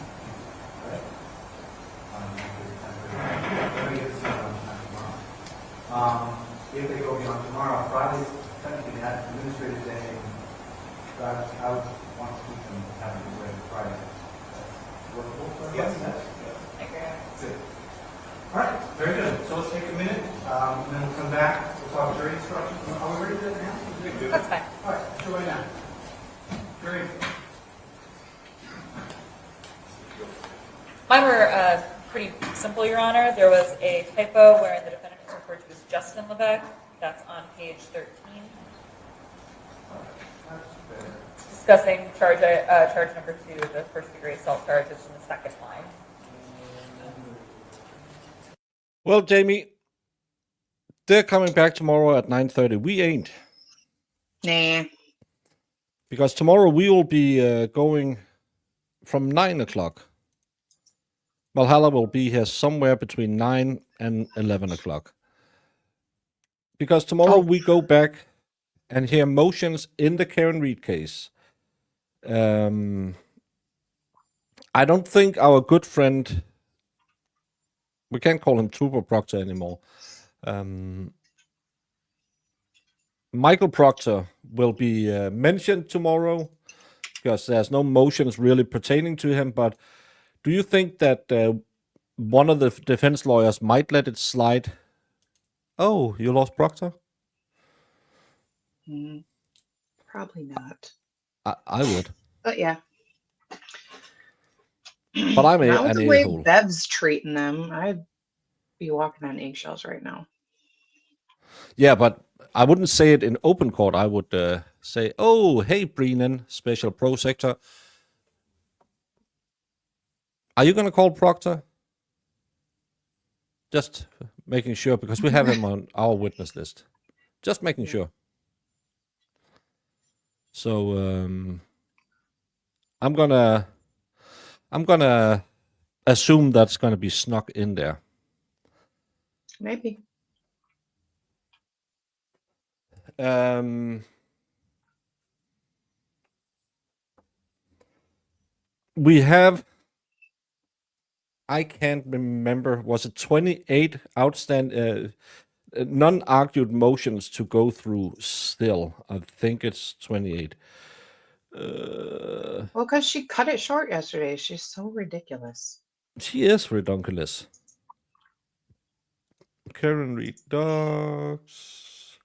right? Let me get this done lunchtime tomorrow. If they go beyond tomorrow, Friday's technically that administrative day. I would want to keep them having to wait Friday. Workable for Yes. I agree. That's it. All right, very good. So let's take a minute, and then we'll come back. We'll talk jury instructions. Are we ready to do that now? That's fine. All right, let's do it right now. Jury. Mine were pretty simple, Your Honor. There was a typo wherein the defendant is referred to as Jason Levesque. That's on page 13. Discussing charge number 2, the first-degree assault charge is in the second line. Well, Jamie, they're coming back tomorrow at 9:30. We ain't. Nah. Because tomorrow we will be going from 9 o'clock. Valhalla will be here somewhere between 9 and 11 o'clock. Because tomorrow we go back and hear motions in the Karen Reed case. I don't think our good friend, we can't call him Trooper Proctor anymore. Michael Proctor will be mentioned tomorrow because there's no motions really pertaining to him. But do you think that one of the defense lawyers might let it slide? Oh, you lost Proctor? Probably not. I would. But yeah. But I'm Not with an the way a-hole. Bev's treating them. I'd be walking on eggshells right now. Yeah, but I wouldn't say it in open court. I would say, oh, hey, Brennan, special pro sector. Are you going to call Proctor? Just making sure, because we have him on our witness list. Just making sure. So I'm gonna assume that's gonna be snuck in there. Maybe. We have, I can't remember, was it 28 outstanding non-argued motions to go through still? I think it's 28. Well, because she cut it short yesterday. She's so ridiculous. She is redonkulous. Karen Reed docs.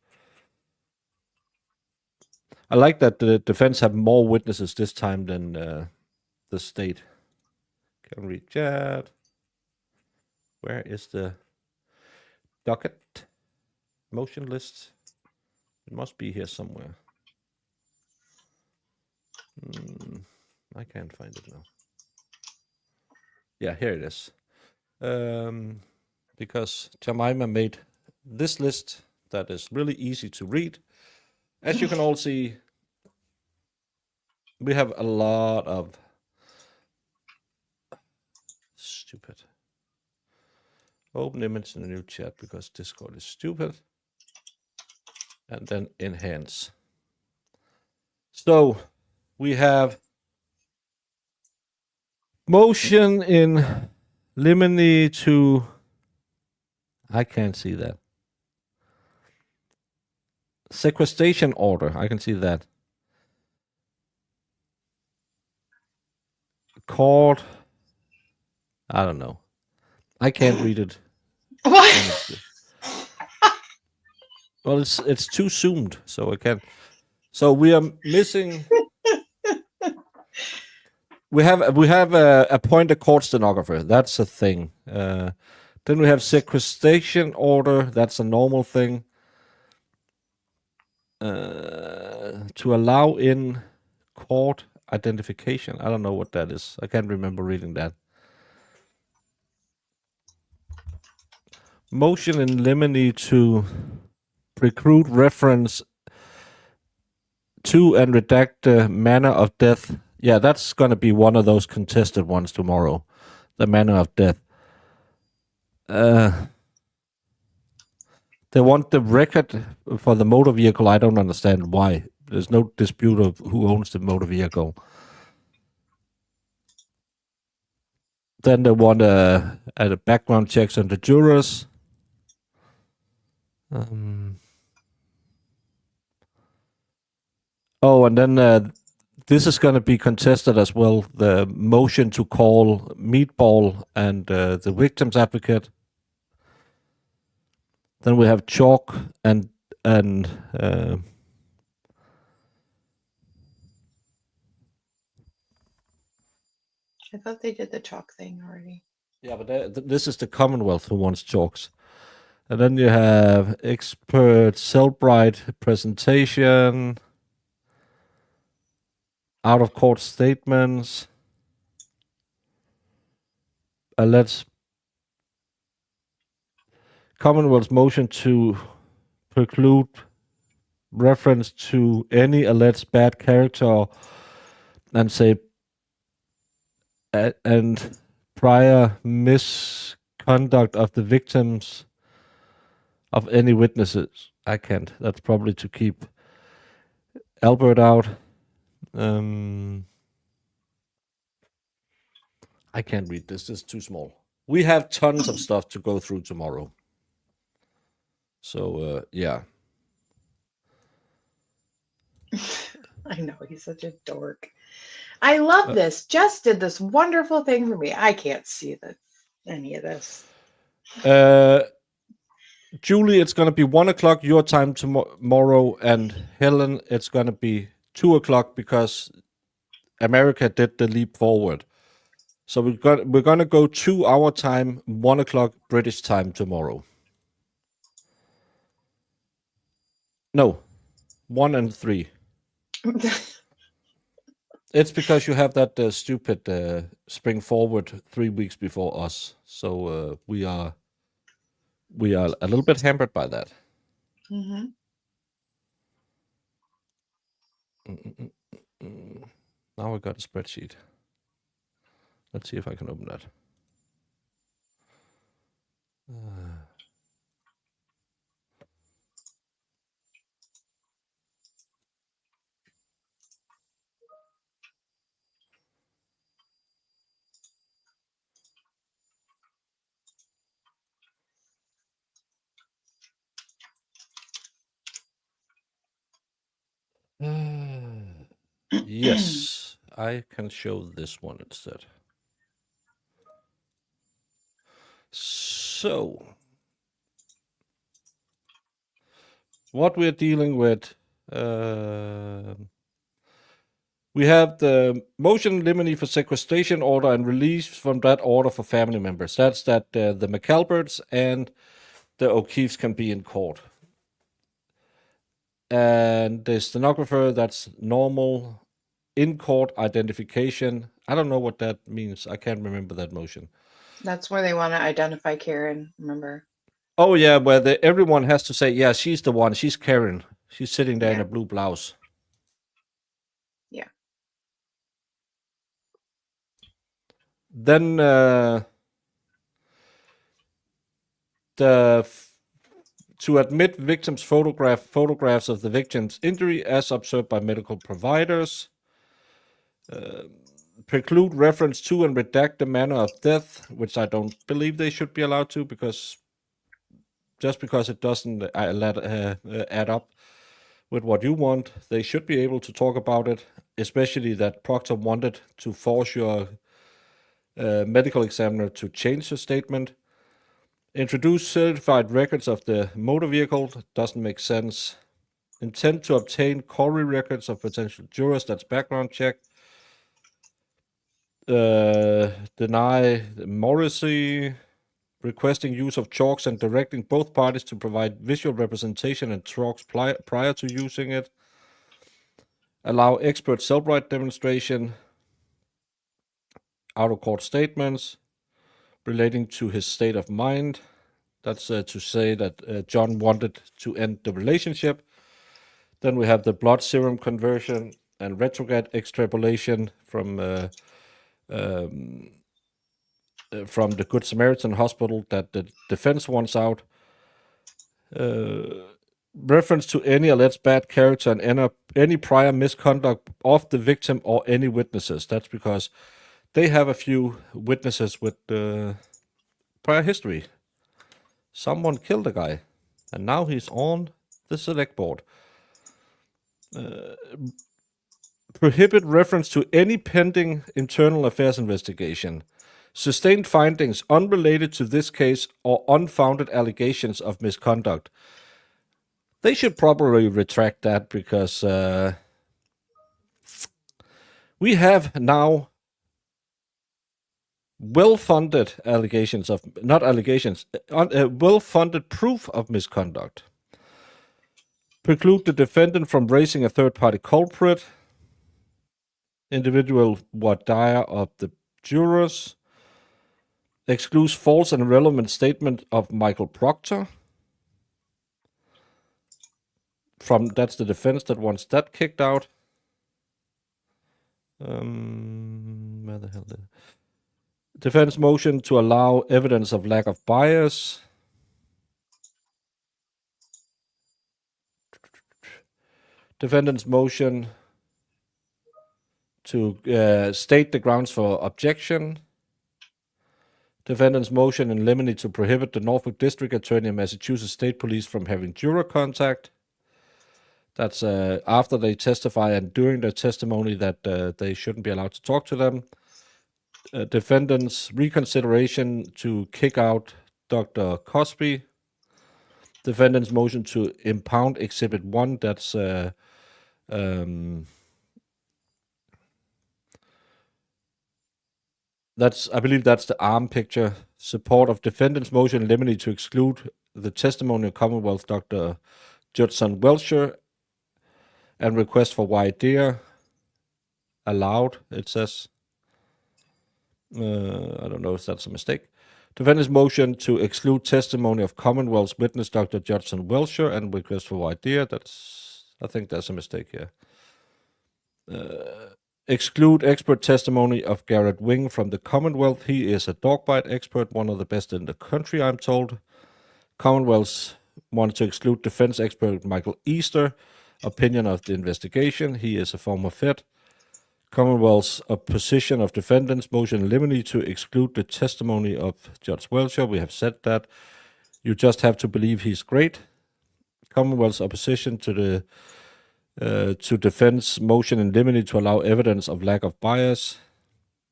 I like that the defense have more witnesses this time than the state. Karen Reed chat. Where is the docket motion list? It must be here somewhere. I can't find it now. Yeah, here it is. Because Jemima made this list that is really easy to read. As you can all see, we have a lot of stupid. Open image in a new chat because Discord is stupid. And then enhance. So we have motion in limine to. I can't see that. Sequestration order. I can see that. Court. I don't know. I can't read it. What? Well, it's too zoomed, so I can't. So we are missing. We have a appointed court stenographer. That's a thing. Then we have sequestration order. That's a normal thing. To allow in court identification. I don't know what that is. I can't remember reading that. Motion in limine to preclude reference to and redact the manner of death. Yeah, that's going to be one of those contested ones tomorrow. The manner of death. They want the record for the motor vehicle. I don't understand why. There's no dispute of who owns the motor vehicle. Then they want a background checks on the jurors. Oh, and then this is going to be contested as well. The motion to call Meatball and the victim's advocate. Then we have Chalk and I thought they did the chalk thing already. yeah, but this is the Commonwealth who wants Chalks. And then you have expert Cellbrite presentation, out of court statements. Let's Commonwealth's motion to preclude reference to any alleged bad character and say and prior misconduct of the victims of any witnesses. I can't. That's probably to keep Albert out. I can't read this. This is too small. We have tons of stuff to go through tomorrow. So, yeah. I know, he's such a dork. I love this. Jess did this wonderful thing for me. I can't see any of this. Julie, it's going to be 1 o'clock your time tomorrow, and Helen, it's going to be 2 o'clock because America did the leap forward. So we're going to go 2 hour time, 1 o'clock British time tomorrow. No, 1 and 3. It's because you have that stupid spring forward 3 weeks before us. So we are a little bit hampered by that. Mm-hmm. Now I got a spreadsheet. Let's see if I can open that. Yes, I can show this one instead. So, what we're dealing with, we have the motion limine for sequestration order and release from that order for family members. That's that the McAlberts and the O'Keefes can be in court. And the stenographer, that's normal. In court identification. I don't know what that means. I can't remember that motion. That's where they want to identify Karen, remember? Oh, yeah, where everyone has to say, yeah, she's the one. She's Karen. She's sitting there in a blue blouse. Yeah. Then the to admit victims' photographs of the victim's injury as observed by medical providers, preclude reference to and redact the manner of death, which I don't believe they should be allowed to, because it doesn't add up with what you want, they should be able to talk about it, especially that Proctor wanted to force your medical examiner to change the statement. Introduce certified records of the motor vehicle, doesn't make sense. Intend to obtain Corey records of potential jurors, that's background check. Deny Morrissey, requesting use of chalks and directing both parties to provide visual representation and chalks prior to using it. Allow expert Selbright demonstration. Out-of-court statements relating to his state of mind. That's to say that John wanted to end the relationship. Then we have the blood serum conversion and retrograde extrapolation from the Good Samaritan Hospital that the defense wants out. Reference to any alleged bad character and any prior misconduct of the victim or any witnesses. That's because they have a few witnesses with prior history. Someone killed a guy, and now he's on the select board. Prohibit reference to any pending internal affairs investigation. Sustained findings unrelated to this case or unfounded allegations of misconduct. They should probably retract that, because we have now well-funded allegations of, not allegations, well-funded proof of misconduct. Preclude the defendant from raising a third-party culprit. Individual voir dire of the jurors. Excludes false and irrelevant statement of Michael Proctor. That's the defense that wants that kicked out. Where the hell did defense motion to allow evidence of lack of bias. Defendant's motion to state the grounds for objection. Defendant's motion in limine to prohibit the Norfolk District Attorney and Massachusetts State Police from having juror contact. That's after they testify and during their testimony that they shouldn't be allowed to talk to them. Defendant's reconsideration to kick out Dr. Cosby. Defendant's motion to impound Exhibit 1. That's I believe that's the arm picture. Support of defendant's motion in limine to exclude the testimony of Commonwealth Dr. Judson Welcher and request for voir dire. Allowed, it says. I don't know if that's a mistake. Defendant's motion to exclude testimony of Commonwealth's witness Dr. Judson Welcher and request for voir dire. I think that's a mistake here. Exclude expert testimony of Garrett Wing from the Commonwealth. He is a dog bite expert, one of the best in the country, I'm told. Commonwealth wanted to exclude defense expert Michael Easter, opinion of the investigation. He is a former Fed. Commonwealth's opposition of defendant's motion in limine to exclude the testimony of Judge Welcher. We have said that. You just have to believe he's great. Commonwealth's opposition to the to defense motion in limine to allow evidence of lack of bias,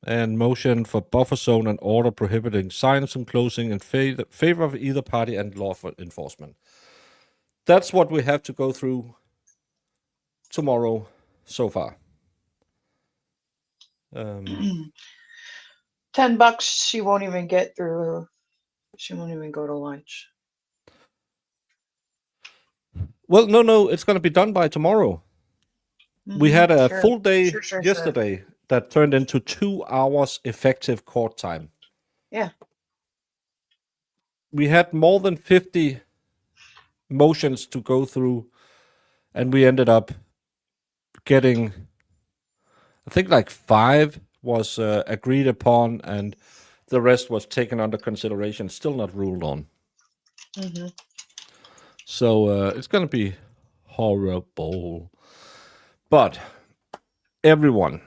and motion for buffer zone and order prohibiting signs and closing in favor of either party and law enforcement. That's what we have to go through tomorrow so far. $10 she won't even get through. She won't even go to lunch. Well, no, it's going to be done by tomorrow. We had a full day yesterday that turned into 2 hours effective court time. Yeah. We had more than 50 motions to go through, and we ended up getting, I think, like 5 was agreed upon, and the rest was taken under consideration, still not ruled on. So it's gonna be horrible. But everyone,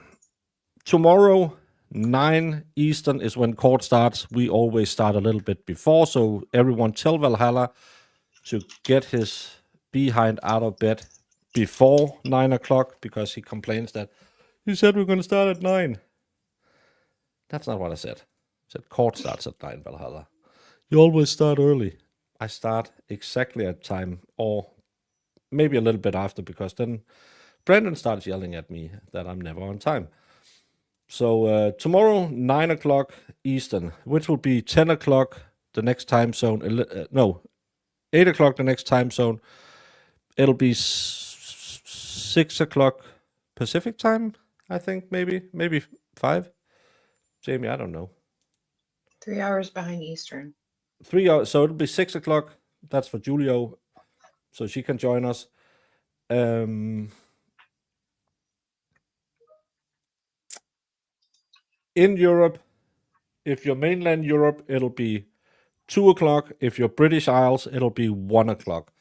tomorrow 9 Eastern is when court starts. We always start a little bit before, so everyone tell Valhalla to get his behind out of bed before 9 o'clock, because he complains that you said we're going to start at 9. That's not what I said. I said court starts at 9, Valhalla. You always start early. I start exactly at time, or maybe a little bit after, because then Brandon starts yelling at me that I'm never on time. So tomorrow, 9 o'clock Eastern, which will be 10 o'clock the next time zone. 8 o'clock the next time zone. It'll be 6 o'clock Pacific time, I think, maybe 5. Jamie, I don't know. 3 hours behind Eastern. 3 hours, so it'll be 6 o'clock. That's for Julio, so she can join us. In Europe, if you're mainland Europe, it'll be 2 o'clock. If you're British Isles, it'll be 1 o'clock.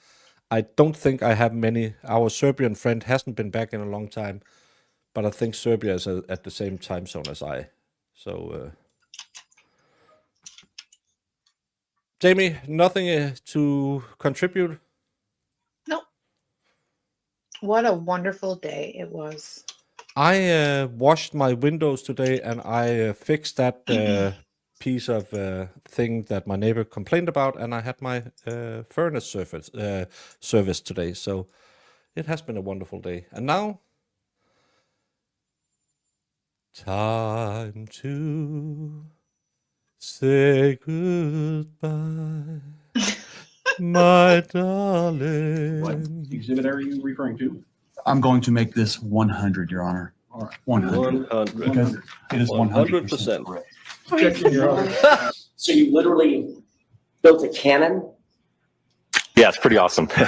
I don't think I have many. Our Serbian friend hasn't been back in a long time, but I think Serbia is at the same time zone as I. So, Jamie, nothing to contribute? Nope. What a wonderful day it was. I washed my windows today, and I fixed that piece of thing that my neighbor complained about, and I had my furnace service today. So it has been a wonderful day. And now, time to say goodbye, my darling. What exhibit are you referring to? I'm going to make this 100, Your Honor. All right. 100. 100. Because it is 100% 100%. correct. So you literally built a cannon? Yeah, it's pretty awesome. All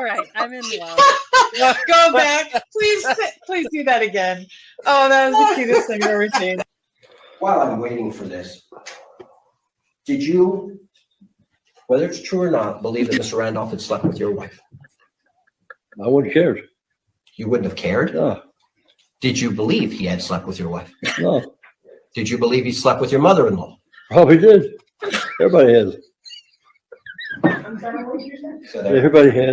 right, I'm in love. Go back. Please do that again. Oh, that was the cutest thing I've ever seen. While I'm waiting for this, did you, whether it's true or not, believe that Mr. Randolph had slept with your wife? I wouldn't care. You wouldn't have cared? No, Did you believe he had slept with your wife? no, Did you believe he slept with your mother-in-law? probably did. Everybody has. So there. Everybody has.